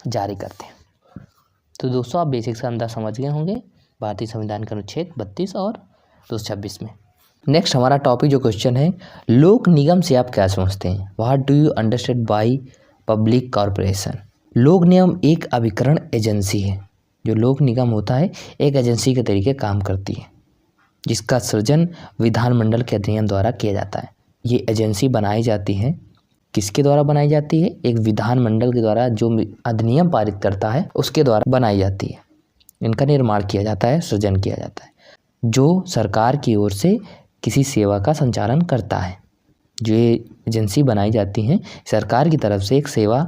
जारी करते हैं। तो दोस्तों आप बेसिक का अंदाज समझ गए होंगे भारतीय संविधान के अनुच्छेद 32 और 226 में। नेक्स्ट हमारा टॉपिक जो क्वेश्चन है, लोक निगम से आप क्या समझते हैं? What do you understand by public corporation? लोक निगम एक अभिकरण एजेंसी है। जो लोक निगम होता है एक एजेंसी के तरीके काम करती है, जिसका सृजन विधानमंडल के अधिनियम द्वारा किया जाता है। ये एजेंसी बनाई जाती है, किसके द्वारा बनाई जाती है? एक विधानमंडल के द्वारा जो अधिनियम पारित करता है उसके द्वारा बनाई जाती है। इनका निर्माण किया जाता है, सृजन किया जाता है, जो सरकार की ओर से किसी सेवा का संचालन करता है। जो ये एजेंसी बनाई जाती हैं सरकार की तरफ से एक सेवा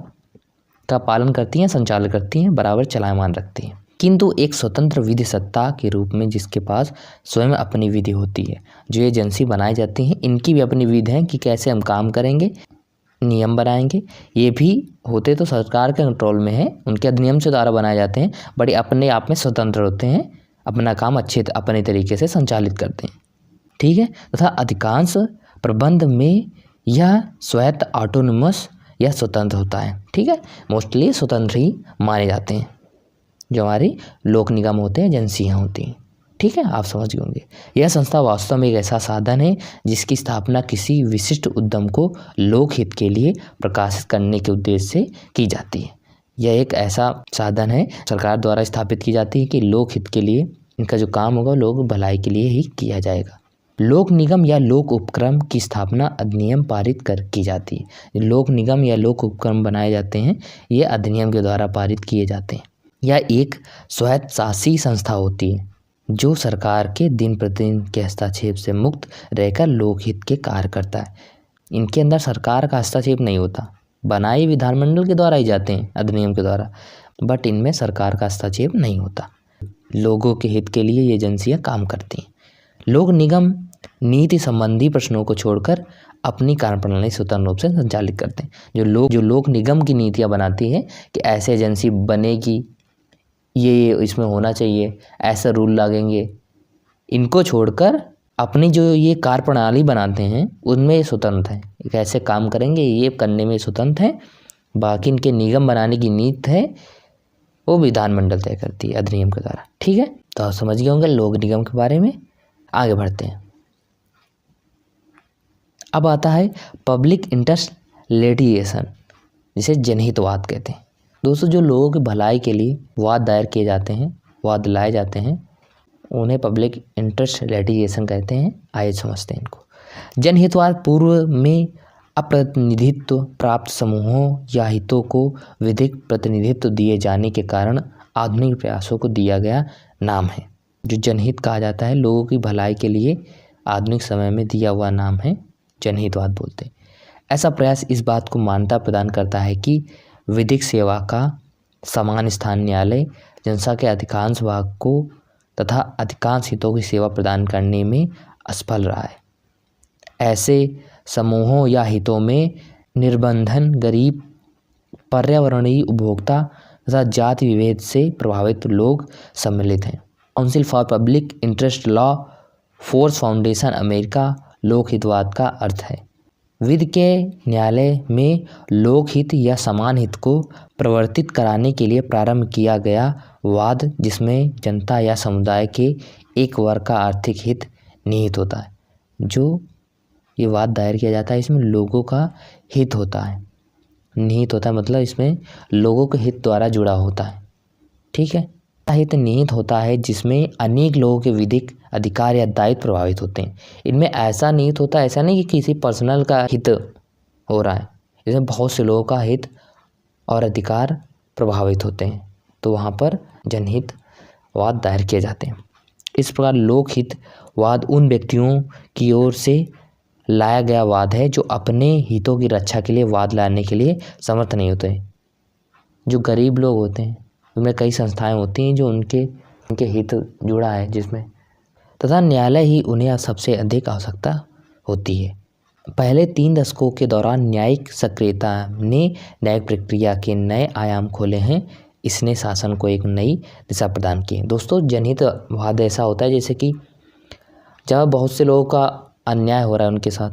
का पालन करती हैं, संचालन करती हैं, बराबर चलायमान रखती हैं, किंतु एक स्वतंत्र विधि सत्ता के रूप में जिसके पास स्वयं अपनी विधि होती है। जो एजेंसी बनाई जाती हैं इनकी भी अपनी विधि है कि कैसे हम काम करेंगे, नियम बनाएंगे। ये भी होते तो सरकार के कंट्रोल में है, उनके अधिनियम से द्वारा बनाए जाते हैं, बड़े अपने आप में स्वतंत्र होते हैं, अपना काम अच्छे अपने तरीके से संचालित करते हैं। ठीक है, तथा अधिकांश प्रबंध में यह स्वायत्त, ऑटोनोमस या स्वतंत्र होता है। ठीक है, मोस्टली स्वतंत्र ही माने जाते हैं जो हमारी लोक निगम होते हैं, एजेंसियाँ होती हैं। ठीक है, आप समझ गए होंगे। यह संस्था वास्तव में एक ऐसा साधन है जिसकी स्थापना किसी विशिष्ट उद्यम को लोकहित के लिए प्रकाशित करने के उद्देश्य से की जाती है। यह एक ऐसा साधन है सरकार द्वारा स्थापित की जाती है कि लोकहित के लिए इनका जो काम होगा लोक भलाई के लिए ही किया जाएगा। लोक निगम या लोक उपक्रम की स्थापना अधिनियम पारित कर की जाती है। लोक निगम या लोक उपक्रम बनाए जाते हैं, ये अधिनियम के द्वारा पारित किए जाते हैं। यह एक स्वायत्तशासी संस्था होती है जो सरकार के दिन प्रतिदिन के हस्तक्षेप से मुक्त रहकर लोकहित के कार्य करता है। इनके अंदर सरकार का हस्तक्षेप नहीं होता, बनाए विधानमंडल के द्वारा ही जाते हैं अधिनियम के द्वारा, बट इनमें सरकार का हस्तक्षेप नहीं होता। लोगों के हित के लिए ये एजेंसियाँ काम करती हैं। लोक निगम नीति संबंधी प्रश्नों को छोड़कर अपनी कार्यप्रणाली स्वतंत्र रूप से संचालित करते हैं। जो लोक निगम की नीतियाँ बनाती है कि ऐसे एजेंसी बनेगी, ये इसमें होना चाहिए, ऐसा रूल लगेंगे, इनको छोड़कर अपनी जो ये कार्यप्रणाली बनाते हैं उनमें स्वतंत्र हैं। कैसे काम करेंगे ये करने में स्वतंत्र हैं। बाकी इनके निगम बनाने की नीति है वो विधानमंडल तय करती है अधिनियम के द्वारा। ठीक है, तो आप समझ गए होंगे लोक निगम के बारे में। आगे बढ़ते हैं। अब आता है पब्लिक इंटरेस्ट लिटिगेशन, जिसे जनहितवाद कहते हैं। दोस्तों जो लोगों की भलाई के लिए वाद दायर किए जाते हैं, वाद लाए जाते हैं, उन्हें पब्लिक इंटरेस्ट लिटिगेशन कहते हैं। आइए समझते हैं इनको। जनहितवाद पूर्व में अप्रतिनिधित्व प्राप्त समूहों या हितों को विधिक प्रतिनिधित्व दिए जाने के कारण आधुनिक प्रयासों को दिया गया नाम है। जो जनहित कहा जाता है, लोगों की भलाई के लिए आधुनिक समय में दिया हुआ नाम है, जनहितवाद बोलते हैं। ऐसा प्रयास इस बात को मान्यता प्रदान करता है कि विधिक सेवा का समान स्थान न्यायालय जनता के अधिकांश भाग को तथा अधिकांश हितों की सेवा प्रदान करने में असफल रहा है। ऐसे समूहों या हितों में निर्बंधन, गरीब, पर्यावरणीय उपभोक्ता तथा जाति विभेद से प्रभावित लोग सम्मिलित हैं। Council for Public Interest Law Force Foundation America लोकहितवाद का अर्थ है। विधि के न्यायालय में लोकहित या समान हित को प्रवर्तित कराने के लिए प्रारंभ किया गया वाद, जिसमें जनता या समुदाय के एक वर्ग का आर्थिक हित निहित होता है। जो ये वाद दायर किया जाता है इसमें लोगों का हित होता है, निहित होता है, मतलब इसमें लोगों के हित द्वारा जुड़ा होता है। ठीक है। हित निहित होता है जिसमें अनेक लोगों के विधिक अधिकार या दायित्व प्रभावित होते हैं। इनमें ऐसा निहित होता है, ऐसा नहीं कि किसी पर्सनल का हित हो रहा है, इसमें बहुत से लोगों का हित और अधिकार प्रभावित होते हैं, तो वहाँ पर जनहित वाद दायर किए जाते हैं। इस प्रकार लोकहित वाद उन व्यक्तियों की ओर से लाया गया वाद है जो अपने हितों की रक्षा के लिए वाद लाने के लिए समर्थ नहीं होते हैं। जो गरीब लोग होते हैं उनमें कई संस्थाएं होती हैं जो उनके हित जुड़ा है जिसमें, तथा न्यायालय ही उन्हें सबसे अधिक आवश्यकता होती है। पहले 3 दशकों के दौरान न्यायिक सक्रियता ने न्यायिक प्रक्रिया के नए आयाम खोले हैं। इसने शासन को एक नई दिशा प्रदान की है। दोस्तों, जनहित वाद ऐसा होता है जैसे कि जब बहुत से लोगों का अन्याय हो रहा है उनके साथ,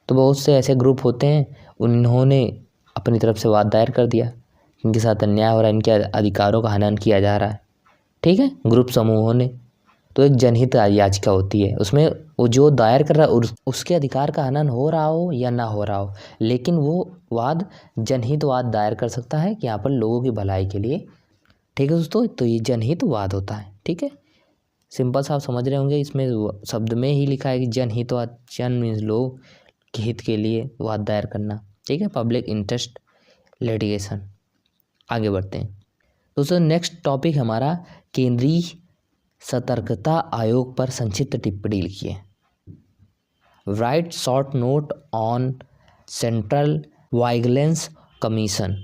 तो बहुत से ऐसे ग्रुप होते हैं, उन्होंने अपनी तरफ से वाद दायर कर दिया, इनके साथ अन्याय हो रहा है, इनके अधिकारों का हनन किया जा रहा है, ठीक है, ग्रुप समूहों ने, तो एक जनहित याचिका होती है। उसमें वो जो दायर कर रहा है उसके अधिकार का हनन हो रहा हो या ना हो रहा हो, लेकिन वो वाद जनहित वाद दायर कर सकता है कि यहाँ पर लोगों की भलाई के लिए, ठीक है दोस्तों। तो ये जनहित वाद होता है, ठीक है। सिंपल सा आप समझ रहे होंगे, इसमें शब्द में ही लिखा है कि जनहित वाद, जन मीन्स लोग के हित के लिए वाद दायर करना, ठीक है, पब्लिक इंटरेस्ट लिटिगेशन। आगे बढ़ते हैं दोस्तों। नेक्स्ट टॉपिक हमारा केंद्रीय सतर्कता आयोग पर संक्षिप्त टिप्पणी लिखिए। Write short note on Central Vigilance Commission.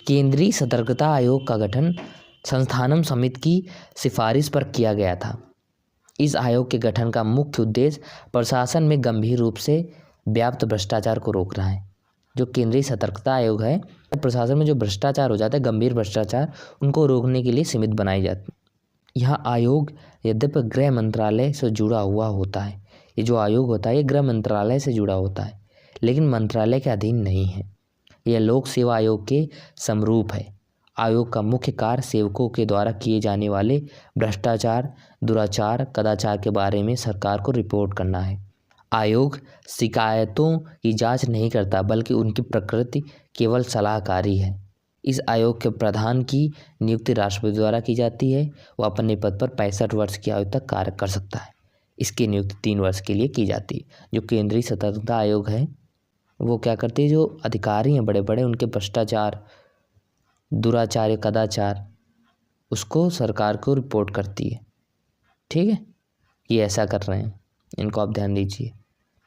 केंद्रीय सतर्कता आयोग का गठन संस्थानम समिति की सिफारिश पर किया गया था। इस आयोग के गठन का मुख्य उद्देश्य प्रशासन में गंभीर रूप से व्याप्त भ्रष्टाचार को रोकना है। जो केंद्रीय सतर्कता आयोग है, प्रशासन में जो भ्रष्टाचार हो जाता है, गंभीर भ्रष्टाचार, उनको रोकने के लिए सीमित बनाई जाती। यह आयोग यद्यपि गृह मंत्रालय से जुड़ा हुआ होता है, ये जो आयोग होता है ये गृह मंत्रालय से जुड़ा होता है, लेकिन मंत्रालय के अधीन नहीं है। यह लोक सेवा आयोग के समरूप है। आयोग का मुख्य कार्य सेवकों के द्वारा किए जाने वाले भ्रष्टाचार, दुराचार, कदाचार के बारे में सरकार को रिपोर्ट करना है। आयोग शिकायतों की जांच नहीं करता, बल्कि उनकी प्रकृति केवल सलाहकारी है। इस आयोग के प्रधान की नियुक्ति राष्ट्रपति द्वारा की जाती है। वह अपने पद पर 65 वर्ष की आयु तक कार्य कर सकता है। इसकी नियुक्ति 3 वर्ष के लिए की जाती है। जो केंद्रीय सतर्कता आयोग है वो क्या करती है, जो अधिकारी हैं बड़े बड़े, उनके भ्रष्टाचार, दुराचार, कदाचार, उसको सरकार को रिपोर्ट करती है, ठीक है, ये ऐसा कर रहे हैं, इनको आप ध्यान दीजिए,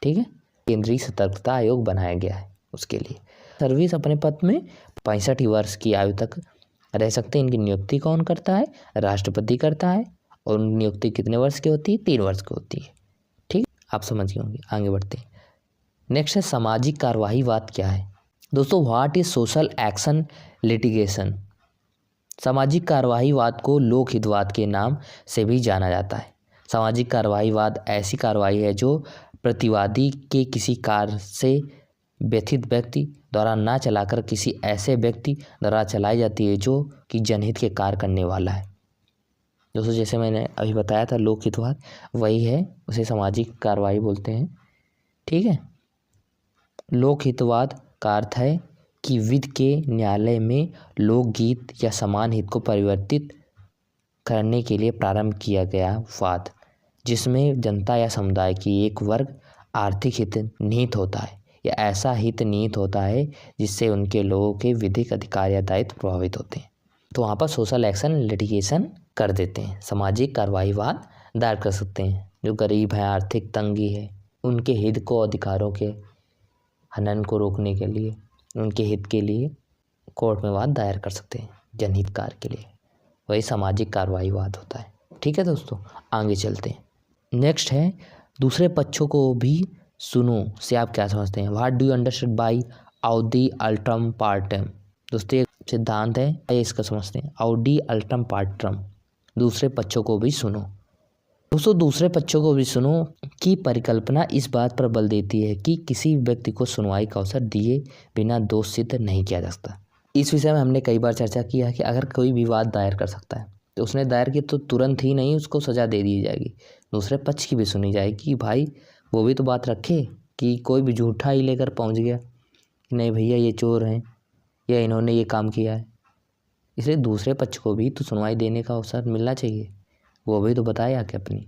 ठीक है। केंद्रीय सतर्कता आयोग बनाया गया है उसके लिए। सर्विस अपने पद में 65 वर्ष की आयु तक रह सकते हैं। इनकी नियुक्ति कौन करता है, राष्ट्रपति करता है, और नियुक्ति कितने वर्ष की होती है, 3 वर्ष की होती है, ठीक, आप समझ गए होंगे। आगे बढ़ते हैं। नेक्स्ट है सामाजिक कार्यवाहीवाद क्या है। दोस्तों, what is social action litigation. सामाजिक कार्यवाहीवाद को लोकहितवाद के नाम से भी जाना जाता है। सामाजिक कार्यवाहीवाद ऐसी कार्रवाई है जो प्रतिवादी के किसी कार्य से व्यथित व्यक्ति द्वारा ना चलाकर किसी ऐसे व्यक्ति द्वारा चलाई जाती है जो कि जनहित के कार्य करने वाला है। दोस्तों, जैसे मैंने अभी बताया था लोकहितवाद, वही है, उसे सामाजिक कार्रवाई बोलते हैं, ठीक है। लोकहितवाद का अर्थ है कि विधि के न्यायालय में लोकगीत या समान हित को परिवर्तित करने के लिए प्रारंभ किया गया वाद, जिसमें जनता या समुदाय की एक वर्ग आर्थिक हित निहित होता है या ऐसा हित निहित होता है जिससे उनके लोगों के विधिक अधिकार या दायित्व प्रभावित होते हैं, तो वहाँ पर सोशल एक्शन लिटिगेशन कर देते हैं। सामाजिक कार्यवाहीवाद दायर कर सकते हैं। जो गरीब हैं, आर्थिक तंगी है, उनके हित को, अधिकारों के हनन को रोकने के लिए, उनके हित के लिए कोर्ट में वाद दायर कर सकते हैं, जनहित कार्य के लिए। वही सामाजिक कार्यवाहीवाद होता है, ठीक है दोस्तों। आगे चलते हैं। नेक्स्ट है दूसरे पक्षों को भी सुनो से आप क्या समझते हैं। What do you understand by audi alteram partem. दोस्तों, एक सिद्धांत है, ये इसका समझते हैं। आउडी अल्ट्रम पार्टम, दूसरे पक्षों को भी सुनो। दोस्तों, दूसरे पक्षों को भी सुनो की परिकल्पना इस बात पर बल देती है कि किसी व्यक्ति को सुनवाई का अवसर दिए बिना दोष सिद्ध नहीं किया जा सकता। इस विषय में हमने कई बार चर्चा किया है कि अगर कोई विवाद दायर कर सकता है तो उसने दायर की तो तुरंत ही नहीं उसको सज़ा दे दी जाएगी, दूसरे पक्ष की भी सुनी जाएगी कि भाई वो भी तो बात रखे, कि कोई भी झूठा ही लेकर पहुंच गया कि नहीं भैया ये चोर हैं या इन्होंने ये काम किया है, इसलिए दूसरे पक्ष को भी तो सुनवाई देने का अवसर मिलना चाहिए, वो भी तो बताए आके अपनी।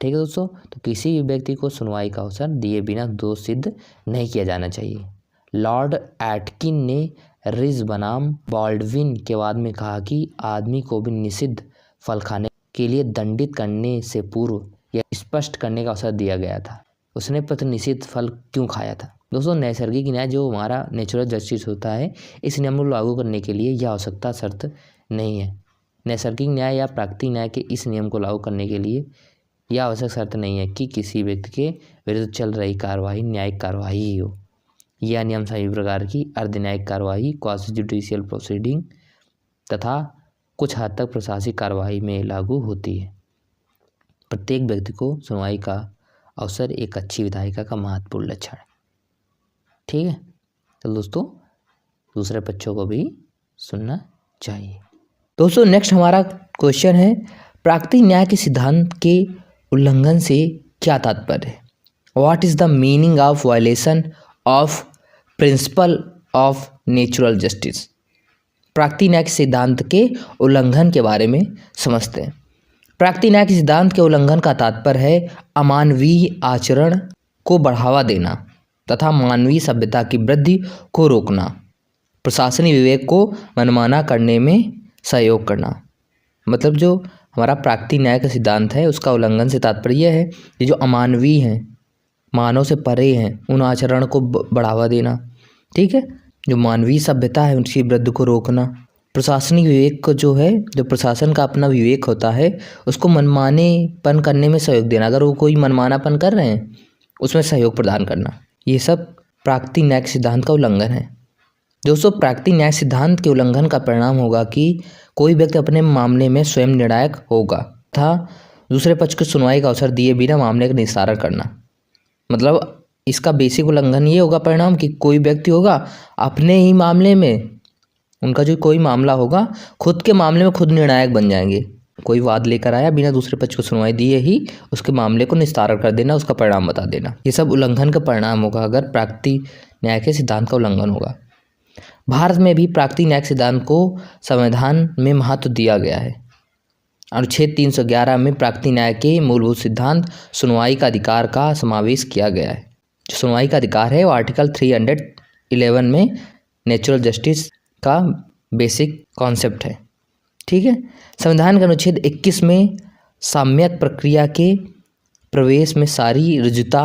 ठीक है दोस्तों, तो किसी भी व्यक्ति को सुनवाई का अवसर दिए बिना दोष सिद्ध नहीं किया जाना चाहिए। लॉर्ड एटकिन ने रिज बनाम बॉल्डविन के बाद में कहा कि आदमी को भी निषिद्ध फल खाने के लिए दंडित करने से पूर्व यह स्पष्ट करने का अवसर दिया गया था। उसने पत्र निषिद्ध फल क्यों खाया था? दोस्तों, नैसर्गिक न्याय जो हमारा नेचुरल जस्टिस होता है, इस नियम को लागू करने के लिए यह आवश्यकता शर्त नहीं है। नैसर्गिक न्याय या प्राकृतिक न्याय के इस नियम को लागू करने के लिए यह आवश्यक शर्त नहीं है कि किसी व्यक्ति के विरुद्ध चल रही कार्रवाई न्यायिक कार्रवाई ही हो। यह नियम सभी प्रकार की अर्ध न्यायिक कार्रवाई, क्वासी जुडिशियल प्रोसीडिंग तथा कुछ हद तक प्रशासनिक कार्रवाई में लागू होती है। प्रत्येक व्यक्ति को सुनवाई का अवसर एक अच्छी विधायिका का महत्वपूर्ण लक्षण है। ठीक है, तो दोस्तों दूसरे पक्षों को भी सुनना चाहिए। दोस्तों नेक्स्ट हमारा क्वेश्चन है, प्राकृतिक न्याय के सिद्धांत के उल्लंघन से क्या तात्पर्य है? What is the meaning of violation of principle of natural justice? प्राकृतिक न्याय के सिद्धांत के उल्लंघन के बारे में समझते हैं। प्राकृतिक न्याय के सिद्धांत के उल्लंघन का तात्पर्य है अमानवीय आचरण को बढ़ावा देना तथा मानवीय सभ्यता की वृद्धि को रोकना, प्रशासनिक विवेक को मनमाना करने में सहयोग करना। मतलब जो हमारा प्राकृतिक न्याय का सिद्धांत है उसका उल्लंघन से तात्पर्य यह है कि जो अमानवीय हैं, मानव से परे हैं, उन आचरण को बढ़ावा देना। ठीक है, जो मानवीय सभ्यता है उनकी वृद्धि को रोकना, प्रशासनिक विवेक को जो है, जो प्रशासन का अपना विवेक होता है उसको मनमानेपन करने में सहयोग देना। अगर वो कोई मनमानापन कर रहे हैं उसमें सहयोग प्रदान करना, ये सब प्राकृतिक न्याय सिद्धांत का उल्लंघन है। दोस्तों प्राकृतिक न्याय सिद्धांत के उल्लंघन का परिणाम होगा कि कोई व्यक्ति अपने मामले में स्वयं निर्णायक होगा तथा दूसरे पक्ष को सुनवाई का अवसर दिए बिना मामले का निस्तारण करना। मतलब इसका बेसिक उल्लंघन ये होगा परिणाम कि कोई व्यक्ति होगा अपने ही मामले में, उनका जो कोई मामला होगा खुद के मामले में खुद निर्णायक बन जाएंगे। कोई वाद लेकर आया, बिना दूसरे पक्ष को सुनवाई दिए ही उसके मामले को निस्तारण कर देना, उसका परिणाम बता देना। ये सब उल्लंघन का परिणाम होगा अगर प्राकृतिक न्याय के सिद्धांत का उल्लंघन होगा। भारत में भी प्राकृतिक न्याय सिद्धांत को संविधान में महत्व दिया गया है। अनुच्छेद 311 में प्राकृतिक न्याय के मूलभूत सिद्धांत सुनवाई का अधिकार का समावेश किया गया है। जो सुनवाई का अधिकार है वो आर्टिकल 311 में नेचुरल जस्टिस का बेसिक कॉन्सेप्ट है। ठीक है, संविधान के अनुच्छेद 21 में साम्यक प्रक्रिया के प्रवेश में सारी रुजुता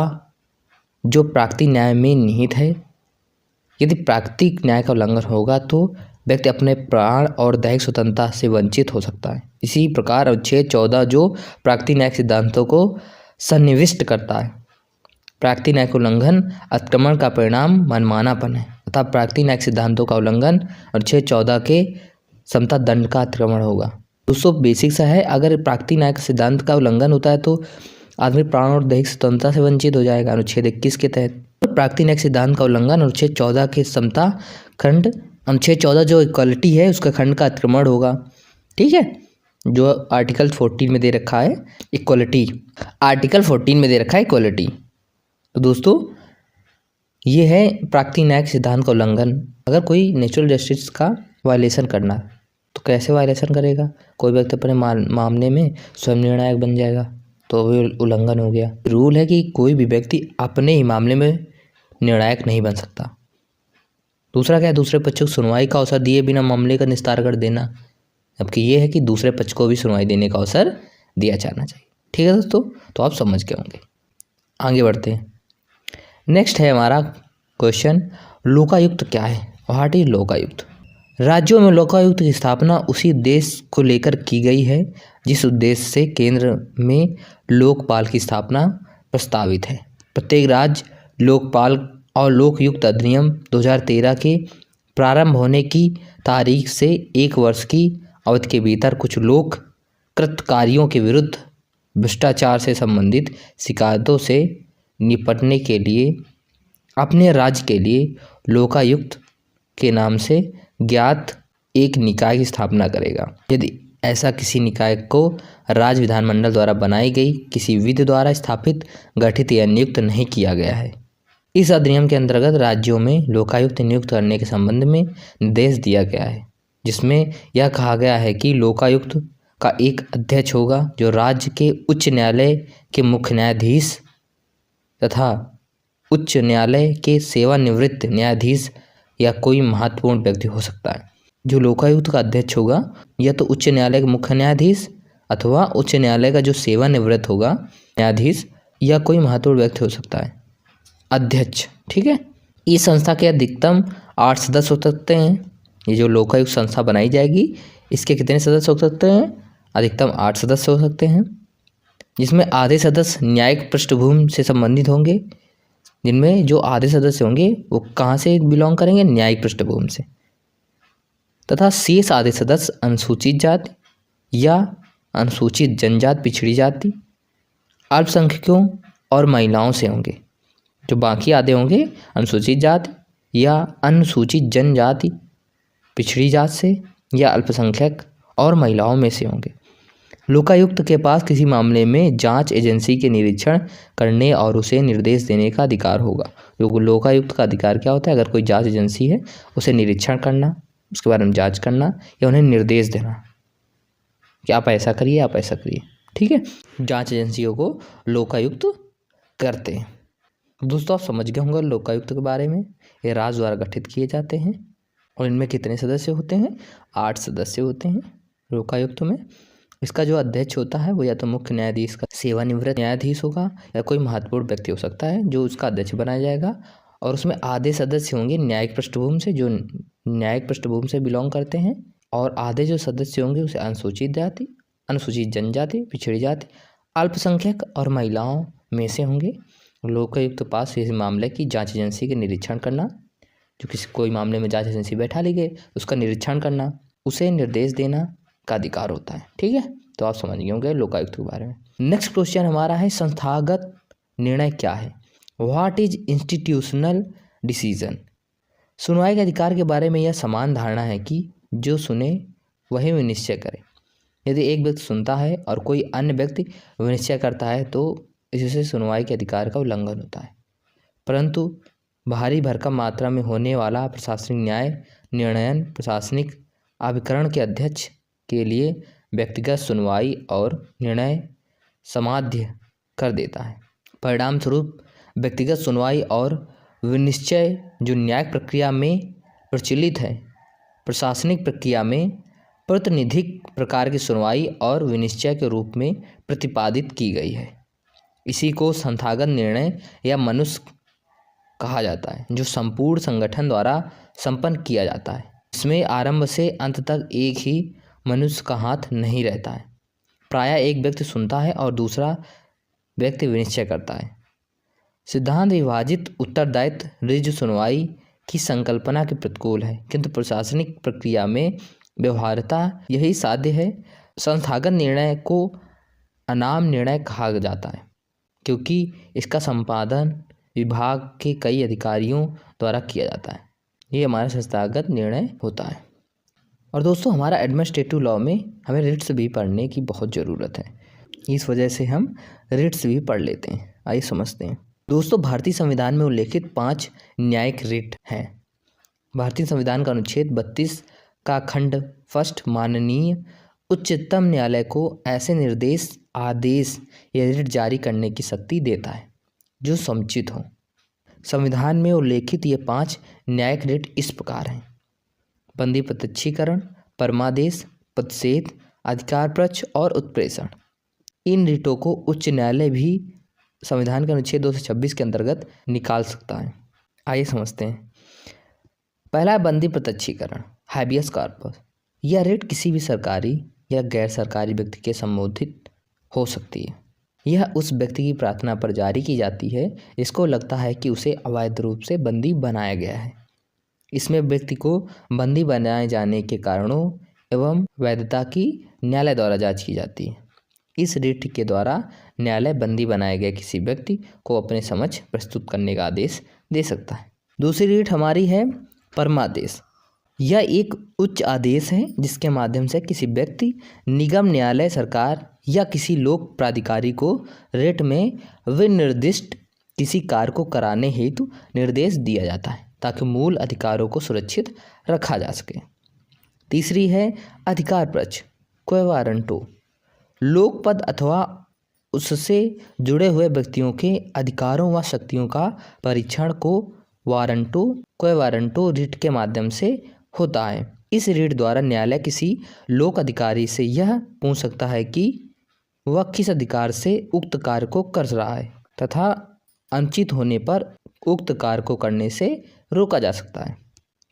जो प्राकृतिक न्याय में निहित है। यदि प्राकृतिक न्याय का उल्लंघन होगा तो व्यक्ति अपने प्राण और दैहिक स्वतंत्रता से वंचित हो सकता है। इसी प्रकार अनुच्छेद 14 जो प्राकृतिक न्याय सिद्धांतों को सन्निविष्ट करता है। प्राकृतिक न्याय का उल्लंघन अतिक्रमण का परिणाम मनमानापन है तथा प्राकृतिक न्याय सिद्धांतों का उल्लंघन अनुच्छेद 14 के समता दंड का अतिक्रमण होगा। दोस्तों बेसिक सा है, अगर प्राकृतिक न्याय सिद्धांत का उल्लंघन होता है तो आदमी प्राण और दैहिक स्वतंत्रता से वंचित हो जाएगा अनुच्छेद 21 के तहत। प्राकृतिक न्याय सिद्धांत का उल्लंघन अनुच्छेद 14 के समता खंड, अनुच्छेद 14 जो इक्वालिटी है उसका खंड का अतिक्रमण होगा। ठीक है, जो आर्टिकल 14 में दे रखा है इक्वालिटी, आर्टिकल 14 में दे रखा है इक्वालिटी। तो दोस्तों ये है प्राकृतिक न्याय सिद्धांत का उल्लंघन। अगर कोई नेचुरल जस्टिस का वायलेशन करना तो कैसे वायलेशन करेगा? कोई व्यक्ति अपने मामले में स्वयं निर्णायक बन जाएगा तो भी उल्लंघन हो गया। रूल है कि कोई भी व्यक्ति अपने ही मामले में निर्णायक नहीं बन सकता। दूसरा क्या है? दूसरे पक्ष को सुनवाई का अवसर दिए बिना मामले का निस्तारण कर देना। जबकि ये है कि दूसरे पक्ष को भी सुनवाई देने का अवसर दिया जाना चाहिए। ठीक है दोस्तों, तो आप समझ गए होंगे। आगे बढ़ते हैं। नेक्स्ट है हमारा क्वेश्चन, लोकायुक्त क्या है? What is Lokayukta? राज्यों में लोकायुक्त की स्थापना उसी उद्देश्य को लेकर की गई है जिस उद्देश्य से केंद्र में लोकपाल की स्थापना प्रस्तावित है। प्रत्येक राज्य लोकपाल और लोकयुक्त अधिनियम 2013 के प्रारंभ होने की तारीख से 1 वर्ष की अवधि के भीतर कुछ लोककृत कार्यों के विरुद्ध भ्रष्टाचार से संबंधित शिकायतों से निपटने के लिए अपने राज्य के लिए लोकायुक्त के नाम से ज्ञात एक निकाय की स्थापना करेगा। यदि ऐसा किसी निकाय को राज्य विधानमंडल द्वारा बनाई गई किसी विधि द्वारा स्थापित, गठित या नियुक्त नहीं किया गया है। इस अधिनियम के अंतर्गत राज्यों में लोकायुक्त नियुक्त करने के संबंध में निर्देश दिया गया है, जिसमें यह कहा गया है कि लोकायुक्त का एक अध्यक्ष होगा जो राज्य के उच्च न्यायालय के मुख्य न्यायाधीश तथा उच्च न्यायालय के सेवानिवृत्त न्यायाधीश या कोई महत्वपूर्ण व्यक्ति हो सकता है। जो लोकायुक्त का अध्यक्ष होगा या तो उच्च न्यायालय के मुख्य न्यायाधीश अथवा उच्च न्यायालय का जो सेवानिवृत्त होगा न्यायाधीश या कोई महत्वपूर्ण व्यक्ति हो सकता है। अध्यक्ष, ठीक है। इस संस्था के अधिकतम 8 सदस्य हो सकते हैं। ये जो लोकायुक्त संस्था बनाई जाएगी इसके कितने सदस्य हो सकते हैं? अधिकतम 8 सदस्य हो सकते हैं, जिसमें आधे सदस्य न्यायिक पृष्ठभूमि से संबंधित होंगे। जिनमें जो आधे सदस्य होंगे वो कहाँ से बिलोंग करेंगे? न्यायिक पृष्ठभूमि से। तथा शेष आधे सदस्य अनुसूचित जाति या अनुसूचित जनजाति, पिछड़ी जाति, अल्पसंख्यकों और महिलाओं से होंगे। जो बाकी आधे होंगे अनुसूचित जाति या अनुसूचित जनजाति, पिछड़ी जाति से या अल्पसंख्यक और महिलाओं में से होंगे। लोकायुक्त के पास किसी मामले में जांच एजेंसी के निरीक्षण करने और उसे निर्देश देने का अधिकार होगा। जो लोकायुक्त का अधिकार क्या होता है? अगर कोई जांच एजेंसी है उसे निरीक्षण करना, उसके बारे में जांच करना या उन्हें निर्देश देना कि आप ऐसा करिए, आप ऐसा करिए, ठीक है। जांच एजेंसियों को लोकायुक्त करते हैं। दोस्तों आप समझ गए होंगे लोकायुक्त के बारे में। ये राज्य द्वारा गठित किए जाते हैं और इनमें कितने सदस्य होते हैं? 8 सदस्य होते हैं लोकायुक्त में। इसका जो अध्यक्ष होता है वो या तो मुख्य न्यायाधीश का सेवानिवृत्त न्यायाधीश होगा या कोई महत्वपूर्ण व्यक्ति हो सकता है जो उसका अध्यक्ष बनाया जाएगा। और उसमें आधे सदस्य होंगे न्यायिक पृष्ठभूमि से, जो न्यायिक पृष्ठभूमि से बिलोंग करते हैं, और आधे जो सदस्य होंगे उसे अनुसूचित जाति, अनुसूचित जनजाति, पिछड़ी जाति, अल्पसंख्यक और महिलाओं में से होंगे। लोकायुक्त पास इस मामले की जांच एजेंसी के निरीक्षण करना, जो किसी कोई मामले में जांच एजेंसी बैठा ली गई उसका निरीक्षण करना, उसे निर्देश देना का अधिकार होता है, ठीक है। तो आप समझ गए होंगे लोकायुक्त के बारे में। नेक्स्ट क्वेश्चन हमारा है संस्थागत निर्णय क्या है? What is institutional decision? सुनवाई के अधिकार के बारे में यह समान धारणा है कि जो सुने वही निश्चय करे। यदि एक व्यक्ति सुनता है और कोई अन्य व्यक्ति निश्चय करता है तो इससे सुनवाई के अधिकार का उल्लंघन होता है। परंतु भारी भरकम मात्रा में होने वाला प्रशासनिक न्याय निर्णयन प्रशासनिक अभिकरण के अध्यक्ष के लिए व्यक्तिगत सुनवाई और निर्णय समाध्य कर देता है। परिणाम स्वरूप व्यक्तिगत सुनवाई और विनिश्चय जो न्यायिक प्रक्रिया में प्रचलित है, प्रशासनिक प्रक्रिया में प्रतिनिधिक प्रकार की सुनवाई और विनिश्चय के रूप में प्रतिपादित की गई है। इसी को संस्थागत निर्णय या मनुष्य कहा जाता है, जो संपूर्ण संगठन द्वारा संपन्न किया जाता है। इसमें आरंभ से अंत तक एक ही मनुष्य का हाथ नहीं रहता है। प्रायः एक व्यक्ति सुनता है और दूसरा व्यक्ति विनिश्चय करता है। सिद्धांत विभाजित उत्तरदायित्व रिज सुनवाई की संकल्पना के प्रतिकूल है, किंतु प्रशासनिक प्रक्रिया में व्यवहार्यता यही साध्य है। संस्थागत निर्णय को अनाम निर्णय कहा जाता है क्योंकि इसका संपादन विभाग के कई अधिकारियों द्वारा किया जाता है। ये हमारा संस्थागत निर्णय होता है। और दोस्तों हमारा एडमिनिस्ट्रेटिव लॉ में हमें रिट्स भी पढ़ने की बहुत ज़रूरत है, इस वजह से हम रिट्स भी पढ़ लेते हैं। आइए समझते हैं। दोस्तों भारतीय संविधान में उल्लेखित 5 न्यायिक रिट हैं। भारतीय संविधान का अनुच्छेद 32 का खंड फर्स्ट माननीय उच्चतम न्यायालय को ऐसे निर्देश आदेश या रिट जारी करने की शक्ति देता है जो समुचित हो। संविधान में उल्लेखित ये 5 न्यायिक रिट इस प्रकार हैं: बंदी प्रत्यक्षीकरण, परमादेश, प्रतिषेध, अधिकार पक्ष और उत्प्रेषण। इन रिटों को उच्च न्यायालय भी संविधान के अनुच्छेद 226 के अंतर्गत निकाल सकता है। आइए समझते हैं। पहला है बंदी प्रत्यक्षीकरण, हैबियस कॉर्पस। यह रिट किसी भी सरकारी या गैर सरकारी व्यक्ति के संबोधित हो सकती है। यह उस व्यक्ति की प्रार्थना पर जारी की जाती है जिसको लगता है कि उसे अवैध रूप से बंदी बनाया गया है। इसमें व्यक्ति को बंदी बनाए जाने के कारणों एवं वैधता की न्यायालय द्वारा जांच की जाती है। इस रिट के द्वारा न्यायालय बंदी बनाए गए किसी व्यक्ति को अपने समक्ष प्रस्तुत करने का आदेश दे सकता है। दूसरी रिट हमारी है परमादेश। यह एक उच्च आदेश है जिसके माध्यम से किसी व्यक्ति, निगम, न्यायालय, सरकार या किसी लोक प्राधिकारी को रिट में विनिर्दिष्ट किसी कार्य को कराने हेतु निर्देश दिया जाता है ताकि मूल अधिकारों को सुरक्षित रखा जा सके। तीसरी है अधिकार पक्ष क्वे वारंटो, लोकपद अथवा उससे जुड़े हुए व्यक्तियों के अधिकारों व शक्तियों का परीक्षण क्वे वारंटो रिट के माध्यम से होता है। इस रिट द्वारा न्यायालय किसी लोक अधिकारी से यह पूछ सकता है कि वह किस अधिकार से उक्त कार्य को कर रहा है तथा अनुचित होने पर उक्त कार्य को करने से रोका जा सकता है।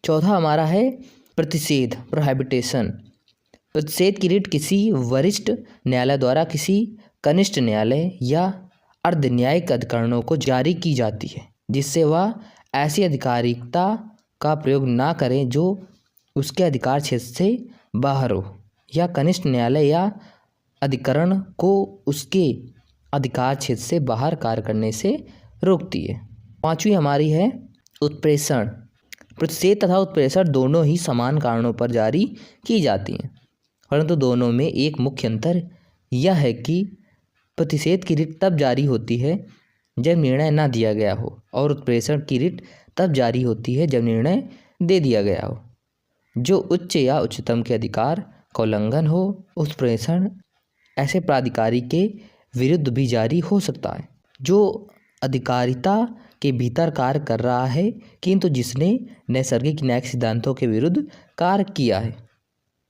चौथा हमारा है प्रतिषेध प्रोहिबिटेशन। प्रतिषेध की रिट किसी वरिष्ठ न्यायालय द्वारा किसी कनिष्ठ न्यायालय या अर्ध न्यायिक अधिकरणों को जारी की जाती है, जिससे वह ऐसी अधिकारिकता का प्रयोग ना करें जो उसके अधिकार क्षेत्र से बाहर हो या कनिष्ठ न्यायालय या अधिकरण को उसके अधिकार क्षेत्र से बाहर कार्य करने से रोकती है। पांचवी हमारी है उत्प्रेषण। प्रतिषेध तथा उत्प्रेषण दोनों ही समान कारणों पर जारी की जाती हैं, परंतु दोनों में एक मुख्य अंतर यह है कि प्रतिषेध की रिट तब जारी होती है जब निर्णय न दिया गया हो और उत्प्रेषण की रिट तब जारी होती है जब निर्णय दे दिया गया हो। जो उच्च या उच्चतम के अधिकार का उल्लंघन हो, उत्प्रेषण ऐसे प्राधिकारी के विरुद्ध भी जारी हो सकता है जो अधिकारिता के भीतर कार्य कर रहा है किंतु जिसने नैसर्गिक न्यायिक सिद्धांतों के विरुद्ध कार्य किया है।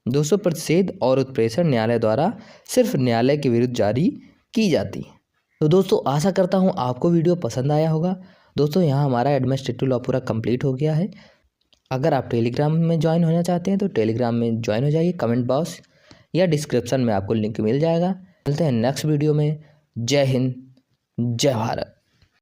दोस्तों, प्रतिषेध और उत्प्रेषण न्यायालय द्वारा सिर्फ न्यायालय के विरुद्ध जारी की जाती है। तो दोस्तों, आशा करता हूँ आपको वीडियो पसंद आया होगा। दोस्तों, यहाँ हमारा एडमिनिस्ट्रेटिव लॉ पूरा कंप्लीट हो गया है। अगर आप टेलीग्राम में ज्वाइन होना चाहते हैं तो टेलीग्राम में ज्वाइन हो जाइए। कमेंट बॉक्स या डिस्क्रिप्शन में आपको लिंक मिल जाएगा। मिलते हैं नेक्स्ट वीडियो में। जय हिंद, जय भारत।